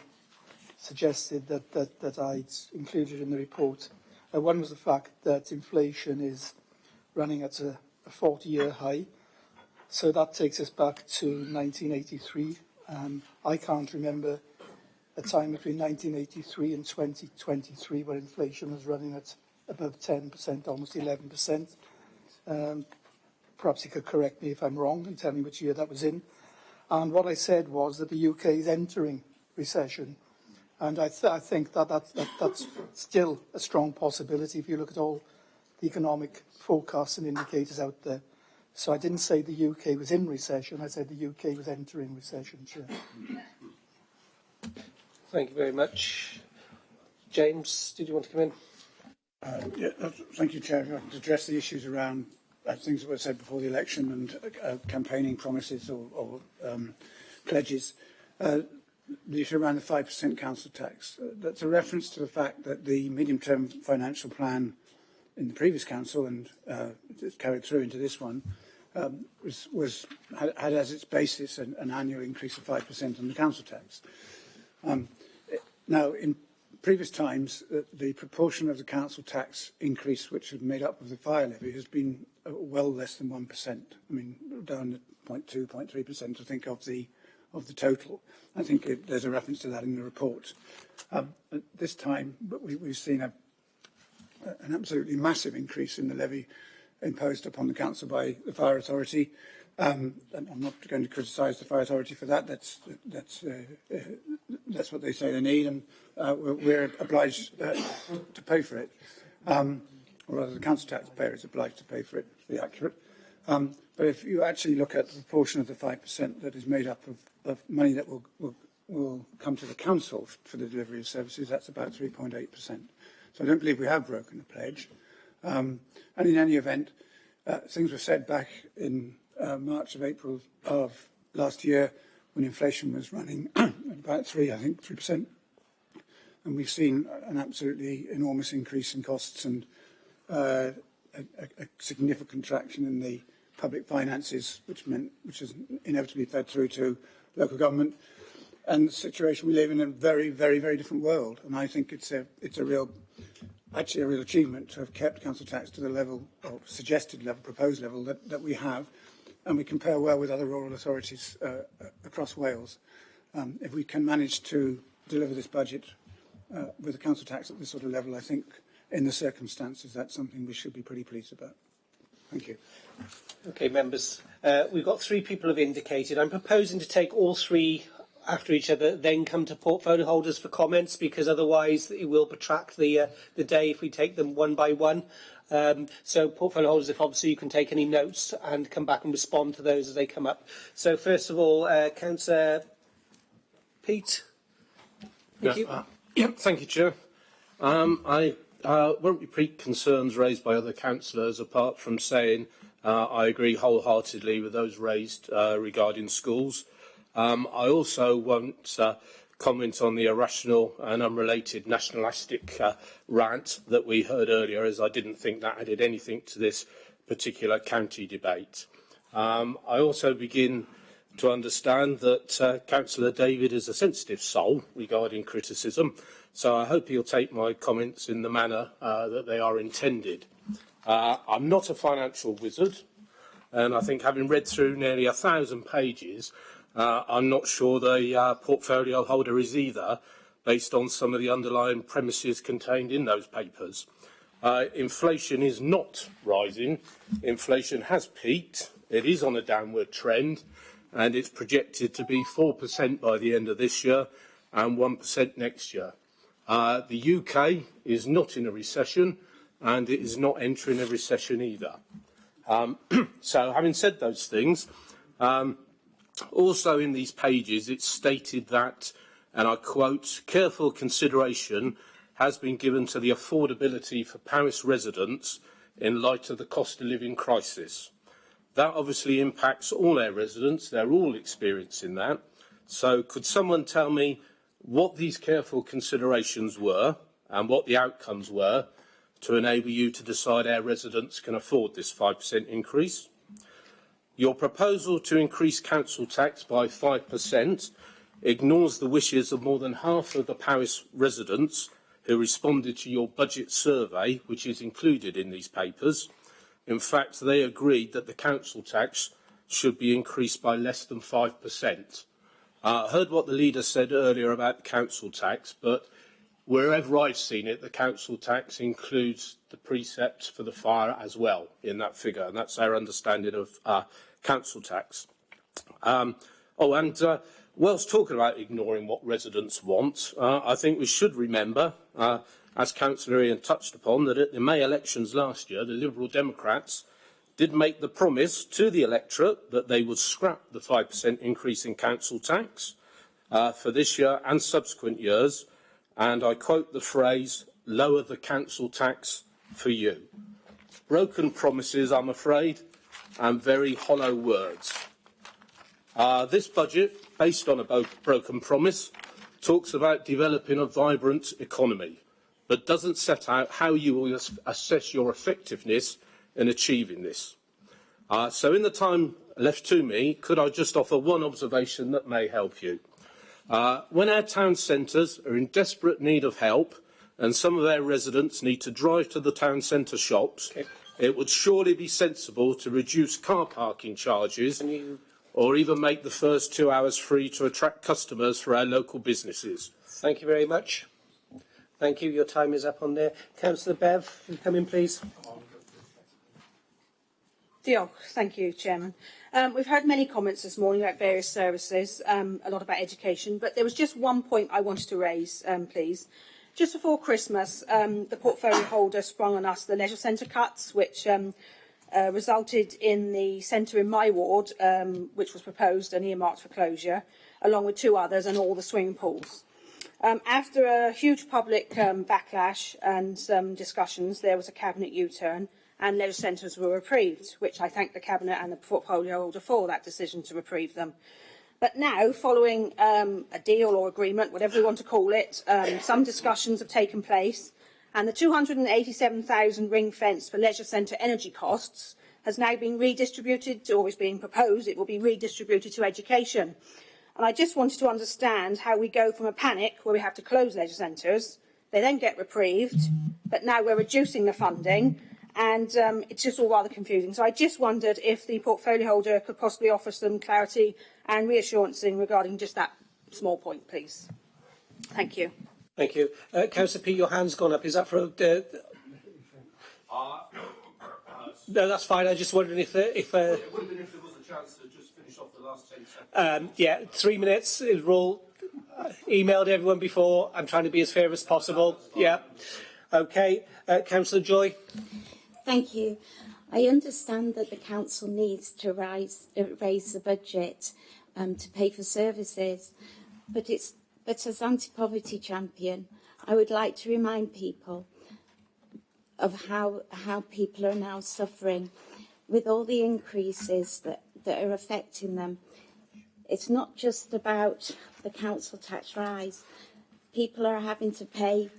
suggested that I'd included in the report. One was the fact that inflation is running at a 40-year high. So that takes us back to 1983. I can't remember a time between 1983 and 2023 where inflation was running at above 10%, almost 11%. Perhaps you could correct me if I'm wrong and tell me which year that was in. And what I said was that the UK is entering recession. And I think that's still a strong possibility if you look at all the economic forecasts and indicators out there. So I didn't say the UK was in recession, I said the UK was entering recession. Sure. Thank you very much. James, did you want to come in? Thank you, Chair. If I could address the issues around things that were said before the election and campaigning promises or pledges. The issue around the 5% council tax. That's a reference to the fact that the medium-term financial plan in the previous council and it's carried through into this one had as its basis an annual increase of 5% on the council tax. Now, in previous times, the proportion of the council tax increase which had made up of the fire levy has been well less than 1%. I mean, down at 0.2, 0.3%, I think, of the total. I think there's a reference to that in the report. At this time, but we've seen an absolutely massive increase in the levy imposed upon the council by the fire authority. And I'm not going to criticise the fire authority for that. That's what they say they need, and we're obliged to pay for it. Or rather, the council taxpayer is obliged to pay for it, to be accurate. But if you actually look at the proportion of the 5% that is made up of money that will come to the council for the delivery of services, that's about 3.8%. So I don't believe we have broken the pledge. And in any event, things were said back in March of April of last year when inflation was running at about 3%. And we've seen an absolutely enormous increase in costs and a significant traction in the public finances, which has inevitably fed through to local government. And the situation we live in a very, very, very different world. And I think it's a real achievement to have kept council tax to the level, or suggested level, proposed level that we have. And we compare well with other rural authorities across Wales. If we can manage to deliver this budget with the council tax at this sort of level, I think in the circumstances that's something we should be pretty pleased about. Thank you. Okay, members. We've got 3 people have indicated. I'm proposing to take all 3 after each other, then come to portfolio holders for comments, because otherwise it will protract the day if we take them one by one. So portfolio holders, if obviously you can take any notes and come back and respond to those as they come up. So first of all, Councillor Pete. Thank you. Thank you, Chair. I won't repeat concerns raised by other councillors, apart from saying I agree wholeheartedly with those raised regarding schools. I also won't comment on the irrational and unrelated nationalistic rant that we heard earlier, as I didn't think that added anything to this particular county debate. I also begin to understand that Councillor David is a sensitive soul regarding criticism, so I hope he'll take my comments in the manner that they are intended. I'm not a financial wizard, and I think having read through nearly 1,000 pages, I'm not sure the portfolio holder is either, based on some of the underlying premises contained in those papers. Inflation is not rising. Inflation has peaked. It is on a downward trend, and it's projected to be 4% by the end of this year and 1% next year. The UK is not in a recession, and it is not entering a recession either. So, having said those things, also in these pages it's stated that, and I quote, careful consideration has been given to the affordability for Paris residents in light of the cost of living crisis. That obviously impacts all our residents. They're all experiencing that. So could someone tell me what these careful considerations were and what the outcomes were to enable you to decide our residents can afford this 5% increase? Your proposal to increase council tax by 5% ignores the wishes of more than half of the Paris residents who responded to your budget survey, which is included in these papers. In fact, they agreed that the council tax should be increased by less than 5%. I heard what the leader said earlier about the council tax, but wherever I've seen it, the council tax includes the precepts for the fire as well in that figure, and that's our understanding of council tax. Whilst talking about ignoring what residents want, I think we should remember, as Councillor Ian touched upon, that at the May elections last year, the Liberal Democrats did make the promise to the electorate that they would scrap the 5% increase in council tax for this year and subsequent years, and I quote the phrase, lower the council tax for you. Broken promises, I'm afraid, and very hollow words. This budget, based on a broken promise, talks about developing a vibrant economy, but doesn't set out how you will assess your effectiveness in achieving this. So in the time left to me, could I just offer one observation that may help you? When our town centres are in desperate need of help and some of our residents need to drive to the town centre shops, it would surely be sensible to reduce car parking charges or even make the first 2 hours free to attract customers for our local businesses. Thank you very much. Thank you. Your time is up on there. Councillor Bev, can you come in, please? Diolch. Thank you, Chairman. We've heard many comments this morning about various services, a lot about education, but there was just one point I wanted to raise, please. Just before Christmas, the portfolio holder sprung on us the leisure centre cuts, which resulted in the centre in my ward, which was proposed and earmarked for closure, along with 2 others and all the swimming pools. After a huge public backlash and some discussions, there was a Cabinet U-turn and leisure centres were reprieved, which I thank the Cabinet and the portfolio holder for that decision to reprieve them. But now, following a deal or agreement, whatever we want to call it, some discussions have taken place, and the 287,000 ring-fence for leisure centre energy costs has now been redistributed, or is being proposed, it will be redistributed to education. And I just wanted to understand how we go from a panic where we have to close leisure centres, they then get reprieved, but now we're reducing the funding, and it's just all rather confusing. So I just wondered if the portfolio holder could possibly offer some clarity and reassurances regarding just that small point, please. Thank you. Thank you. Councillor Peat, your hand's gone up. Is that for... No, that's fine. I just wondered if... It would have been if there was a chance to just finish off the last 10 seconds. Yeah, 3 minutes. We're all emailed everyone before. I'm trying to be as fair as possible. Yeah. Okay. Councillor Joy. Thank you. I understand that the council needs to raise the budget to pay for services, but as anti-poverty champion, I would like to remind people of how people are now suffering. with all the increases that are affecting them. It's not just about the council tax rise. People are having to pay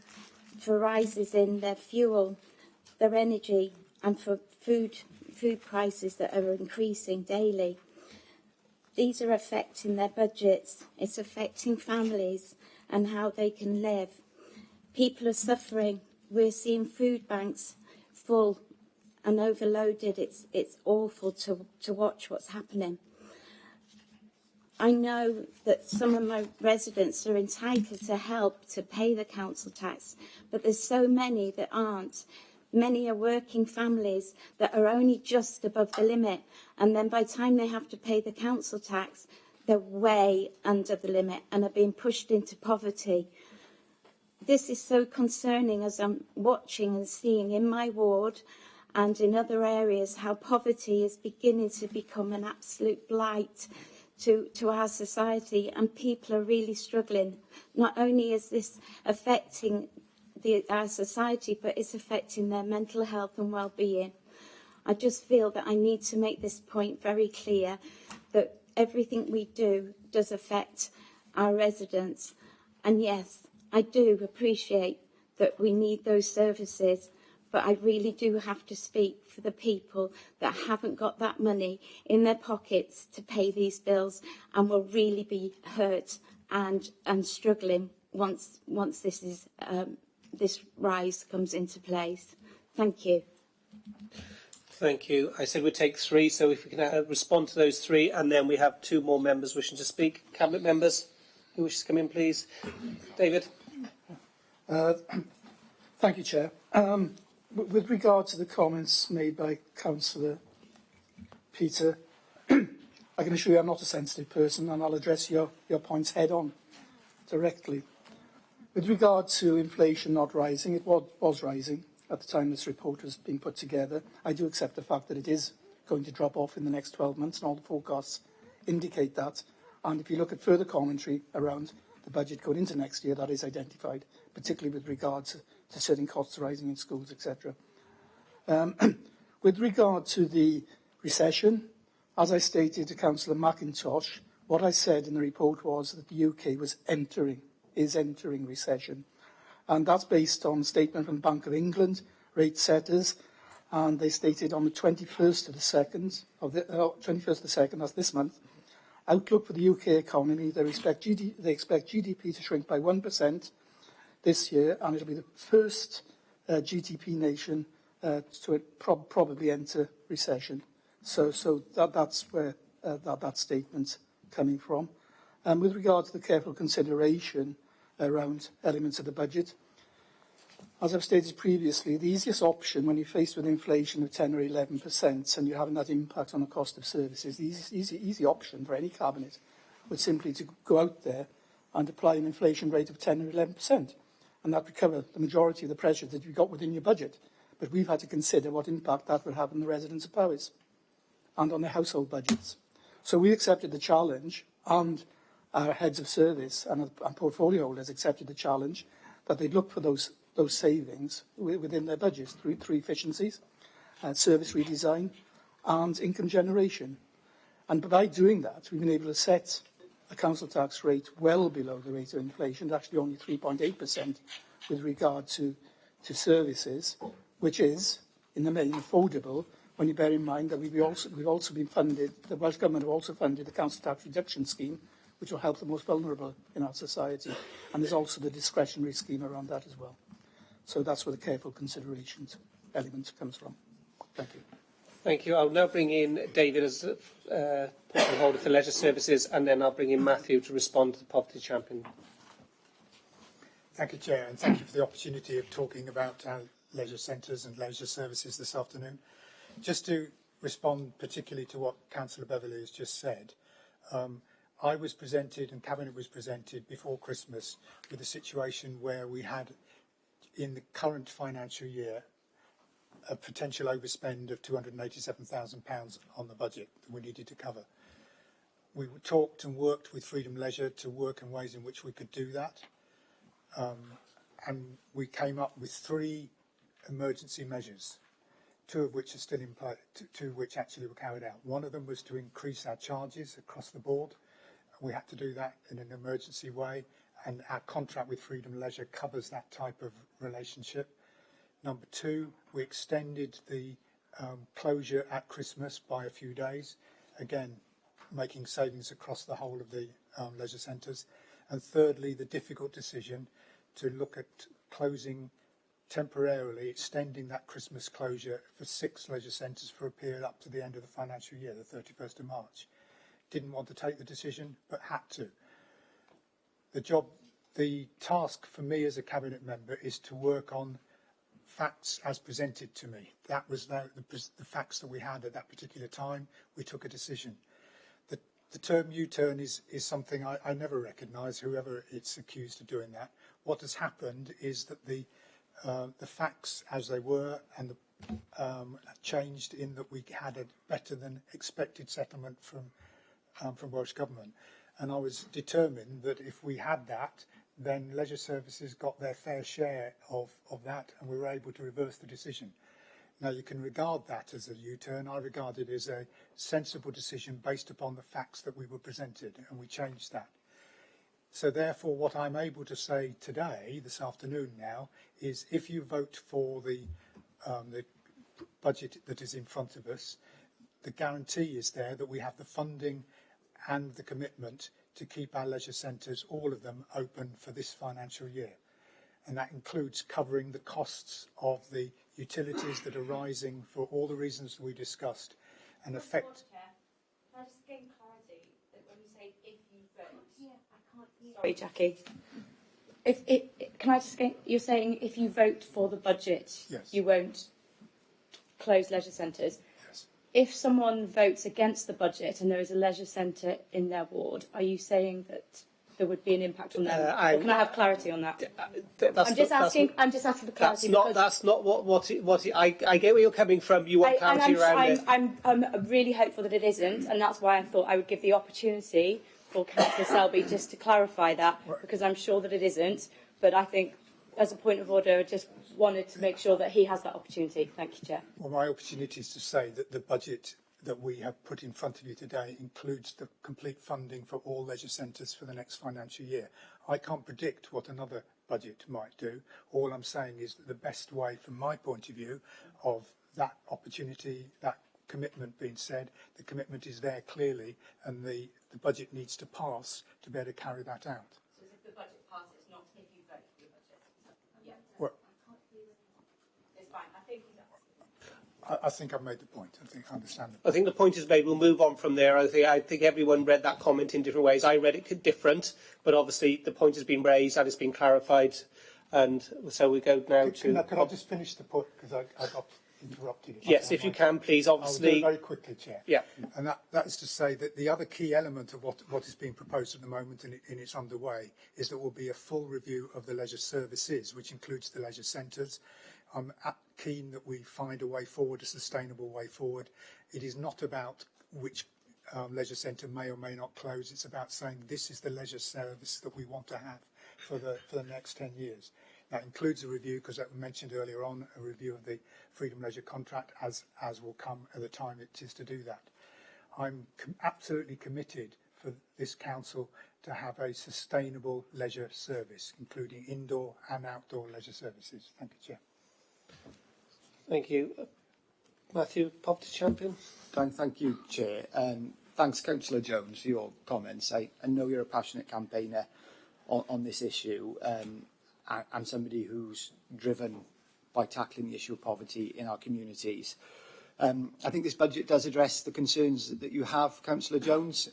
for rises in their fuel, their energy, and for food prices that are increasing daily. These are affecting their budgets. It's affecting families and how they can live. People are suffering. We're seeing food banks full and overloaded. It's awful to watch what's happening. I know that some of my residents are entitled to help to pay the council tax, but there's so many that aren't. Many are working families that are only just above the limit, and then by the time they have to pay the council tax, they're way under the limit and are being pushed into poverty. This is so concerning as I'm watching and seeing in my ward and in other areas how poverty is beginning to become an absolute blight to our society, and people are really struggling. Not only is this affecting our society, but it's affecting their mental health and well-being. I just feel that I need to make this point very clear, that everything we do does affect our residents. And yes, I do appreciate that we need those services, but I really do have to speak for the people that haven't got that money in their pockets to pay these bills and will really be hurt and struggling once this is this rise comes into place. Thank you. Thank you. I said we'd take three, so if we can respond to those three, and then we have two more members wishing to speak. Cabinet members who wish to come in, please. David. Thank you, Chair. With regard to the comments made by Councillor Peter, I can assure you I'm not a sensitive person, and I'll address your points head on, directly. With regard to inflation not rising, it was rising at the time this report was being put together. I do accept the fact that it is going to drop off in the next 12 months, and all the forecasts indicate that. And if you look at further commentary around the budget going into next year, that is identified, particularly with regard to certain costs rising in schools, etc. With regard to the recession, as I stated to Councillor McIntosh, what I said in the report was that the UK is entering recession. And that's based on a statement from the Bank of England, rate setters, and they stated on the 21st of the 2nd, that's this month, outlook for the UK economy, they expect GDP to shrink by 1% this year, and it'll be the first GDP nation to probably enter recession. So that's where that statement's coming from. With regard to the careful consideration around elements of the budget, as I've stated previously, the easiest option when you're faced with inflation of 10 or 11% and you're having that impact on the cost of services, the easy option for any cabinet would simply to go out there and apply an inflation rate of 10 or 11%. And that would cover the majority of the pressure that you've got within your budget. But we've had to consider what impact that would have on the residents of Powys and on their household budgets. So we accepted the challenge, and our heads of service and portfolio holders accepted the challenge that they'd look for those savings within their budgets through efficiencies, service redesign, and income generation. And by doing that, we've been able to set a council tax rate well below the rate of inflation, actually only 3.8% with regard to services, which is, in the main, affordable when you bear in mind that we've also been funded, the Welsh Government have also funded the council tax reduction scheme, which will help the most vulnerable in our society. And there's also the discretionary scheme around that as well. So that's where the careful considerations element comes from. Thank you. Thank you. I'll now bring in David as portfolio holder for leisure services, and then I'll bring in Matthew to respond to the poverty champion. Thank you, Chair, and thank you for the opportunity of talking about our leisure centres and leisure services this afternoon. Just to respond particularly to what Councillor Beverley has just said, I was presented and Cabinet was presented before Christmas with a situation where we had, in the current financial year, a potential overspend of £287,000 on the budget that we needed to cover. We talked and worked with Freedom Leisure to work in ways in which we could do that. And we came up with 3 emergency measures two of which are still in play, two which actually were carried out. One of them was to increase our charges across the board. We had to do that in an emergency way, and our contract with Freedom Leisure covers that type of relationship. Number two, we extended the closure at Christmas by a few days, again making savings across the whole of the leisure centres. And thirdly, the difficult decision to look at closing temporarily, extending that Christmas closure for 6 leisure centres for a period up to the end of the financial year, the 31st of March. Didn't want to take the decision, but had to. The task for me as a cabinet member is to work on facts as presented to me. That was the facts that we had at that particular time. We took a decision. The term U-turn is something I never recognise, whoever it's accused of doing that. What has happened is that the facts as they were and changed in that we had a better than expected settlement from Welsh Government. And I was determined that if we had that, then leisure services got their fair share of that, and we were able to reverse the decision. Now, you can regard that as a U-turn. I regard it as a sensible decision based upon the facts that we were presented, and we changed that. So therefore, what I'm able to say today, this afternoon now, is if you vote for the budget that is in front of us, the guarantee is there that we have the funding and the commitment to keep our leisure centres, all of them, open for this financial year. And that includes covering the costs of the utilities that are rising for all the reasons we discussed and affect... Can I just gain clarity that when you say if you vote... I can't hear. Sorry, Jackie. Can I just gain... You're saying if you vote for the budget, yes, you won't close leisure centres? Yes. If someone votes against the budget and there is a leisure centre in their ward, are you saying that there would be an impact on them? Or can I have clarity on that? I'm just asking for clarity. That's not what I get where you're coming from. You want clarity around it. I'm really hopeful that it isn't, and that's why I thought I would give the opportunity for Councillor Selby just to clarify that, because I'm sure that it isn't. But I think, as a point of order, I just wanted to make sure that he has that opportunity. Thank you, Chair. Well, my opportunity is to say that the budget that we have put in front of you today includes the complete funding for all leisure centres for the next financial year. I can't predict what another budget might do. All I'm saying is that the best way, from my point of view, of that opportunity, that commitment being said, the commitment is there clearly, and the budget needs to pass to be able to carry that out. So if the budget passes, not if you vote for the budget? Yeah. Well, it's fine. I think I've made the point. I think I understand. I think the point is made. We'll move on from there. I think everyone read that comment in different ways. I read it different, but obviously the point has been raised and it's been clarified. And so we go now to... Can I just finish the point, because I got interrupted? Yes, if you can, please. Obviously, I'll do it very quickly, Chair. Yeah. And that is to say that the other key element of what is being proposed at the moment, and it's underway, is that there will be a full review of the leisure services, which includes the leisure centres. I'm keen that we find a way forward, a sustainable way forward. It is not about which leisure centre may or may not close. It's about saying this is the leisure service that we want to have for the next 10 years. That includes a review, because that was mentioned earlier on, a review of the Freedom Leisure contract, as will come at the time it is to do that. I'm absolutely committed for this council to have a sustainable leisure service, including indoor and outdoor leisure services. Thank you, Chair. Thank you. Matthew, Poverty Champion. Thank you, Chair. Thanks, Councillor Jones, for your comments. I know you're a passionate campaigner on this issue, and somebody who's driven by tackling the issue of poverty in our communities. I think this budget does address the concerns that you have, Councillor Jones.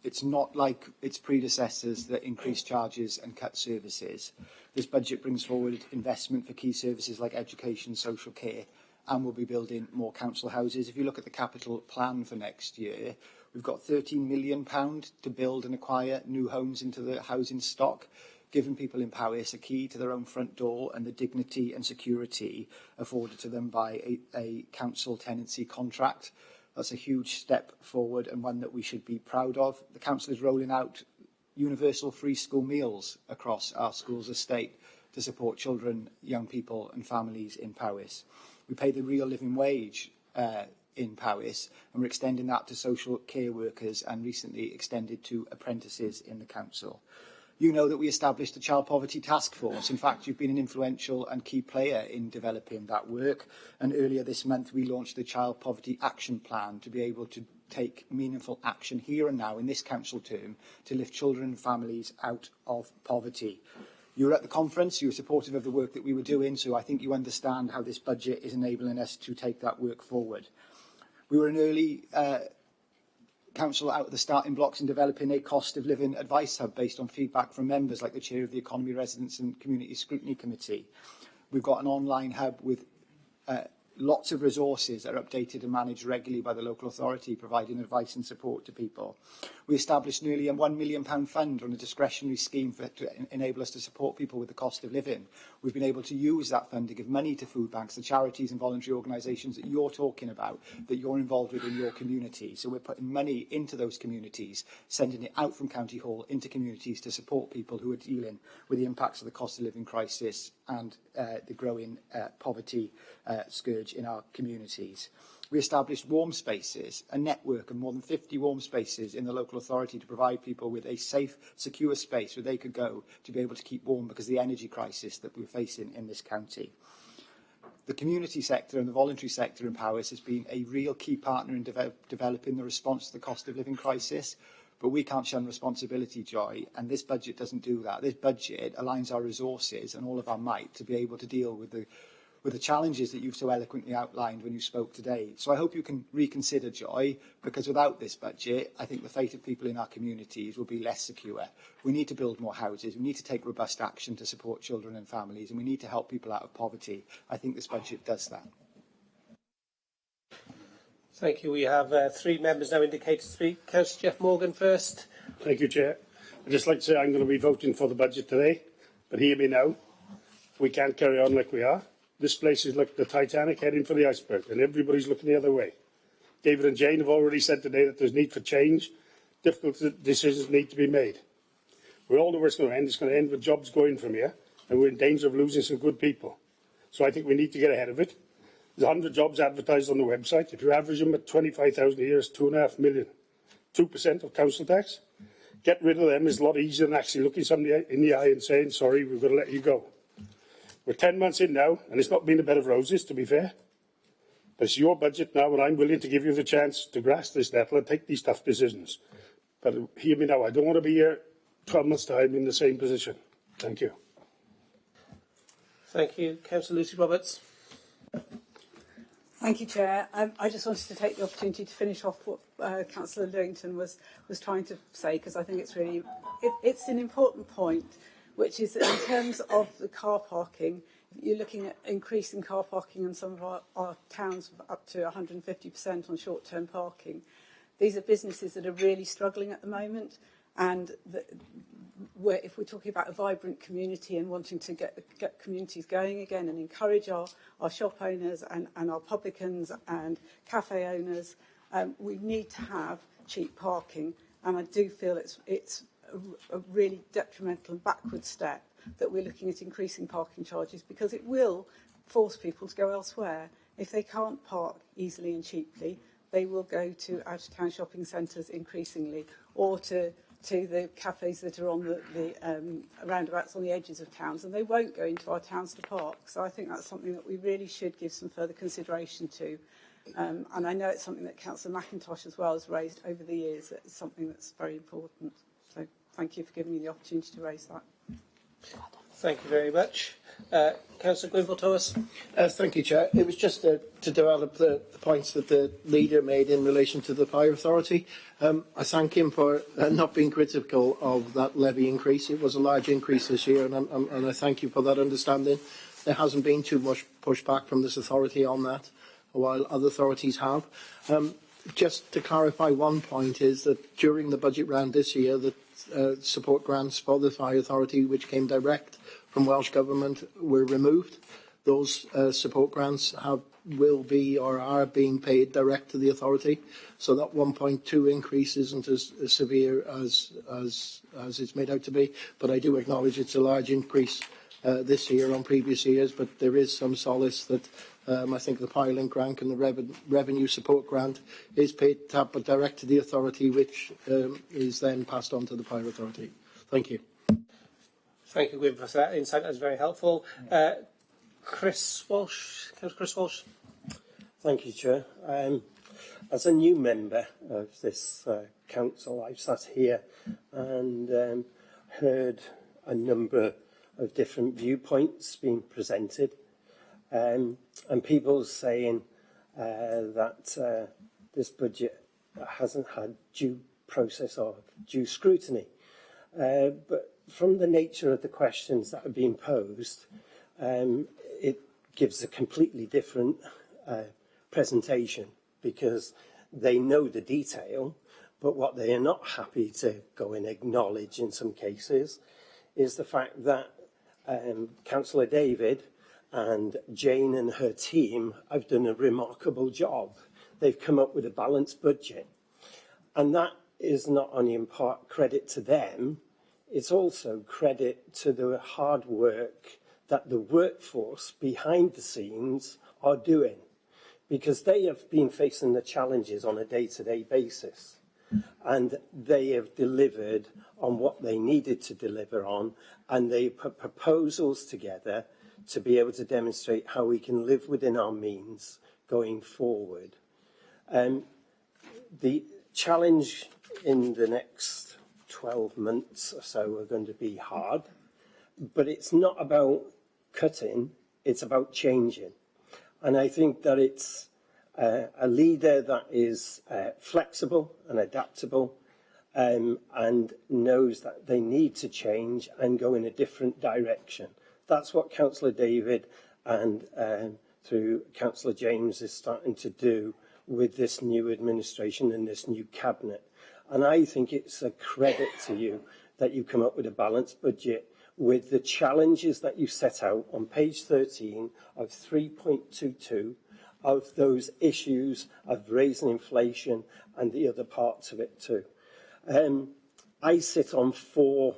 It's not like its predecessors that increased charges and cut services. This budget brings forward investment for key services like education, social care, and we'll be building more council houses. If you look at the capital plan for next year, we've got £13 million to build and acquire new homes into the housing stock, giving people in Powys a key to their own front door and the dignity and security afforded to them by a council tenancy contract. That's a huge step forward, and one that we should be proud of. The council is rolling out universal free school meals across our schools estate to support children, young people and families in Powys. We pay the real living wage in Powys, and we're extending that to social care workers and recently extended to apprentices in the council. You know that we established a Child Poverty Task Force. In fact, you've been an influential and key player in developing that work. And earlier this month, we launched the Child Poverty Action Plan to be able to take meaningful action here and now in this council term to lift children and families out of poverty. You were at the conference, you were supportive of the work that we were doing, so I think you understand how this budget is enabling us to take that work forward. We were an early council out of the starting blocks in developing a cost of living advice hub based on feedback from members like the chair of the Economy, Residents and Community Scrutiny Committee. We've got an online hub with lots of resources that are updated and managed regularly by the local authority, providing advice and support to people. We established nearly a £1 million fund on a discretionary scheme to enable us to support people with the cost of living. We've been able to use that fund to give money to food banks, the charities and voluntary organisations that you're talking about, that you're involved with in your community. So we're putting money into those communities, sending it out from County Hall into communities to support people who are dealing with the impacts of the cost of living crisis and the growing poverty scourge in our communities. We established warm spaces, a network of more than 50 warm spaces in the local authority to provide people with a safe, secure space where they could go to be able to keep warm because of the energy crisis that we're facing in this county. The community sector and the voluntary sector in Powys has been a real key partner in developing the response to the cost of living crisis. But we can't shun responsibility, Joy, and this budget doesn't do that. This budget aligns our resources and all of our might to be able to deal with the challenges that you've so eloquently outlined when you spoke today. So I hope you can reconsider, Joy, because without this budget, I think the fate of people in our communities will be less secure. We need to build more houses. We need to take robust action to support children and families, and we need to help people out of poverty. I think this budget does that. Thank you. We have 3 members now indicated to speak. Councillor Jeff Morgan first. Thank you, Chair. I'd just like to say I'm going to be voting for the budget today, but hear me now. We can't carry on like we are. This place is like the Titanic heading for the iceberg, and everybody's looking the other way. David and Jane have already said today that there's need for change. Difficult decisions need to be made. We all know where it's going to end. It's going to end with jobs going from here, and we're in danger of losing some good people. So I think we need to get ahead of it. There's 100 jobs advertised on the website. If you average them at 25,000 a year, it's 2.5 million. 2% of council tax. Get rid of them is a lot easier than actually looking somebody in the eye and saying, sorry, we've got to let you go. We're 10 months in now, and it's not been a bed of roses, to be fair. But it's your budget now, and I'm willing to give you the chance to grasp this nettle and take these tough decisions. But hear me now, I don't want to be here 12 months' time in the same position. Thank you. Thank you. Councillor Lucy Roberts. Thank you, Chair. I just wanted to take the opportunity to finish off what Councillor Lewington was trying to say, because I think it's really it's an important point, which is that in terms of the car parking, you're looking at increasing car parking in some of our towns up to 150% on short-term parking. These are businesses that are really struggling at the moment, and if we're talking about a vibrant community and wanting to get communities going again and encourage our shop owners and our publicans and cafe owners, we need to have cheap parking. And I do feel it's a really detrimental and backward step that we're looking at increasing parking charges, because it will force people to go elsewhere. If they can't park easily and cheaply, they will go to out-of-town shopping centres increasingly, or to the cafes that are on the roundabouts on the edges of towns, and they won't go into our towns to park. So I think that's something that we really should give some further consideration to. And I know it's something that Councillor McIntosh as well has raised over the years. It's something that's very important. So thank you for giving me the opportunity to raise that. Thank you very much. Councillor Gwynfor-Thomas. Thank you, Chair. It was just to develop the points that the leader made in relation to the Fire Authority. I thank him for not being critical of that levy increase. It was a large increase this year, and I thank you for that understanding. There hasn't been too much pushback from this authority on that, while other authorities have. Just to clarify one point is that during the budget round this year, the support grants for the Fire Authority, which came direct from Welsh Government, were removed. Those support grants will be or are being paid direct to the authority. So that 1.2 increase isn't as severe as it's made out to be. But I do acknowledge it's a large increase this year on previous years. But there is some solace that I think the Pilot grant and the revenue support grant is paid direct to the authority, which is then passed on to the Pilot Authority. Thank you. Thank you, Gwyn, for that insight. That's very helpful. Chris Walsh. Chris Walsh. Thank you, Chair. As a new member of this council, I've sat here and heard a number of different viewpoints being presented, and people saying that this budget hasn't had due process or due scrutiny. But from the nature of the questions that are being posed, it gives a completely different presentation, because they know the detail, but what they are not happy to go and acknowledge in some cases is the fact that Councillor David and Jane and her team have done a remarkable job. They've come up with a balanced budget, and that is not only in part credit to them, it's also credit to the hard work that the workforce behind the scenes are doing, because they have been facing the challenges on a day-to-day basis, and they have delivered on what they needed to deliver on, and they put proposals together to be able to demonstrate how we can live within our means going forward. The challenge in the next 12 months or so are going to be hard, but it's not about cutting, it's about changing. And I think that it's a leader that is flexible and adaptable, and knows that they need to change and go in a different direction. That's what Councillor David and through Councillor James is starting to do with this new administration and this new cabinet. And I think it's a credit to you that you come up with a balanced budget with the challenges that you set out on page 13 of 3.22 of those issues of raising inflation and the other parts of it too. I sit on 4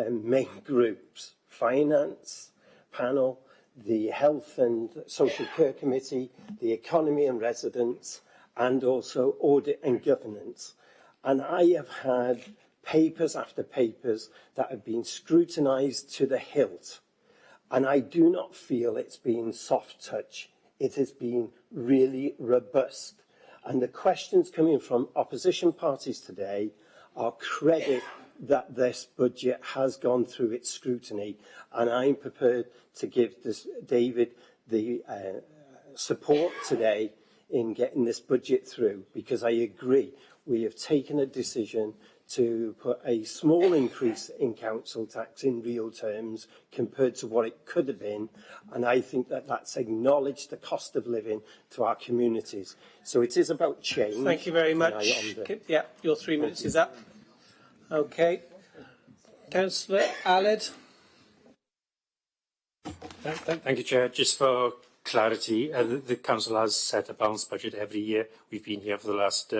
main groups: Finance Panel, the Health and Social Care Committee, the Economy and Residents, and also Audit and Governance. And I have had papers after papers that have been scrutinised to the hilt. And I do not feel it's been soft touch. It has been really robust. And the questions coming from opposition parties today are credit that this budget has gone through its scrutiny. And I'm prepared to give David the support today in getting this budget through, because I agree we have taken a decision to put a small increase in council tax in real terms compared to what it could have been, and I think that that's acknowledged the cost of living to our communities. So it is about change. Thank you very much. Yeah, your 3 minutes is up. Okay. Councillor Aled. Thank you, Chair. Just for clarity, the council has set a balanced budget every year. We've been here for the last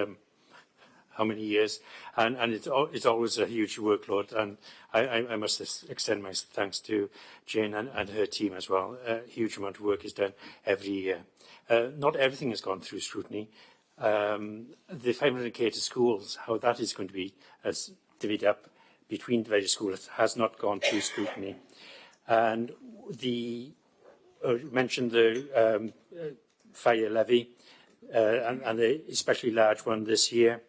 how many years, and it's always a huge workload, and I must extend my thanks to Jane and her team as well. A huge amount of work is done every year. Not everything has gone through scrutiny. The 500k to schools, how that is going to be divvied up between the various schools has not gone through scrutiny. And mentioned the fire levy, and the especially large one this year.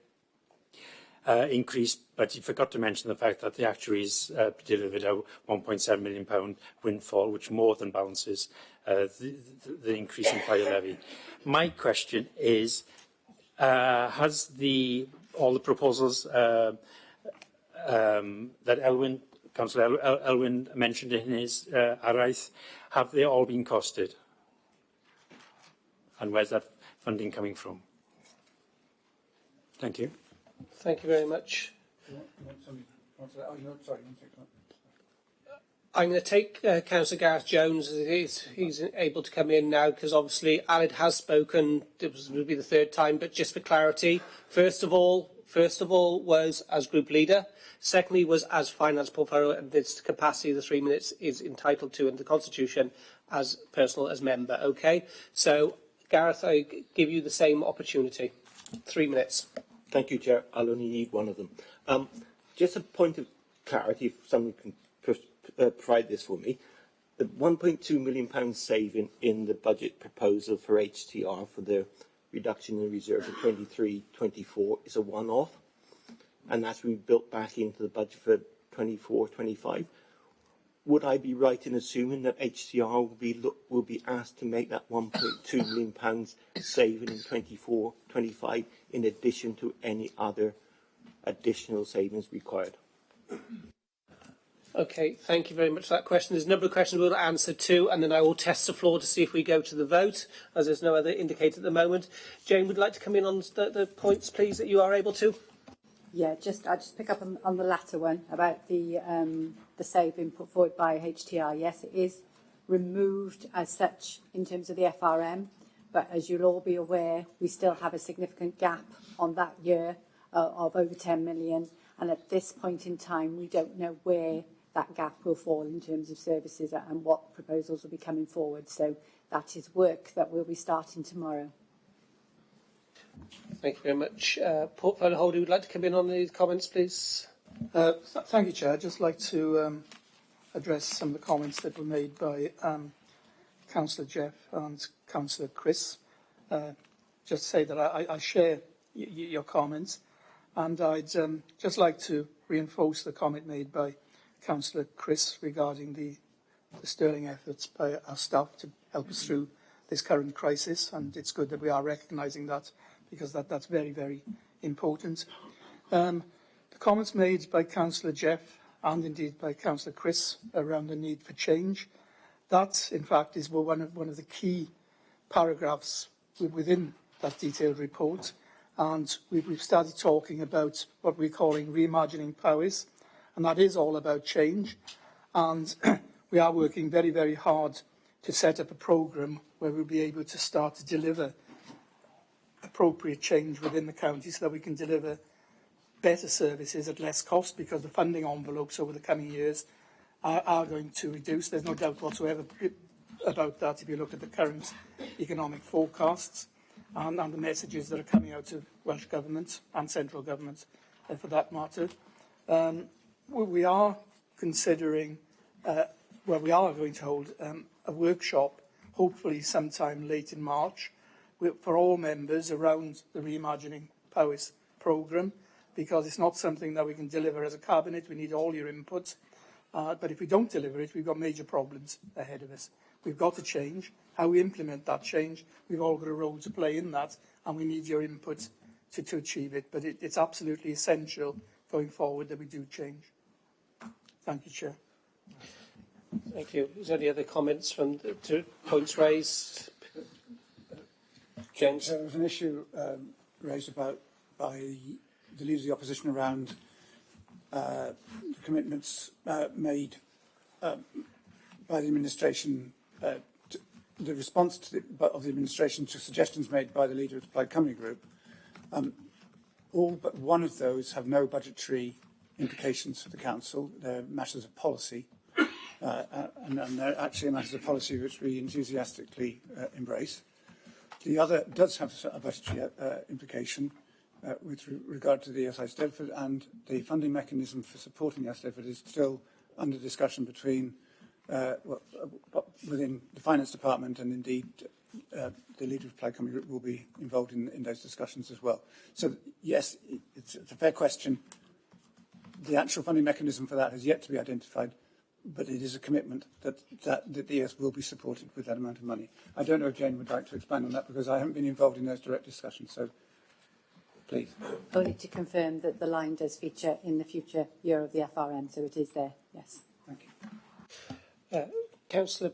Increase, but you forgot to mention the fact that the actuaries delivered a £1.7 million windfall, which more than balances the increase in fire levy. My question is, has all the proposals that Councillor Elwyn mentioned in his araith, have they all been costed? And where's that funding coming from? Thank you. Thank you very much. I'm going to take Councillor Gareth Jones as it is. He's able to come in now because obviously Aled has spoken. It will be the 3rd time, but just for clarity, first of all, First of all was as group leader. Secondly was as finance portfolio, and this capacity, the 3 minutes, is entitled to in the Constitution as personal as member. Okay, so Gareth, I give you the same opportunity. 3 minutes. Thank you, Chair. I'll only need one of them. Just a point of clarity, if someone can provide this for me. The £1.2 million saving in the budget proposal for HTR for the reduction in reserve of 23-24 is a one-off, and that's been built back into the budget for 24-25. Would I be right in assuming that HTR will be asked to make that £1.2 million saving in 24-25 in addition to any other additional savings required? Okay, thank you very much for that question. There's a number of questions we'll answer to, and then I will test the floor to see if we go to the vote, as there's no other indicator at the moment. Jane, would you like to come in on the points, please, that you are able to? Yeah, I'll just pick up on the latter one about the saving put forward by HTR. Yes, it is removed as such in terms of the FRM, but as you'll all be aware, we still have a significant gap on that year of over 10 million, and at this point in time, we don't know where that gap will fall in terms of services and what proposals will be coming forward. So that is work that we'll be starting tomorrow. Thank you very much. Portfolio holder, would like to come in on the comments, please? Thank you, Chair. I'd just like to address some of the comments that were made by Councillor Jeff and Councillor Chris. Just say that I share your comments, and I'd just like to reinforce the comment made by Councillor Chris regarding the sterling efforts by our staff to help us through this current crisis, and it's good that we are recognising that, because that's very, very important. The comments made by Councillor Jeff and indeed by Councillor Chris around the need for change, that in fact is one of the key paragraphs within that detailed report, and we've started talking about what we're calling reimagining powers, and that is all about change, and we are working very, very hard to set up a programme where we'll be able to start to deliver appropriate change within the county so that we can deliver better services at less cost, because the funding envelopes over the coming years are going to reduce. There's no doubt whatsoever about that if you look at the current economic forecasts and the messages that are coming out of Welsh Government and central government for that matter. We are considering, we are going to hold a workshop, hopefully sometime late in March, for all members around the Reimagining Powers programme, because it's not something that we can deliver as a cabinet. We need all your input. But if we don't deliver it, we've got major problems ahead of us. We've got to change. How we implement that change, we've all got a role to play in that, and we need your input to achieve it. But it's absolutely essential going forward that we do change. Thank you, Chair. Thank you. Is there any other comments from the 2 points raised? James? There was an issue raised by the Leader of the Opposition around the commitments made by the administration, the response of the administration to suggestions made by the Leader of the Plaid Cymru Group. All but one of those have no budgetary implications for the Council. They're matters of policy, and they're actually matters of policy which we enthusiastically embrace. The other does have a budgetary implication with regard to the ESI Eisteddfod, and the funding mechanism for supporting the Eisteddfod is still under discussion between within the Finance Department, and indeed the Leader of Plaid Cymru Group will be involved in those discussions as well. So yes, it's a fair question. The actual funding mechanism for that has yet to be identified, but it is a commitment that the ES will be supported with that amount of money. I don't know if Jane would like to expand on that, because I haven't been involved in those direct discussions, so please. Only to confirm that the line does feature in the future year of the FRM, so it is there, yes. Thank you. Councillor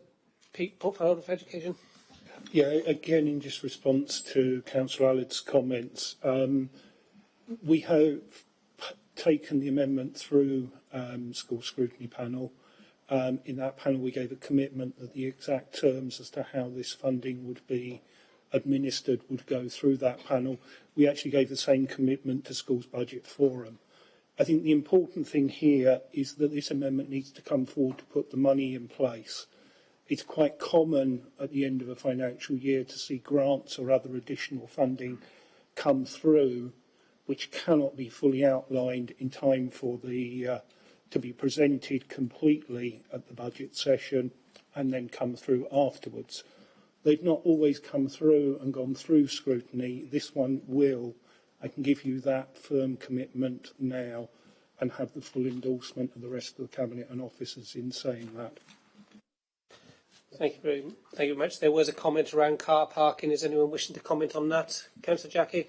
Peake, Portfolio of Education. Yeah, again, in just response to Councillor Allard's comments, we have taken the amendment through school scrutiny panel. In that panel, we gave a commitment that the exact terms as to how this funding would be administered would go through that panel. We actually gave the same commitment to Schools Budget Forum. I think the important thing here is that this amendment needs to come forward to put the money in place. It's quite common at the end of a financial year to see grants or other additional funding come through, which cannot be fully outlined in time for the to be presented completely at the budget session and then come through afterwards. They've not always come through and gone through scrutiny. This one will. I can give you that firm commitment now and have the full endorsement of the rest of the Cabinet and officers in saying that. Thank you very much. There was a comment around car parking. Is anyone wishing to comment on that? Councillor Jackie?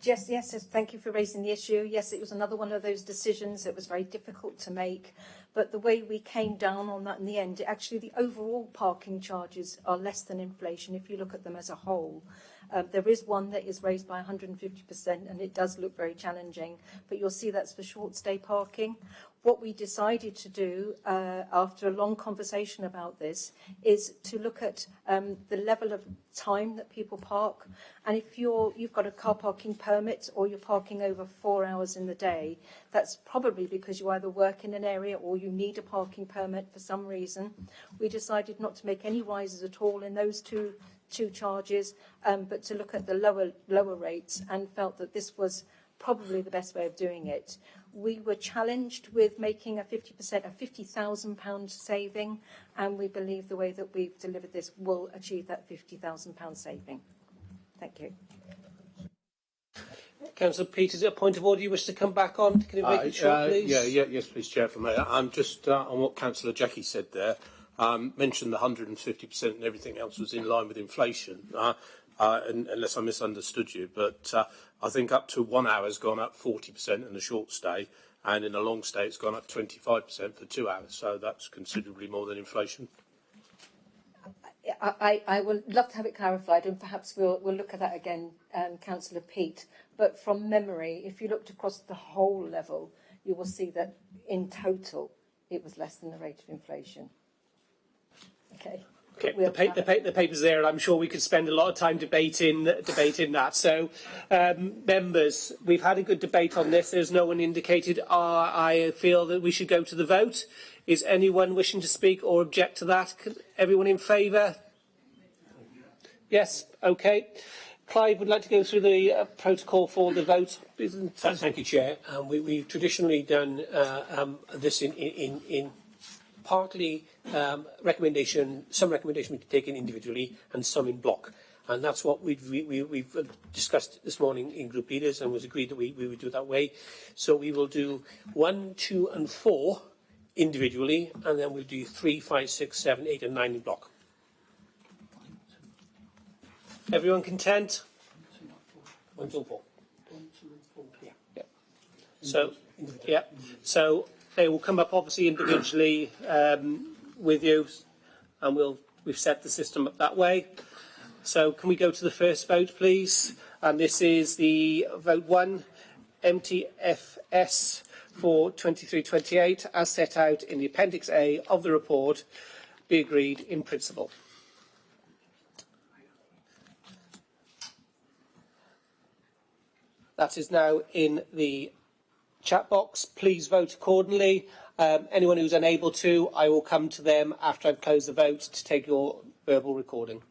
Yes, thank you for raising the issue. Yes, it was another one of those decisions that was very difficult to make. But the way we came down on that in the end, actually the overall parking charges are less than inflation if you look at them as a whole. There is one that is raised by 150% and it does look very challenging, but you'll see that's for short stay parking. What we decided to do after a long conversation about this is to look at the level of time that people park. And if you've got a car parking permit or you're parking over 4 hours in the day, that's probably because you either work in an area or you need a parking permit for some reason. We decided not to make any rises at all in those two charges, but to look at the lower rates, and felt that this was probably the best way of doing it. We were challenged with making a 50%, a £50,000 saving, and we believe the way that we've delivered this will achieve that £50,000 saving. Thank you. Councillor Peters, a point of order you wish to come back on? Can you make it short, please? Yes, please, Chair. From here, I'm just on what Councillor Jackie said there. Mentioned the 150% and everything else was in line with inflation, unless I misunderstood you. But I think up to 1 hour has gone up 40% in a short stay, and in a long stay it's gone up 25% for 2 hours. So that's considerably more than inflation. I would love to have it clarified, and perhaps we'll look at that again, Councillor Pete. But from memory, if you looked across the whole level, you will see that in total it was less than the rate of inflation. Okay. The paper's there, and I'm sure we could spend a lot of time debating that. So, members, we've had a good debate on this. There's no one indicated. I feel that we should go to the vote. Is anyone wishing to speak or object to that? Everyone in favour? Yes. Okay. Clive would like to go through the protocol for the vote. Thank you, Chair. We've traditionally done this in partly some recommendation we've taken individually and some in block. And that's what we've discussed this morning in group leaders, and was agreed that we would do it that way. So we will do 1, 2 and 4 individually, and then we'll do 3, 5, 6, 7, 8 and 9 in block. Everyone content? 1, 2 and 4. Yeah. So they will come up obviously individually with you, and we've set the system up that way. So can we go to the first vote, please? And this is the vote 1, MTFS for 2328, as set out in the Appendix A of the report, be agreed in principle. That is now in the chat box. Please vote accordingly. Anyone who's unable to, I will come to them after I've closed the vote to take your verbal recording.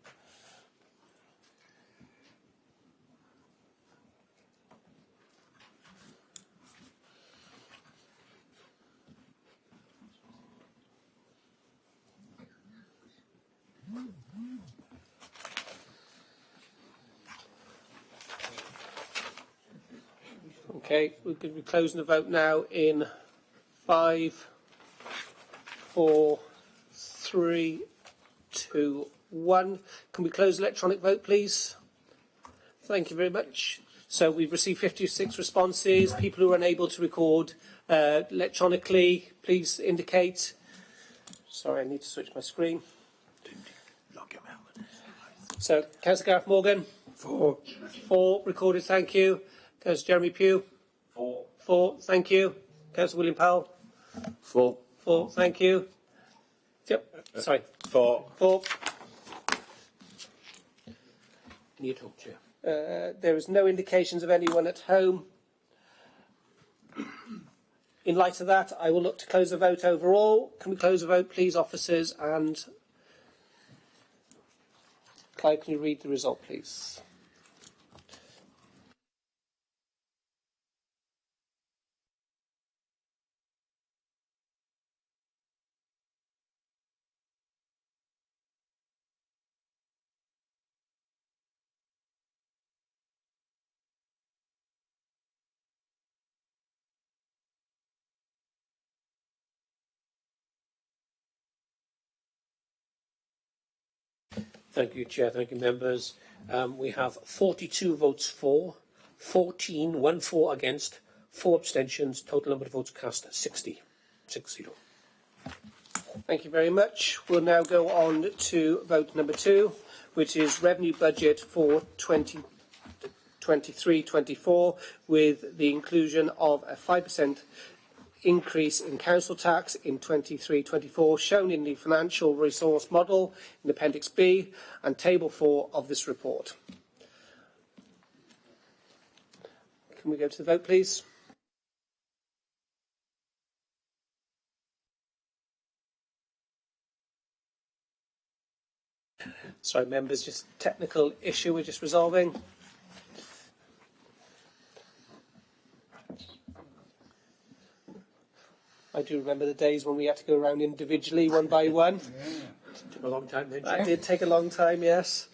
Okay, we're going to be closing the vote now in 5, 4, 3, 2, 1. Can we close electronic vote, please? Thank you very much. So we've received 56 responses. People who are unable to record electronically, please indicate. Sorry, I need to switch my screen. So, Councillor Gareth Morgan? 4. 4 recorded, thank you. Councillor Jeremy Pugh? 4. 4, thank you. Councillor William Powell? 4. 4, thank you. Yep, sorry. 4. 4. Any at home, Chair? There is no indications of anyone at home. In light of that, I will look to close the vote overall. Can we close the vote, please, officers? And Clive, can you read the result, please? Thank you, Chair. Thank you, members. We have 42 votes for, 1 for against, 4 abstentions. Total number of votes cast 60. 6-0. Thank you very much. We'll now go on to vote number 2, which is revenue budget for 2023-24, with the inclusion of a 5% increase in council tax in 23-24, shown in the financial resource model in Appendix B and Table 4 of this report. Can we go to the vote, please? Sorry, members, just technical issue we're just resolving. I do remember the days when we had to go around individually, one by one. Yeah. Took a long time, didn't it? That did take a long time, yes.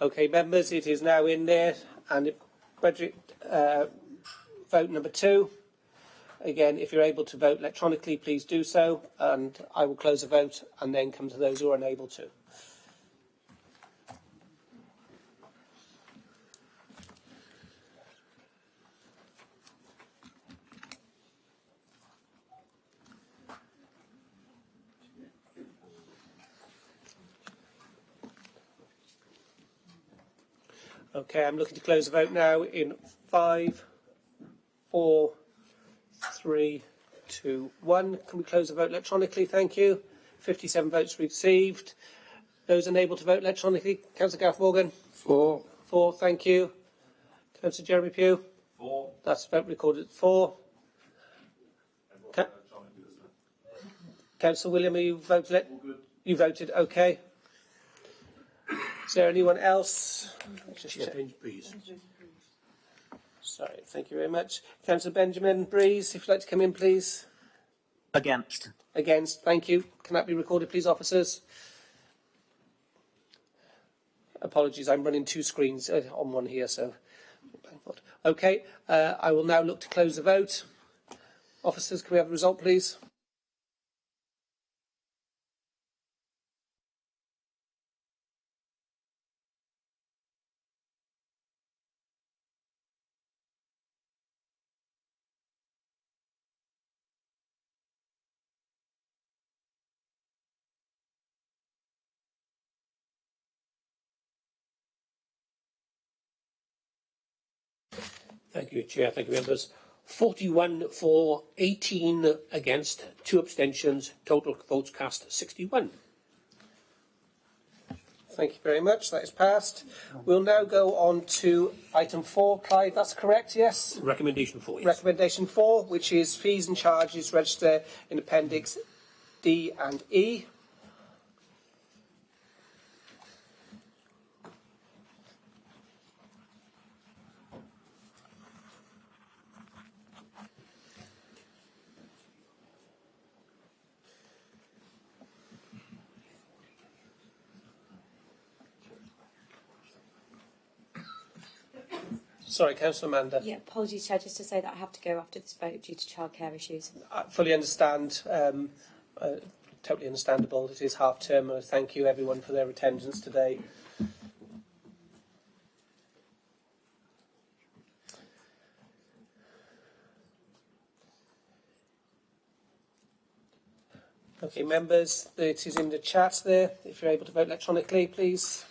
Okay, members, it is now in there, and budget vote number 2. Again, if you're able to vote electronically, please do so, and I will close the vote and then come to those who are unable to. Okay, I'm looking to close the vote now in 5, 4, 3, 2, 1. Can we close the vote electronically? Thank you. 57 votes received. Those unable to vote electronically, Councillor Gareth Morgan? 4. 4, thank you. Councillor Jeremy Pugh? 4. That's vote recorded at 4. Councillor William, you voted? You voted, okay. Is there anyone else? Breeze. Sorry, thank you very much. Councillor Benjamin Breeze, if you'd like to come in, please. Against. Against, thank you. Can that be recorded, please, officers? Apologies, I'm running 2 screens on one here, so. Okay, I will now look to close the vote. Officers, can we have a result, please? Thank you, Chair. Thank you, members. 41 for, 18 against, 2 abstentions. Total votes cast 61. Thank you very much. That is passed. We'll now go on to item 4. Clive, that's correct, yes? Recommendation 4, yes. Recommendation 4, which is fees and charges register in Appendix D and E. Sorry, Councillor Amanda. Yeah, apologies, Chair, just to say that I have to go after this vote due to childcare issues. I fully understand. Totally understandable. It is half term, and I thank you everyone for their attendance today. Okay, members, it is in the chat there. If you're able to vote electronically, please.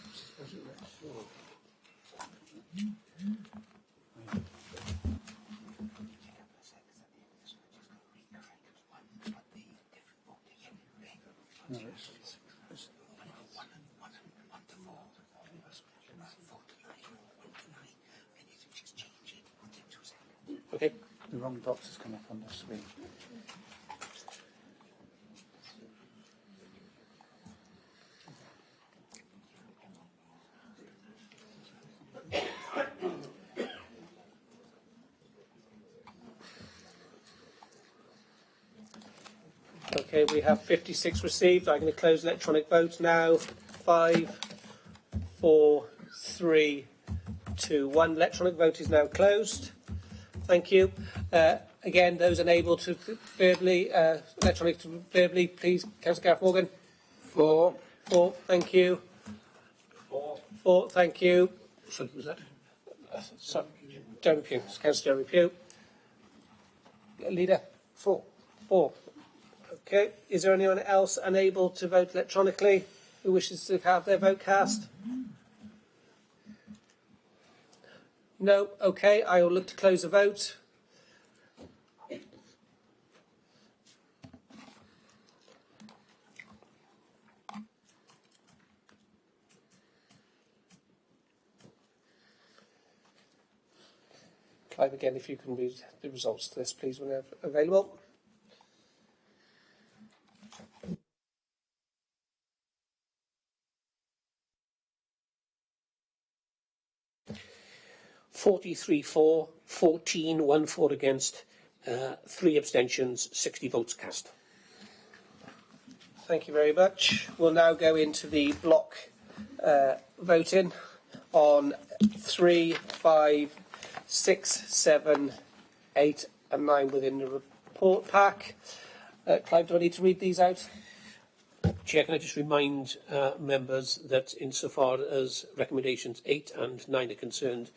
Okay. The wrong box has come up on the screen. Okay, we have 56 received. I'm going to close electronic vote now. 5, 4, 3, 2, 1. Electronic vote is now closed. Thank you. Again, those unable to verbally, verbally, please, Councillor Gareth Morgan. 4. 4, thank you. 4. 4, thank you. Sorry, was that? Sorry, Jeremy Pugh. Councillor Jeremy Pugh. Leader? 4. 4. Okay. Is there anyone else unable to vote electronically who wishes to have their vote cast? No. Okay. I will look to close the vote. Clive, again, if you can read the results to this, please, when they're available. (43-4), 14, 1 against, 3 abstentions, 60 votes cast. Thank you very much. We'll now go into the block voting on 3, 5, 6, 7, 8 and 9 within the report pack. Clive, do I need to read these out? Chair, can I just remind members that insofar as recommendations 8 and 9 are concerned,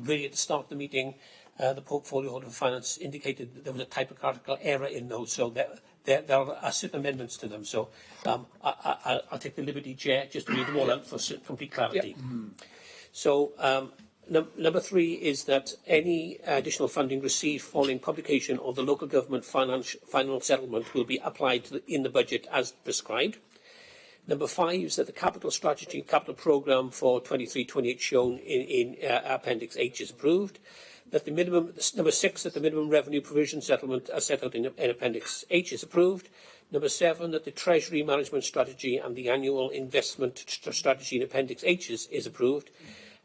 really at the start of the meeting, the Portfolio Holder for Finance indicated that there was a typographical error in those, so there are certain amendments to them. So I'll take the liberty, Chair, just to read them all out for complete clarity. Yep. So number 3 is that any additional funding received following publication of the local government final settlement will be applied in the budget as prescribed. Number 5 is that the capital strategy and capital programme for 23-28 shown in Appendix H is approved. That the minimum, number 6, that the minimum revenue provision settlement as set out in Appendix H is approved. Number 7, that the Treasury Management Strategy and the annual investment strategy in Appendix H is approved.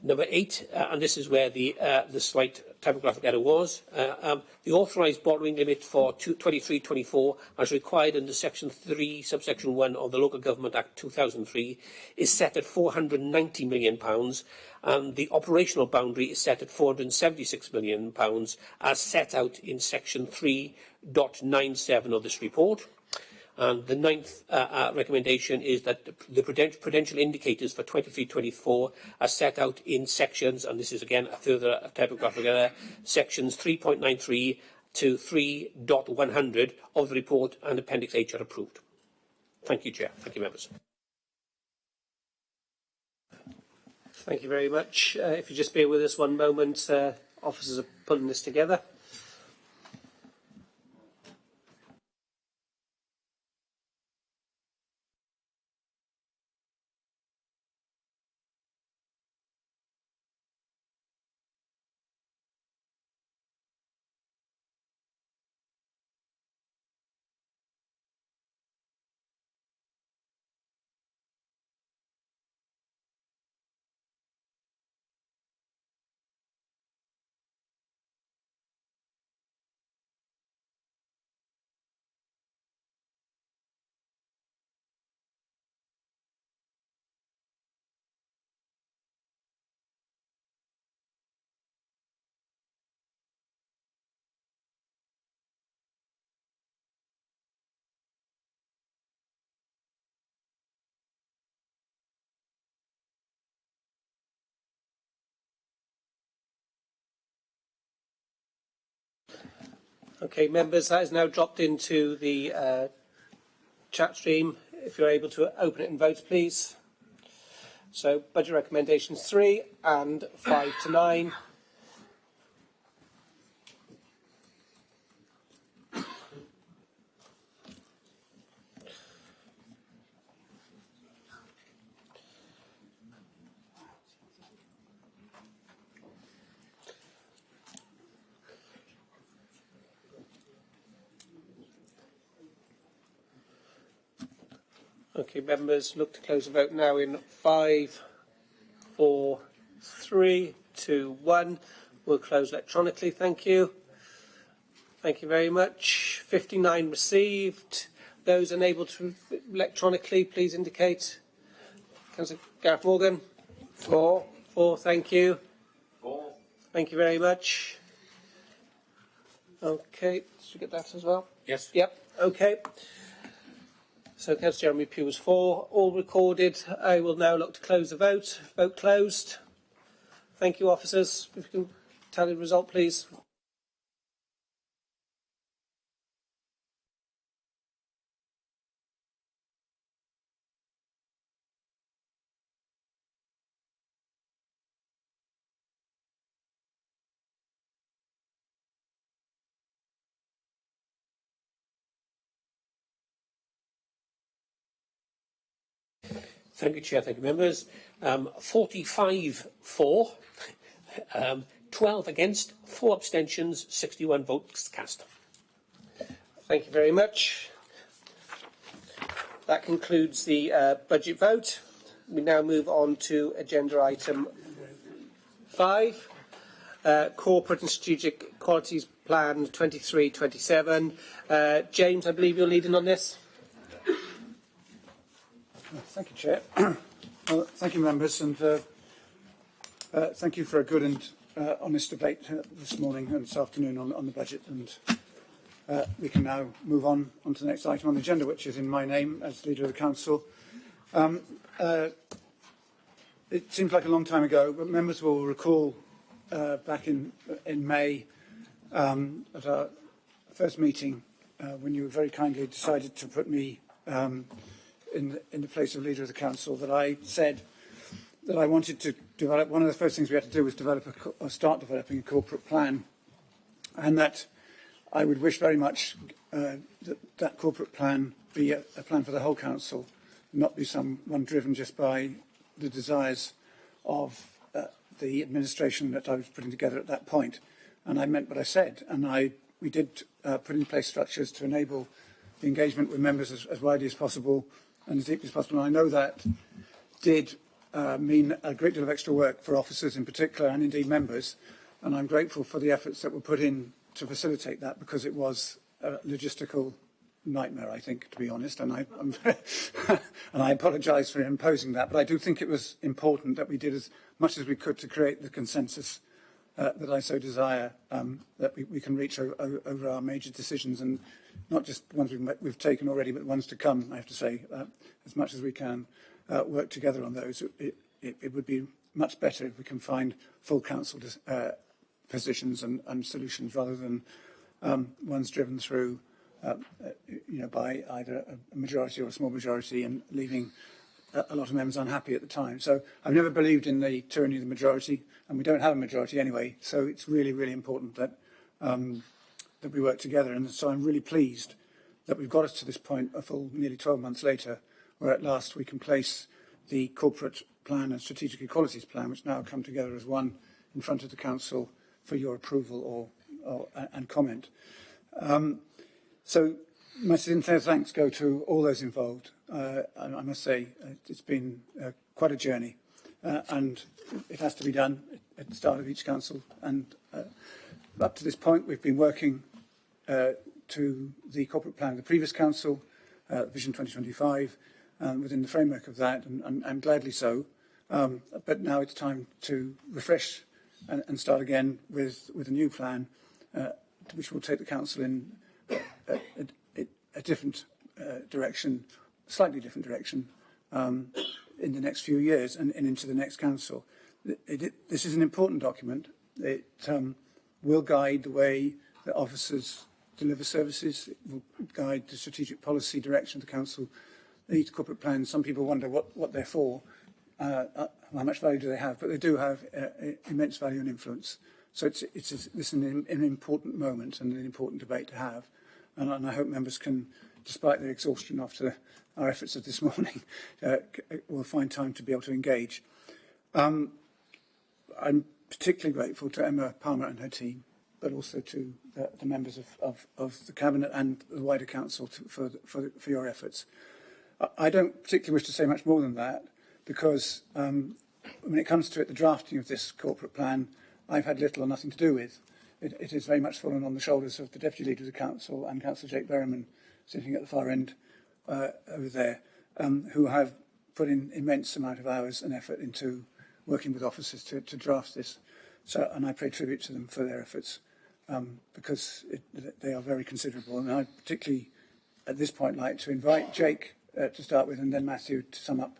Number 8, and this is where the slight typographic error was, the authorised borrowing limit for 23-24, as required under Section 3, subsection 1 of the Local Government Act 2003, is set at £490 million, and the operational boundary is set at £476 million, as set out in Section 3.97 of this report. And the 9th recommendation is that the prudential indicators for 23-24 are set out in sections, and this is again a further typographical error, sections 3.93 to 3.100 of the report, and Appendix H are approved. Thank you, Chair. Thank you, members. Thank you very much. If you just bear with us one moment, officers are pulling this together. Okay, members, that is now dropped into the chat stream, if you're able to open it and vote, please. So budget recommendations 3 and 5 to 9. Okay, members, look to close the vote now in 5, 4, 3, 2, 1. We'll close electronically. Thank you. Thank you very much. 59 received. Those unable to electronically, please indicate. Councillor Gareth Morgan. 4. 4, thank you. 4. Thank you very much. Okay, did you get that as well? Yes. Yep, okay. So Councillor Jeremy Pugh was 4, all recorded. I will now look to close the vote. Vote closed. Thank you, officers. If you can tally the result, please. Thank you, Chair. Thank you, members. 45 for, 12 against, 4 abstentions, 61 votes cast. Thank you very much. That concludes the budget vote. We now move on to agenda item 5, Corporate and Strategic Qualities Plan 23-27. James, I believe you're leading on this. Thank you, Chair. Well, thank you, members, and thank you for a good and honest debate this morning and this afternoon on the budget. And we can now move on to the next item on the agenda, which is in my name as Leader of the Council. It seems like a long time ago, but members will recall back in May at our first meeting when you very kindly decided to put me in the place of Leader of the Council, that I said that I wanted to develop, one of the first things we had to do was start developing a corporate plan, and that I would wish very much that corporate plan be a plan for the whole Council, not be one driven just by the desires of the administration that I was putting together at that point. And I meant what I said, and we did put in place structures to enable the engagement with members as widely as possible and as deeply as possible. And I know that did mean a great deal of extra work for officers in particular, and indeed members, and I'm grateful for the efforts that were put in to facilitate that, because it was a logistical nightmare, I think, to be honest, and I apologise for imposing that, but I do think it was important that we did as much as we could to create the consensus that I so desire, that we can reach over our major decisions, and not just ones we've taken already, but ones to come, I have to say, as much as we can work together on those. It would be much better if we can find full council positions and solutions, rather than ones driven through by either a majority or a small majority, and leaving a lot of members unhappy at the time. So I've never believed in the tyranny of the majority, and we don't have a majority anyway. So it's really, really important that that we work together. And so I'm really pleased that we've got us to this point, a full nearly 12 months later, where at last we can place the corporate plan and strategic equalities plan, which now come together as one, in front of the council for your approval and comment. So my sincere thanks go to all those involved. I must say it's been quite a journey, and it has to be done at the start of each council. And up to this point, we've been working to the corporate plan of the previous council, Vision 2025, within the framework of that, and gladly so. But now it's time to refresh and start again with a new plan, which will take the council in a different direction, slightly different direction, in the next few years and into the next council. This is an important document. It will guide the way that officers deliver services. It will guide the strategic policy direction of the council. These corporate plans, some people wonder what they're for, how much value do they have, but they do have immense value and influence. So this is an important moment and an important debate to have. And I hope members can, despite their exhaustion after our efforts of this morning, will find time to be able to engage. I'm particularly grateful to Emma Palmer and her team, but also to the members of the Cabinet and the wider Council for your efforts. I don't particularly wish to say much more than that, because when it comes to the drafting of this corporate plan, I've had little or nothing to do with. It is very much fallen on the shoulders of the Deputy Leader of the Council and Councillor Jake Berriman, sitting at the far end over there, who have put in immense amount of hours and effort into working with officers to draft this. So, and I pay tribute to them for their efforts, because they are very considerable. And I'd particularly, at this point, like to invite Jake to start with, and then Matthew to sum up,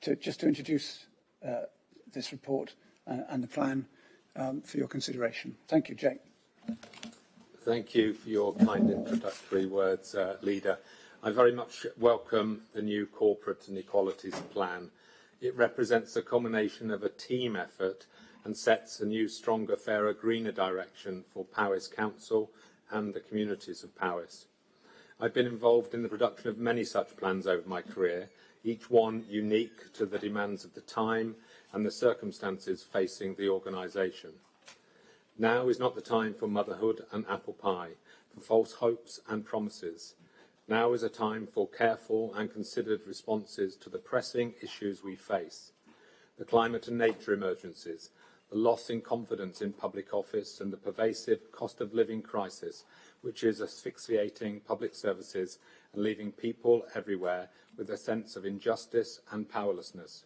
to introduce this report and the plan for your consideration. Thank you, Jake. Thank you for your kind introductory words, Leader. I very much welcome the new Corporate and Equalities Plan. It represents a culmination of a team effort and sets a new, stronger, fairer, greener direction for Powys Council and the communities of Powys. I've been involved in the production of many such plans over my career, each one unique to the demands of the time and the circumstances facing the organisation. Now is not the time for motherhood and apple pie, for false hopes and promises. Now is a time for careful and considered responses to the pressing issues we face. The climate and nature emergencies, the loss in confidence in public office and the pervasive cost of living crisis, which is asphyxiating public services and leaving people everywhere with a sense of injustice and powerlessness.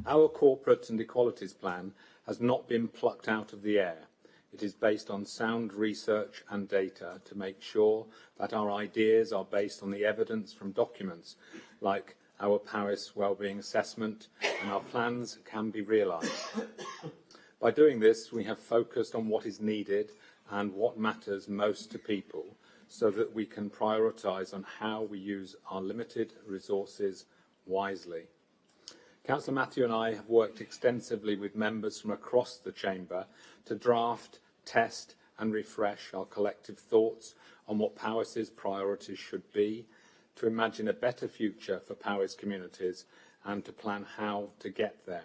Our Corporate and Equalities Plan has not been plucked out of the air. It is based on sound research and data to make sure that our ideas are based on the evidence from documents like our Powys Wellbeing Assessment, and our plans can be realised. By doing this, we have focused on what is needed and what matters most to people, so that we can prioritise on how we use our limited resources wisely. Councillor Matthew and I have worked extensively with members from across the Chamber to draft, test and refresh our collective thoughts on what Powys' priorities should be, to imagine a better future for Powys communities and to plan how to get there.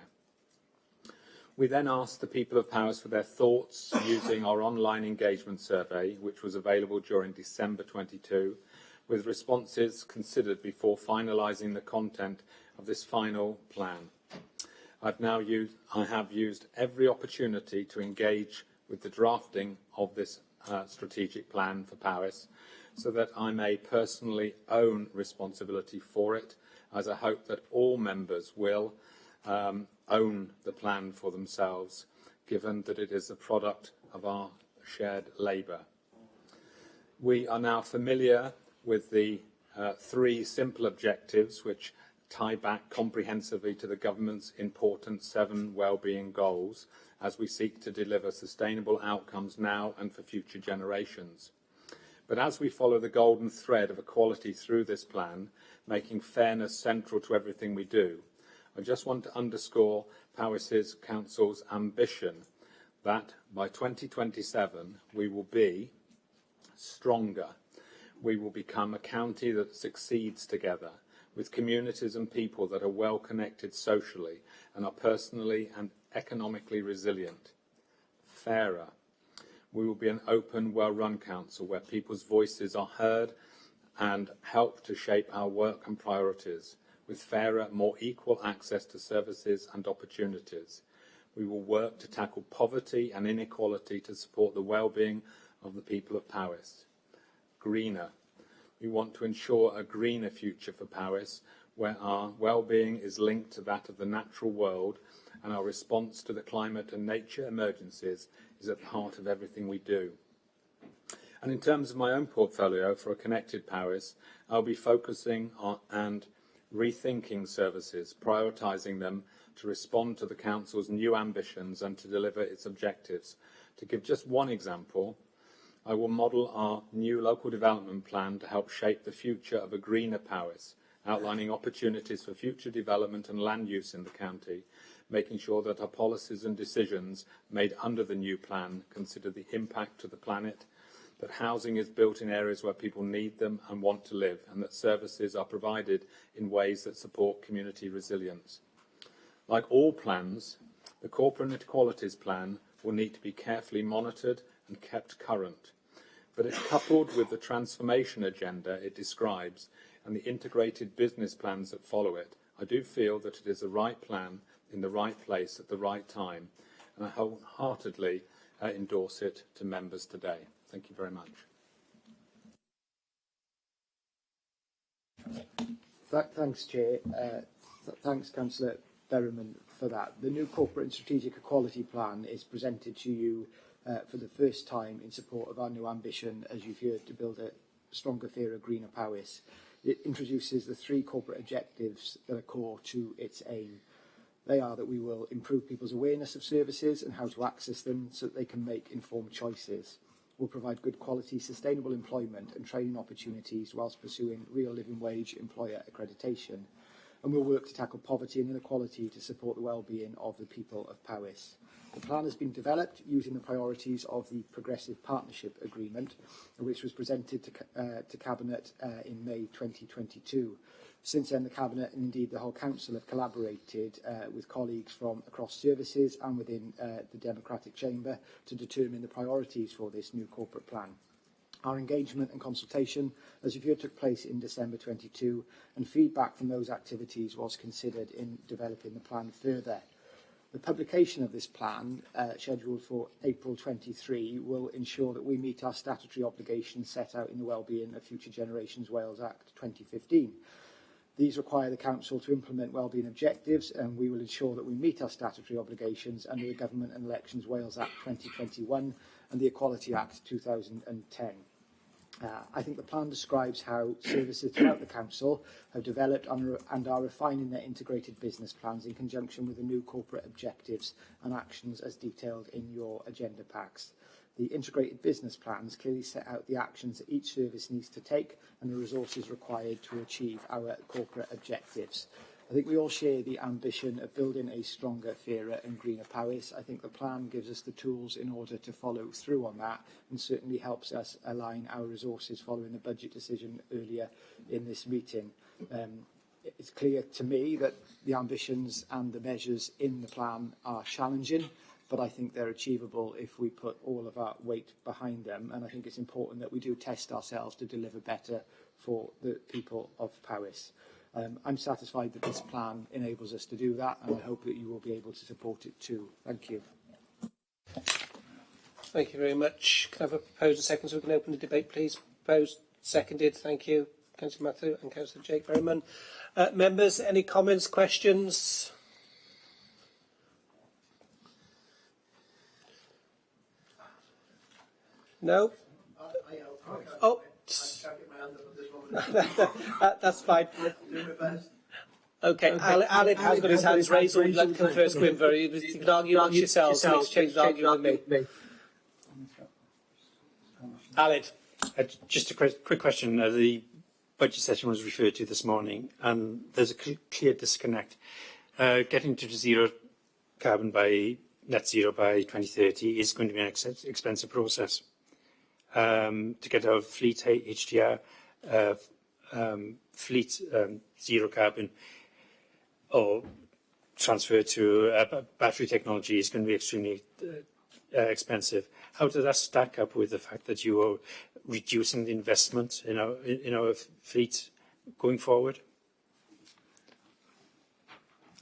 We then asked the people of Powys for their thoughts using our online engagement survey, which was available during December 22, with responses considered before finalising the content of this final plan. I have used every opportunity to engage with the drafting of this strategic plan for Powys, so that I may personally own responsibility for it, as I hope that all members will own the plan for themselves, given that it is a product of our shared labour. We are now familiar with the three simple objectives which tie back comprehensively to the government's important 7 wellbeing goals as we seek to deliver sustainable outcomes now and for future generations. But as we follow the golden thread of equality through this plan, making fairness central to everything we do, I just want to underscore Powys Council's ambition that by 2027 we will be stronger. We will become a county that succeeds together, with communities and people that are well connected socially and are personally and economically resilient. Fairer. We will be an open, well-run council where people's voices are heard and help to shape our work and priorities, with fairer, more equal access to services and opportunities. We will work to tackle poverty and inequality to support the well-being of the people of Powys. Greener. We want to ensure a greener future for Powys, where our well-being is linked to that of the natural world, and our response to the climate and nature emergencies is at the heart of everything we do. And in terms of my own portfolio for a connected Powys, I'll be focusing on and rethinking services, prioritising them to respond to the Council's new ambitions and to deliver its objectives. To give just one example, I will model our new local development plan to help shape the future of a greener Powys, outlining opportunities for future development and land use in the county, making sure that our policies and decisions made under the new plan consider the impact to the planet, that housing is built in areas where people need them and want to live, and that services are provided in ways that support community resilience. Like all plans, the Corporate Inequalities Plan will need to be carefully monitored and kept current. But if coupled with the transformation agenda it describes and the integrated business plans that follow it, I do feel that it is the right plan in the right place at the right time, and I wholeheartedly endorse it to members today. Thank you very much. Thanks, Chair. Thanks, Councillor Berriman, for that. The new Corporate and Strategic Equality Plan is presented to you for the first time in support of our new ambition, as you've heard, to build a stronger, fairer, greener Powys. It introduces the 3 corporate objectives that are core to its aim. They are that we will improve people's awareness of services and how to access them so that they can make informed choices. We'll provide good quality, sustainable employment and training opportunities whilst pursuing real living wage employer accreditation. And we'll work to tackle poverty and inequality to support the well-being of the people of Powys. The plan has been developed using the priorities of the Progressive Partnership Agreement, which was presented to Cabinet in May 2022. Since then, the Cabinet and indeed the whole Council have collaborated with colleagues from across services and within the Democratic Chamber to determine the priorities for this new corporate plan. Our engagement and consultation, as you've heard, took place in December 22, and feedback from those activities was considered in developing the plan further. The publication of this plan, scheduled for April 23, will ensure that we meet our statutory obligations set out in the Wellbeing of Future Generations Wales Act 2015. These require the Council to implement wellbeing objectives, and we will ensure that we meet our statutory obligations under the Government and Elections Wales Act 2021 and the Equality Act 2010. I think the plan describes how services throughout the Council have developed and are refining their integrated business plans in conjunction with the new corporate objectives and actions as detailed in your agenda packs. The integrated business plans clearly set out the actions that each service needs to take and the resources required to achieve our corporate objectives. I think we all share the ambition of building a stronger, fairer and greener Powys. I think the plan gives us the tools in order to follow through on that and certainly helps us align our resources following the budget decision earlier in this meeting. It's clear to me that the ambitions and the measures in the plan are challenging, but I think they're achievable if we put all of our weight behind them. And I think it's important that we do test ourselves to deliver better for the people of Powys. I'm satisfied that this plan enables us to do that, and I hope that you will be able to support it too. Thank you. Thank you very much. Can I have a proposal second so we can open the debate, please? Proposed, seconded. Thank you, Councillor Matthew and Councillor Jake Berriman. Members, any comments, questions? No? Oh. That's fine. Okay, Aled has got his hands raised, so would you like to come first, Gwynfor? You can argue amongst yourselves and exchange the argument with me. Aled. Just a quick question. The budget session was referred to this morning, and there's a clear disconnect. Getting to zero carbon by net zero by 2030 is going to be an expensive process. To get our fleet HDR, fleet zero carbon or transfer to battery technology is going to be extremely expensive. How does that stack up with the fact that you are reducing the investment in our fleet going forward?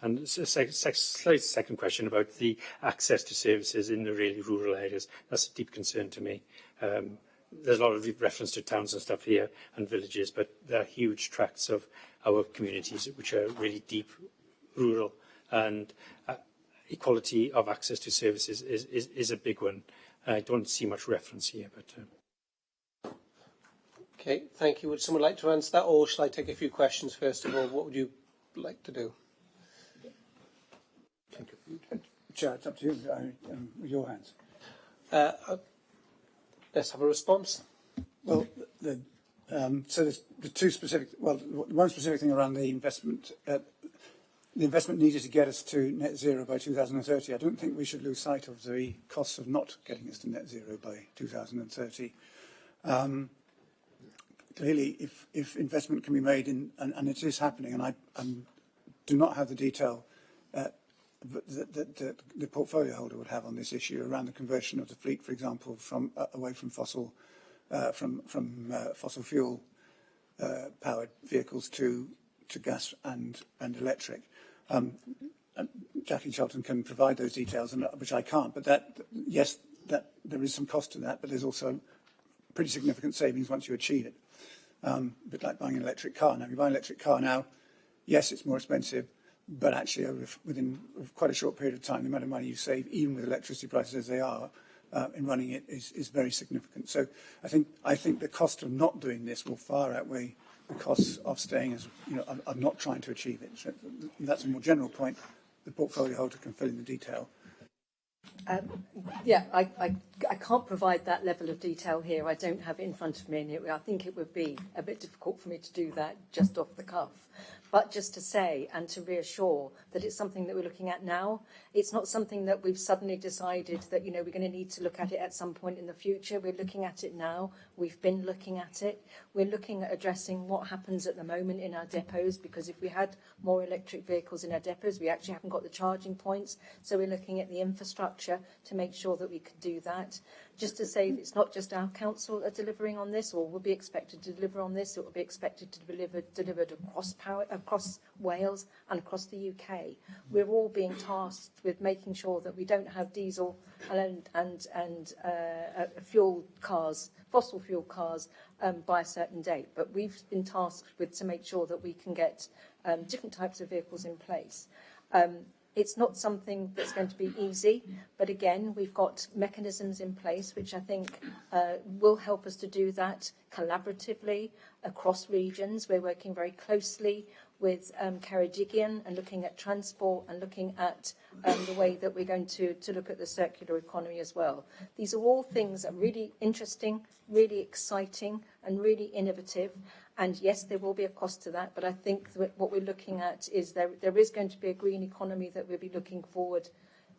And a slight second question about the access to services in the really rural areas. That's a deep concern to me. There's a lot of reference to towns and stuff here and villages, but there are huge tracts of our communities which are really deep rural, and equality of access to services is a big one. I don't see much reference here, but. Okay, thank you. Would someone like to answer that, or shall I take a few questions first of all? What would you like to do? Chair, it's up to you. With your hands. Let's have a response. Well, so there's the two specific. Well, one specific thing around the investment. The investment needed to get us to net zero by 2030. I don't think we should lose sight of the costs of not getting us to net zero by 2030. Clearly, if investment can be made in, and it is happening, and I do not have the detail that the portfolio holder would have on this issue around the conversion of the fleet, for example, from away from fossil fuel powered vehicles to gas and electric. Jackie Charlton can provide those details, which I can't. But that there is some cost to that, but there's also pretty significant savings once you achieve it. A bit like buying an electric car. Now, if you buy an electric car now, yes, it's more expensive, but actually within quite a short period of time, the amount of money you save, even with electricity prices as they are, in running it is very significant. So I think the cost of not doing this will far outweigh the costs of staying as, of not trying to achieve it. So that's a more general point. The portfolio holder can fill in the detail. I can't provide that level of detail here. I don't have it in front of me, and I think it would be a bit difficult for me to do that just off the cuff. But just to say and to reassure that it's something that we're looking at now. It's not something that we've suddenly decided that, we're going to need to look at it at some point in the future. We're looking at it now. We've been looking at it. We're looking at addressing what happens at the moment in our depots, because if we had more electric vehicles in our depots, we actually haven't got the charging points. So we're looking at the infrastructure to make sure that we can do that. Just to say, it's not just our council are delivering on this, or will be expected to deliver on this. It will be expected to be delivered across Wales and across the UK. We're all being tasked with making sure that we don't have diesel and fuel cars, fossil fuel cars, by a certain date. But we've been tasked with to make sure that we can get different types of vehicles in place. It's not something that's going to be easy, but again, we've got mechanisms in place which I think will help us to do that collaboratively across regions. We're working very closely with Ceredigion and looking at transport and looking at the way that we're going to look at the circular economy as well. These are all things that are really interesting, really exciting and really innovative. And yes, there will be a cost to that, but I think that what we're looking at is there is going to be a green economy that we'll be looking forward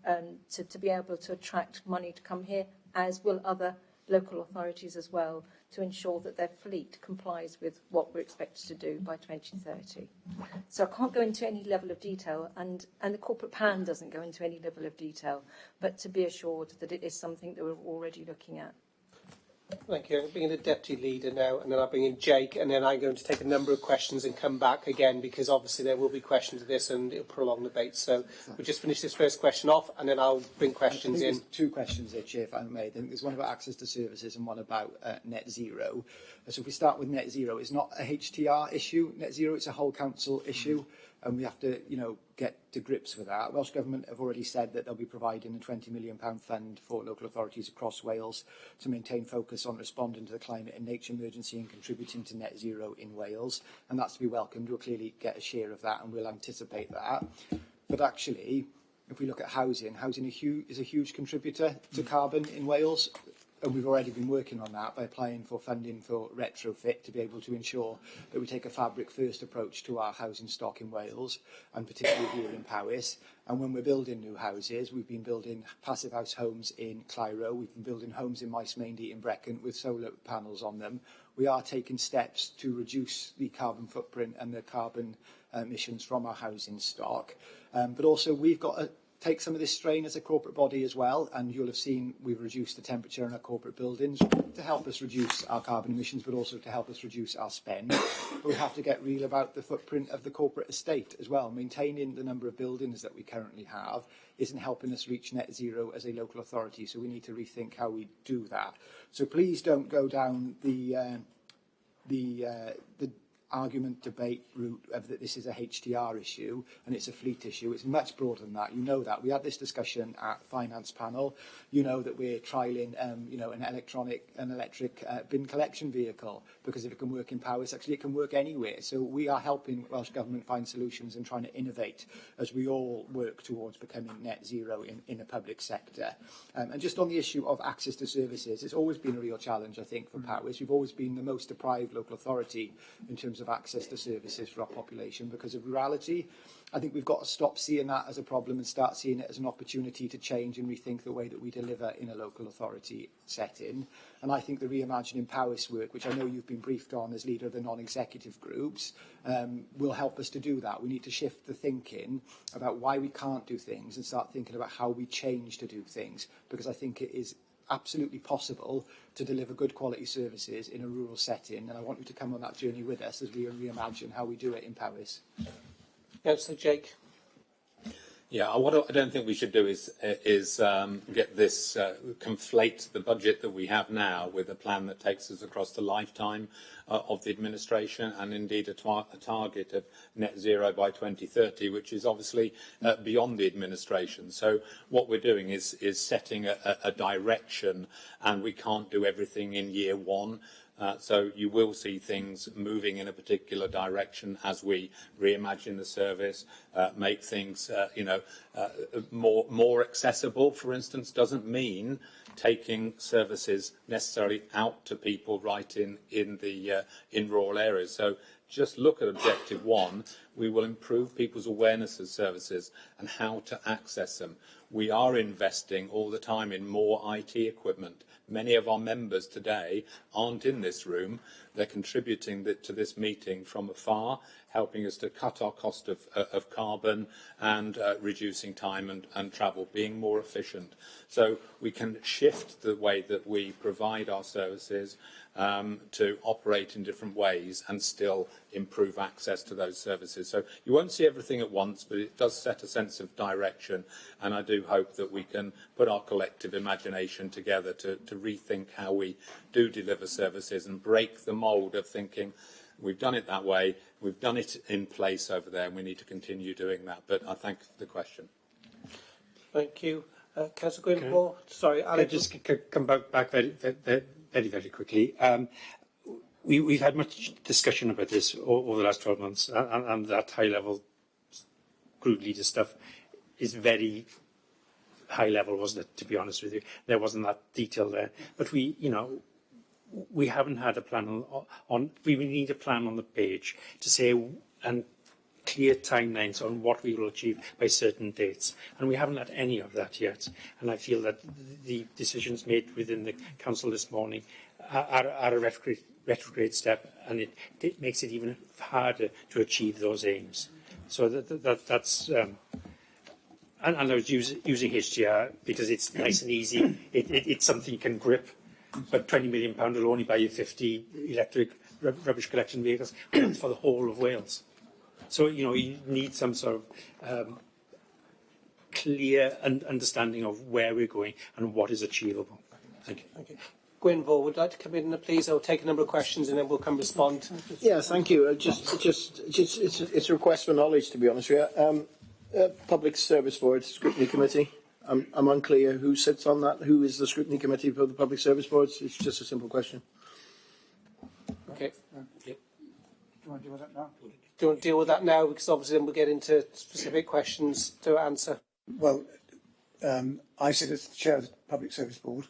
to be able to attract money to come here, as will other local authorities as well, to ensure that their fleet complies with what we're expected to do by 2030. So I can't go into any level of detail, and the corporate plan doesn't go into any level of detail, but to be assured that it is something that we're already looking at. Thank you. I'll bring in the deputy leader now, and then I'll bring in Jake, and then I'm going to take a number of questions and come back again, because obviously there will be questions of this and it'll prolong the debate. So we'll just finish this first question off, and then I'll bring questions in. There's two questions there, Chair, if I may. I think there's one about access to services and one about net zero. So if we start with net zero, it's not a HTR issue, net zero, it's a whole council issue. And we have to, get to grips with that. Welsh Government have already said that they'll be providing a £20 million fund for local authorities across Wales to maintain focus on responding to the climate and nature emergency and contributing to net zero in Wales. And that's to be welcomed. We'll clearly get a share of that and we'll anticipate that. But actually, if we look at housing is a huge contributor to carbon in Wales. And we've already been working on that by applying for funding for retrofit to be able to ensure that we take a fabric-first approach to our housing stock in Wales, and particularly here in Powys. And when we're building new houses, we've been building passive house homes in Clyro, we've been building homes in Maes Maindy in Brecon with solar panels on them. We are taking steps to reduce the carbon footprint and the carbon emissions from our housing stock. But also we've got to take some of this strain as a corporate body as well, and you'll have seen we've reduced the temperature in our corporate buildings to help us reduce our carbon emissions, but also to help us reduce our spend. But we have to get real about the footprint of the corporate estate as well. Maintaining the number of buildings that we currently have isn't helping us reach net zero as a local authority, so we need to rethink how we do that. So please don't go down the argument, debate route of that this is a HTR issue and it's a fleet issue. It's much broader than that. You know that. We had this discussion at Finance Panel. You know that we're trialling, an electric bin collection vehicle, because if it can work in Powys, actually it can work anywhere. So we are helping Welsh Government find solutions and trying to innovate as we all work towards becoming net zero in the public sector. And just on the issue of access to services, it's always been a real challenge, I think, for Powys. We've always been the most deprived local authority in terms of access to services for our population because of rurality. I think we've got to stop seeing that as a problem and start seeing it as an opportunity to change and rethink the way that we deliver in a local authority setting. And I think the Reimagining Powys work, which I know you've been briefed on as leader of the non-executive groups, will help us to do that. We need to shift the thinking about why we can't do things and start thinking about how we change to do things, because I think it is absolutely possible to deliver good quality services in a rural setting, and I want you to come on that journey with us as we reimagine how we do it in Powys. Councillor Jake. Yeah, what I don't think we should do is get this conflate the budget that we have now with a plan that takes us across the lifetime of the administration, and indeed a target of net zero by 2030, which is obviously beyond the administration. So what we're doing is setting a direction, and we can't do everything in year one. So you will see things moving in a particular direction as we reimagine the service, make things, more accessible. For instance, doesn't mean taking services necessarily out to people right in rural areas. So just look at Objective 1. We will improve people's awareness of services and how to access them. We are investing all the time in more IT equipment. Many of our members today aren't in this room. They're contributing to this meeting from afar, helping us to cut our cost of carbon and reducing time and travel, being more efficient. So we can shift the way that we provide our services to operate in different ways and still improve access to those services. So you won't see everything at once, but it does set a sense of direction, and I do hope that we can put our collective imagination together to rethink how we do deliver services and break the mould of thinking we've done it that way, we've done it in place over there, and we need to continue doing that. But I thank for the question. Thank you. Councillor Gwynfor. Sorry, Alex. Can I just come back very quickly? We've had much discussion about this over the last 12 months, and that high-level group leader stuff is very high level, wasn't it, to be honest with you? There wasn't that detail there. But we haven't had a plan we need a plan on the page to say, and clear timelines on what we will achieve by certain dates. And we haven't had any of that yet. And I feel that the decisions made within the council this morning are a retrograde step, and it makes it even harder to achieve those aims. So that's... And I was using HTR because it's nice and easy. It's something you can grip. But £20 million will only buy you 50 electric rubbish collection vehicles for the whole of Wales. So, you need some sort of clear understanding of where we're going and what is achievable. Thank you. Thank you. Gwynfor, would like to come in, please? I'll take a number of questions and then we'll come respond. Yeah, thank you. It's a request for knowledge, to be honest with you. Public Service Board Scrutiny Committee. I'm unclear who sits on that. Who is the Scrutiny Committee for the Public Service Boards? It's just a simple question. Okay. Do you want to deal with that now? Do you want to deal with that now? Because obviously then we'll get into specific questions to answer. Well, I sit as the chair of the Public Service Board,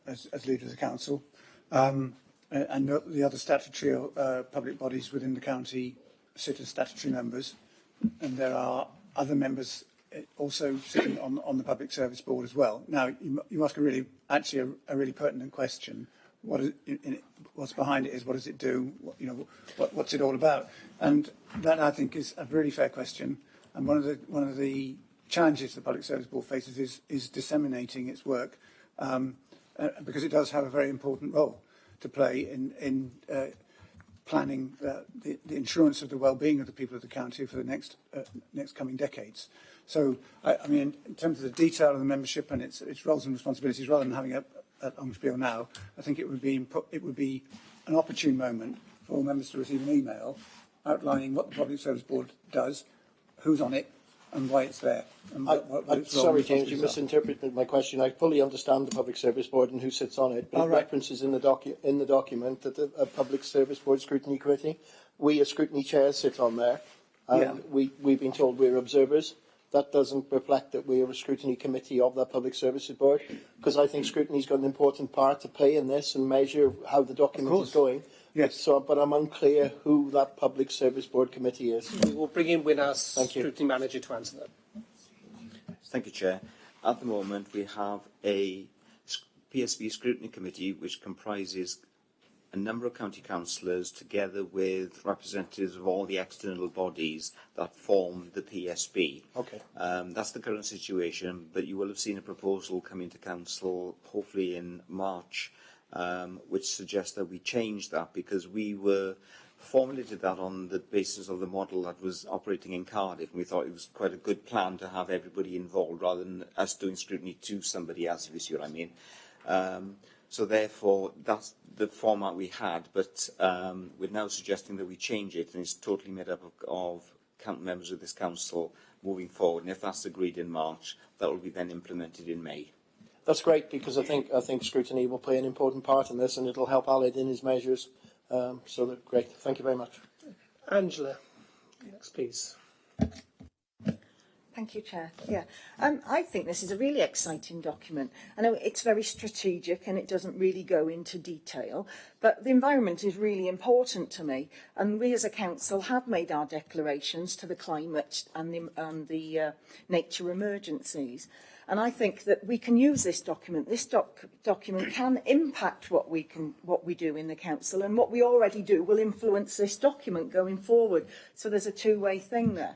as leader of the council, and the other statutory public bodies within the county sit as statutory members, and there are other members also sitting on the Public Service Board as well. Now, you ask a really pertinent question. What's behind it is, what does it do? What's it all about? And that, I think, is a really fair question. And one of the challenges the Public Service Board faces is disseminating its work, because it does have a very important role to play in planning the insurance of the well-being of the people of the county for the next coming decades. So, I mean, in terms of the detail of the membership and its roles and responsibilities, rather than having a long spiel now, I think it would be an opportune moment for members to receive an email outlining what the Public Service Board does, who's on it, and why it's there. And what its role Sorry, and James, you responsibilities are. misinterpreted my question. I fully understand the Public Service Board and who sits on it, but All it right. references in the document that a Public Service Board Scrutiny Committee, we as scrutiny chairs sit on there, and Yeah. we've been told we're observers. That doesn't reflect that we are a scrutiny committee of that Public Services Board, because I think scrutiny's got an important part to play in this and measure how the document is going. Yes. So, but I'm unclear who that Public Service Board committee is. We will bring in Wynne as Thank you. scrutiny manager to answer that. Thank you, Chair. At the moment, we have a PSB scrutiny committee which comprises a number of county councillors together with representatives of all the external bodies that form the PSB. Okay. That's the current situation, but you will have seen a proposal coming to council hopefully in March, which suggests that we change that, because we were formulated that on the basis of the model that was operating in Cardiff, and we thought it was quite a good plan to have everybody involved rather than us doing scrutiny to somebody else, if you see what I mean. So therefore, that's the format we had, but we're now suggesting that we change it, and it's totally made up of members of this council moving forward. And if that's agreed in March, that will be then implemented in May. That's great, because I think scrutiny will play an important part in this, and it'll help Aled in his measures. So that's great. Thank you very much. Angela, next please. Thank you, Chair. Yeah, I think this is a really exciting document. I know it's very strategic and it doesn't really go into detail, but the environment is really important to me. And we as a council have made our declarations to the climate and the nature emergencies. And I think that we can use this document. This document can impact what we do in the council, and what we already do will influence this document going forward. So there's a two-way thing there.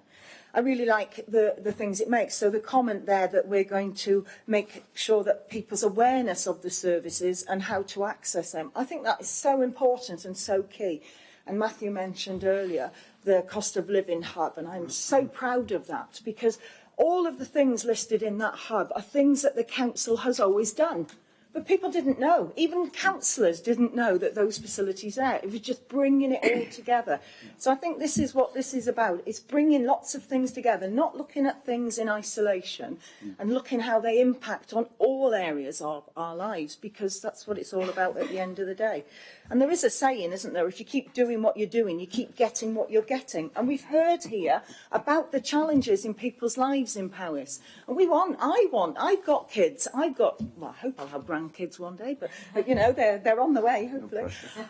I really like the things it makes. So the comment there that we're going to make sure that people's awareness of the services and how to access them, I think that is so important and so key. And Matthew mentioned earlier the cost of living hub, and I'm so proud of that, because all of the things listed in that hub are things that the council has always done. But people didn't know. Even councillors didn't know that those facilities are there. It was just bringing it all together. So I think this is what this is about. It's bringing lots of things together, not looking at things in isolation, and looking how they impact on all areas of our lives, because that's what it's all about at the end of the day. And there is a saying, isn't there? If you keep doing what you're doing, you keep getting what you're getting. And we've heard here about the challenges in people's lives in Powys. And I've got kids. I hope I'll have grandkids one day, but you know, they're on the way, hopefully.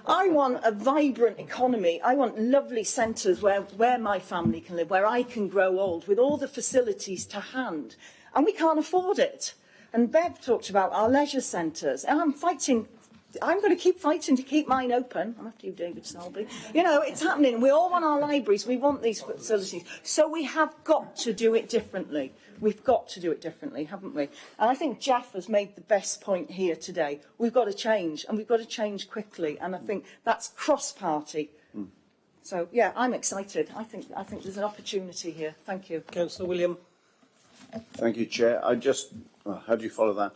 I want a vibrant economy. I want lovely centres where my family can live, where I can grow old, with all the facilities to hand. And we can't afford it. And Bev talked about our leisure centres. And I'm going to keep fighting to keep mine open. I'm after you, David Selby. You know, it's happening. We all want our libraries. We want these facilities. So we have got to do it differently. We've got to do it differently, haven't we? And I think Jeff has made the best point here today. We've got to change, and we've got to change quickly. And I think that's cross-party. So, yeah, I'm excited. I think there's an opportunity here. Thank you. Councillor William. Thank you, Chair. how do you follow that?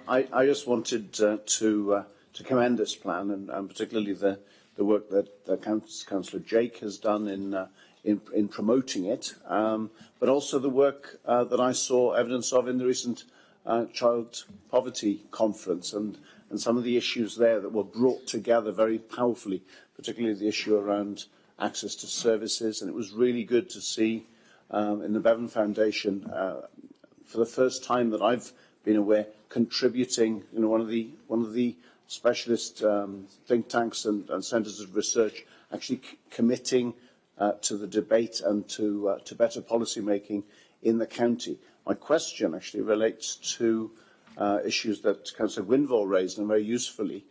I just wanted to commend this plan, and particularly the work that Councillor Jake has done in promoting it, but also the work that I saw evidence of in the recent Child Poverty Conference, and some of the issues there that were brought together very powerfully, particularly the issue around access to services. And it was really good to see in the Bevan Foundation, for the first time that I've been aware, contributing, one of the specialist think tanks and centres of research actually committing to the debate and to better policy making in the county. My question actually relates to issues that Councillor Gwynfor raised, and very usefully,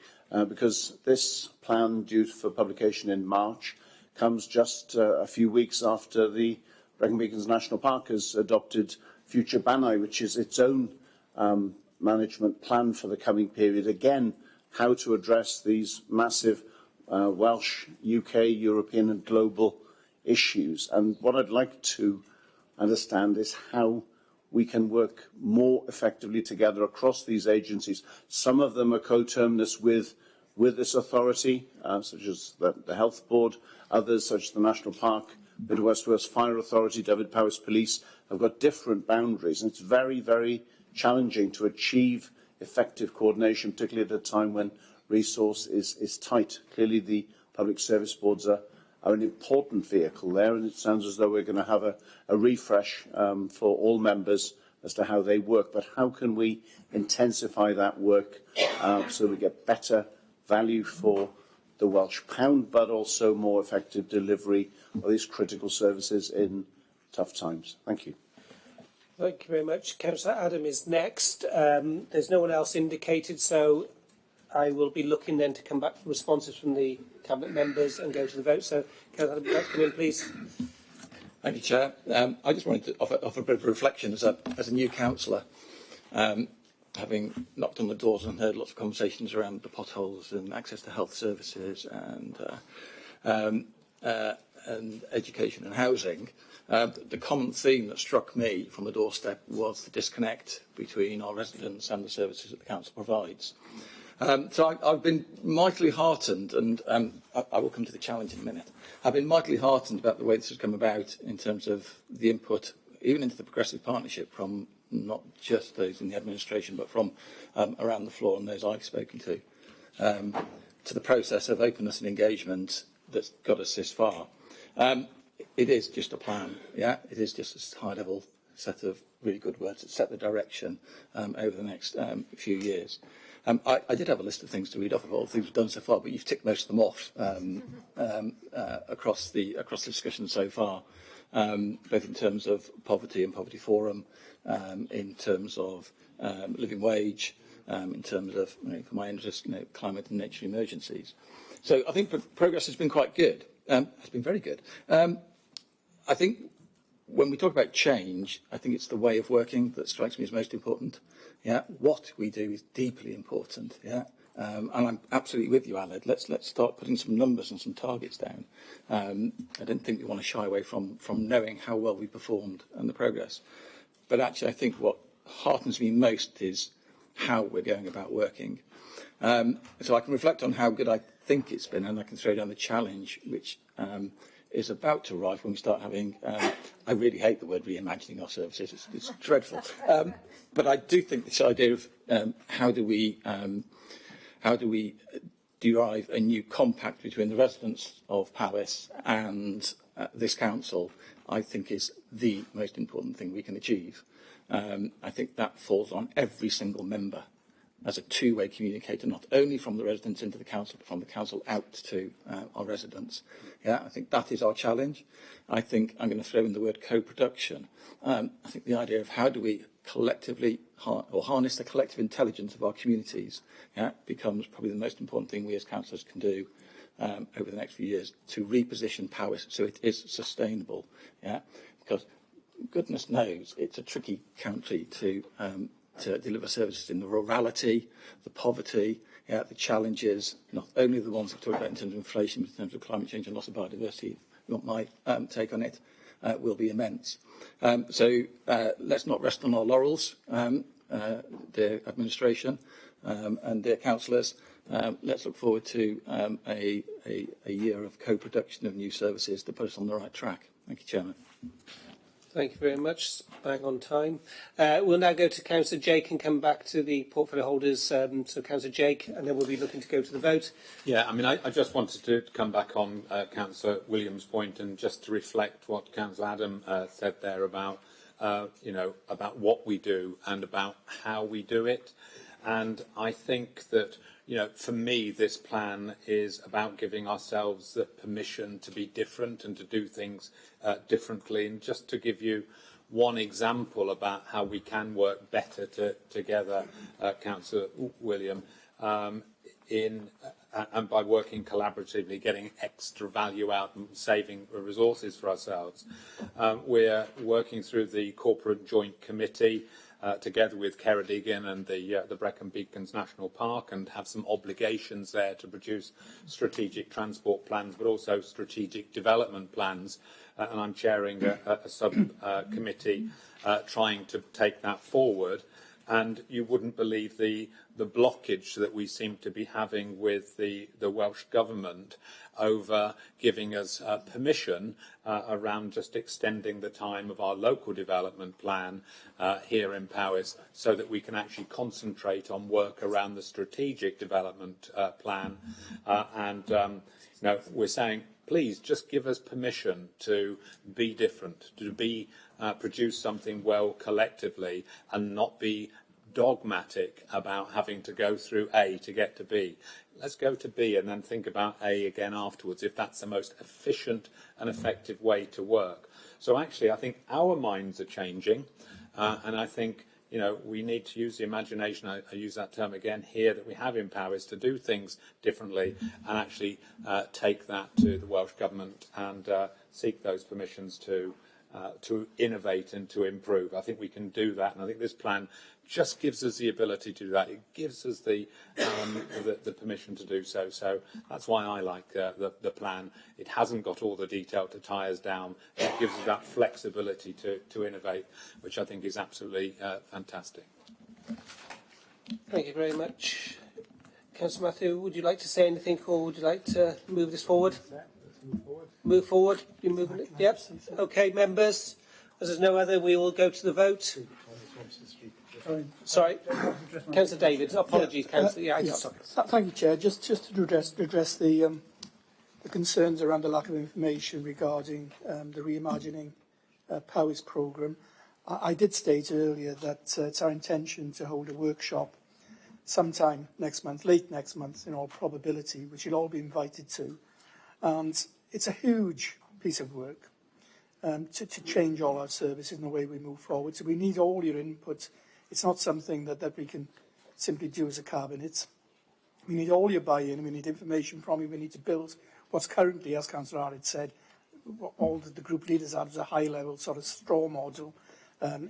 because this plan due for publication in March comes just a few weeks after the Brecon Beacons National Park has adopted Future Banai, which is its own management plan for the coming period. Again, how to address these massive Welsh, UK, European and global issues. And what I'd like to understand is how we can work more effectively together across these agencies. Some of them are coterminous with with this authority, such as the Health Board, others such as the National Park, Midwest Wales Fire Authority, Dyfed Powys Police, have got different boundaries, and it's very, very challenging to achieve effective coordination, particularly at a time when resource is tight. Clearly, the public service boards are an important vehicle there, and it sounds as though we're going to have a refresh for all members as to how they work. But how can we intensify that work so we get better value for the Welsh pound, but also more effective delivery of these critical services in tough times? Thank you. Thank you very much. Councillor Adam is next. There's no one else indicated, so I will be looking then to come back for responses from the Cabinet members and go to the vote. So, Councillor Adam, would you like to come in, please? Thank you, Chair. I just wanted to offer a bit of reflection as a new councillor, having knocked on the doors and heard lots of conversations around the potholes and access to health services and education and housing. The common theme that struck me from the doorstep was the disconnect between our residents and the services that the council provides. So I've been mightily heartened, and I will come to the challenge in a minute. I've been mightily heartened about the way this has come about in terms of the input, even into the Progressive Partnership, from not just those in the administration, but from around the floor and those I've spoken to the process of openness and engagement that's got us this far. It is just a plan, yeah? It is just a high-level set of really good words that set the direction over the next few years. I did have a list of things to read off of all the things we've done so far, but you've ticked most of them off across the discussion so far, both in terms of poverty and poverty forum, in terms of living wage, in terms of, for my interest, climate and nature emergencies. So I think progress has been quite good. It's been very good. I think when we talk about change, I think it's the way of working that strikes me as most important. Yeah, what we do is deeply important. Yeah, and I'm absolutely with you, Aled. Let's start putting some numbers and some targets down. I don't think we want to shy away from knowing how well we performed and the progress. But actually, I think what heartens me most is how we're going about working. So I can reflect on how good I think it's been, and I can throw down the challenge, which is about to arrive when we start having, I really hate the word reimagining our services, it's dreadful. But I do think this idea of how do we derive a new compact between the residents of Powys and this council, I think is the most important thing we can achieve. I think that falls on every single member as a two-way communicator, not only from the residents into the council, but from the council out to our residents. Yeah, I think that is our challenge. I think I'm going to throw in the word co-production. I think the idea of how do we collectively harness the collective intelligence of our communities, yeah, becomes probably the most important thing we as councillors can do over the next few years to reposition Powys so it is sustainable. Yeah, because goodness knows it's a tricky country to deliver services in the rurality, the poverty, yeah, the challenges, not only the ones we've talked about in terms of inflation, but in terms of climate change and loss of biodiversity. You want my take on it? Will be immense. So let's not rest on our laurels, dear administration and dear councillors. Let's look forward to a year of co-production of new services to put us on the right track. Thank you, Chairman. Thank you very much. Bang on time. We'll now go to Councillor Jake and come back to the portfolio holders. So Councillor Jake, and then we'll be looking to go to the vote. Yeah, I mean, I just wanted to come back on Councillor Williams' point and just to reflect what Councillor Adam said there about, about what we do and about how we do it. And I think that, for me, this plan is about giving ourselves the permission to be different and to do things differently. And just to give you one example about how we can work better together, Councillor William, and by working collaboratively, getting extra value out and saving resources for ourselves. We're working through the Corporate Joint Committee together with Ceredigion and the Brecon Beacons National Park, and have some obligations there to produce strategic transport plans, but also strategic development plans. And I'm chairing a sub-committee trying to take that forward. and you wouldn't believe the blockage that we seem to be having with the Welsh Government over giving us permission around just extending the time of our local development plan here in Powys, so that we can actually concentrate on work around the strategic development plan. We're saying, please just give us permission to be different, to produce something well collectively, and not be dogmatic about having to go through A to get to B. Let's go to B and then think about A again afterwards, if that's the most efficient and effective way to work. So actually, I think our minds are changing, and I think we need to use the imagination, I use that term again here, that we have in Powys to do things differently, and actually take that to the Welsh Government and seek those permissions to innovate and to improve. I think we can do that, and I think this plan just gives us the ability to do that. It gives us the permission to do so. So that's why I like the plan. It hasn't got all the detail to tie us down. It gives us that flexibility to innovate, which I think is absolutely fantastic. Thank you very much. Councillor Matthew, would you like to say anything, or would you like to move this forward? Move forward? You moving it? Yep. Okay, members. As there's no other, we will go to the vote. Sorry, Councillor David. Apologies, Councillor. Sorry. Thank you, Chair. Just to address the concerns around the lack of information regarding the reimagining Powys programme. I did state earlier that it's our intention to hold a workshop sometime next month, late next month, in all probability, which you'll all be invited to. And it's a huge piece of work to change all our services and the way we move forward. So we need all your input. It's not something that we can simply do as a cabinet. We need all your buy-in. We need information from you. We need to build what's currently, as Councillor Arnott said, all the group leaders have as a high-level sort of straw model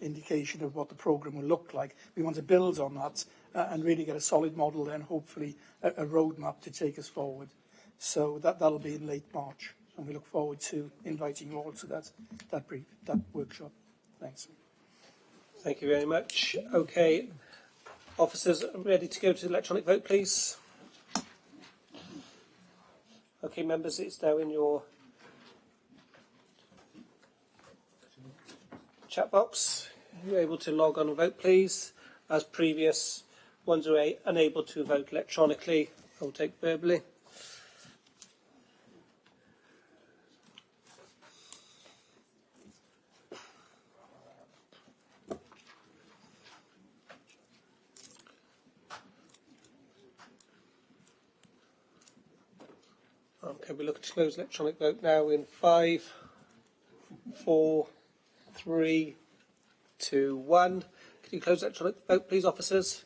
indication of what the programme will look like. We want to build on that and really get a solid model, then hopefully a roadmap to take us forward. So that'll be in late March, and we look forward to inviting you all to that workshop. Thanks. Thank you very much. Okay, officers, ready to go to the electronic vote, please. Okay, members, it's now in your chat box. You're able to log on and vote, please. As previous, ones who are unable to vote electronically, I'll take verbally. Okay, we look to close electronic vote now in 5, 4, 3, 2, 1. Can you close electronic vote, please, officers?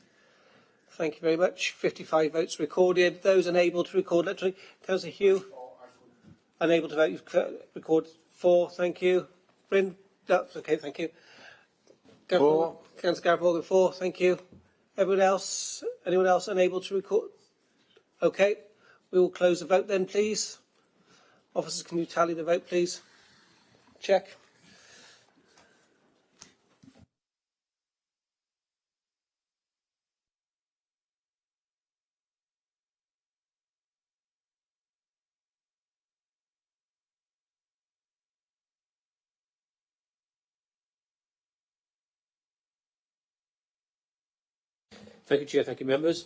Thank you very much. 55 votes recorded. Those unable to record electronic. Councillor Hugh? Unable to vote. Record 4. Thank you. Bryn? No, okay, thank you. 4. Councillor Gareth Morgan, 4. Thank you. Everyone else? Anyone else unable to record? Okay. We will close the vote then, please. Officers, can you tally the vote, please? Check. Thank you, Chair. Thank you, members.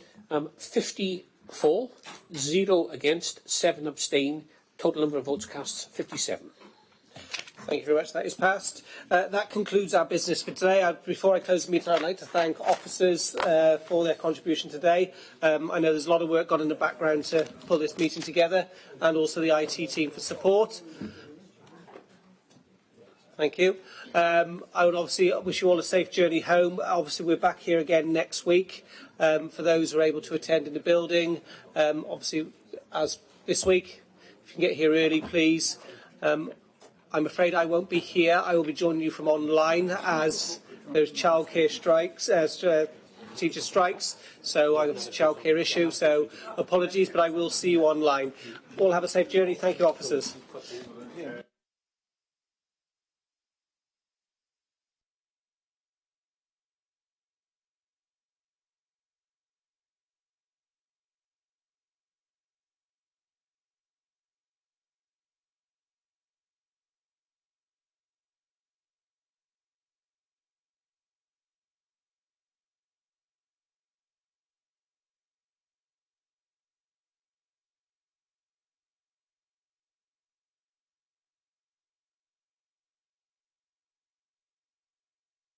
54, 0 against, 7 abstain. Total number of votes cast, 57. Thank you very much. That is passed. That concludes our business for today. Before I close the meeting, I'd like to thank officers for their contribution today. I know there's a lot of work gone in the background to pull this meeting together, and also the IT team for support. Thank you. I would obviously wish you all a safe journey home. Obviously, we're back here again next week. For those who are able to attend in the building, obviously, as this week, if you can get here early, please. I'm afraid I won't be here. I will be joining you from online as there's childcare strikes, teacher strikes. So I have a childcare issue. So apologies, but I will see you online. All have a safe journey. Thank you, officers.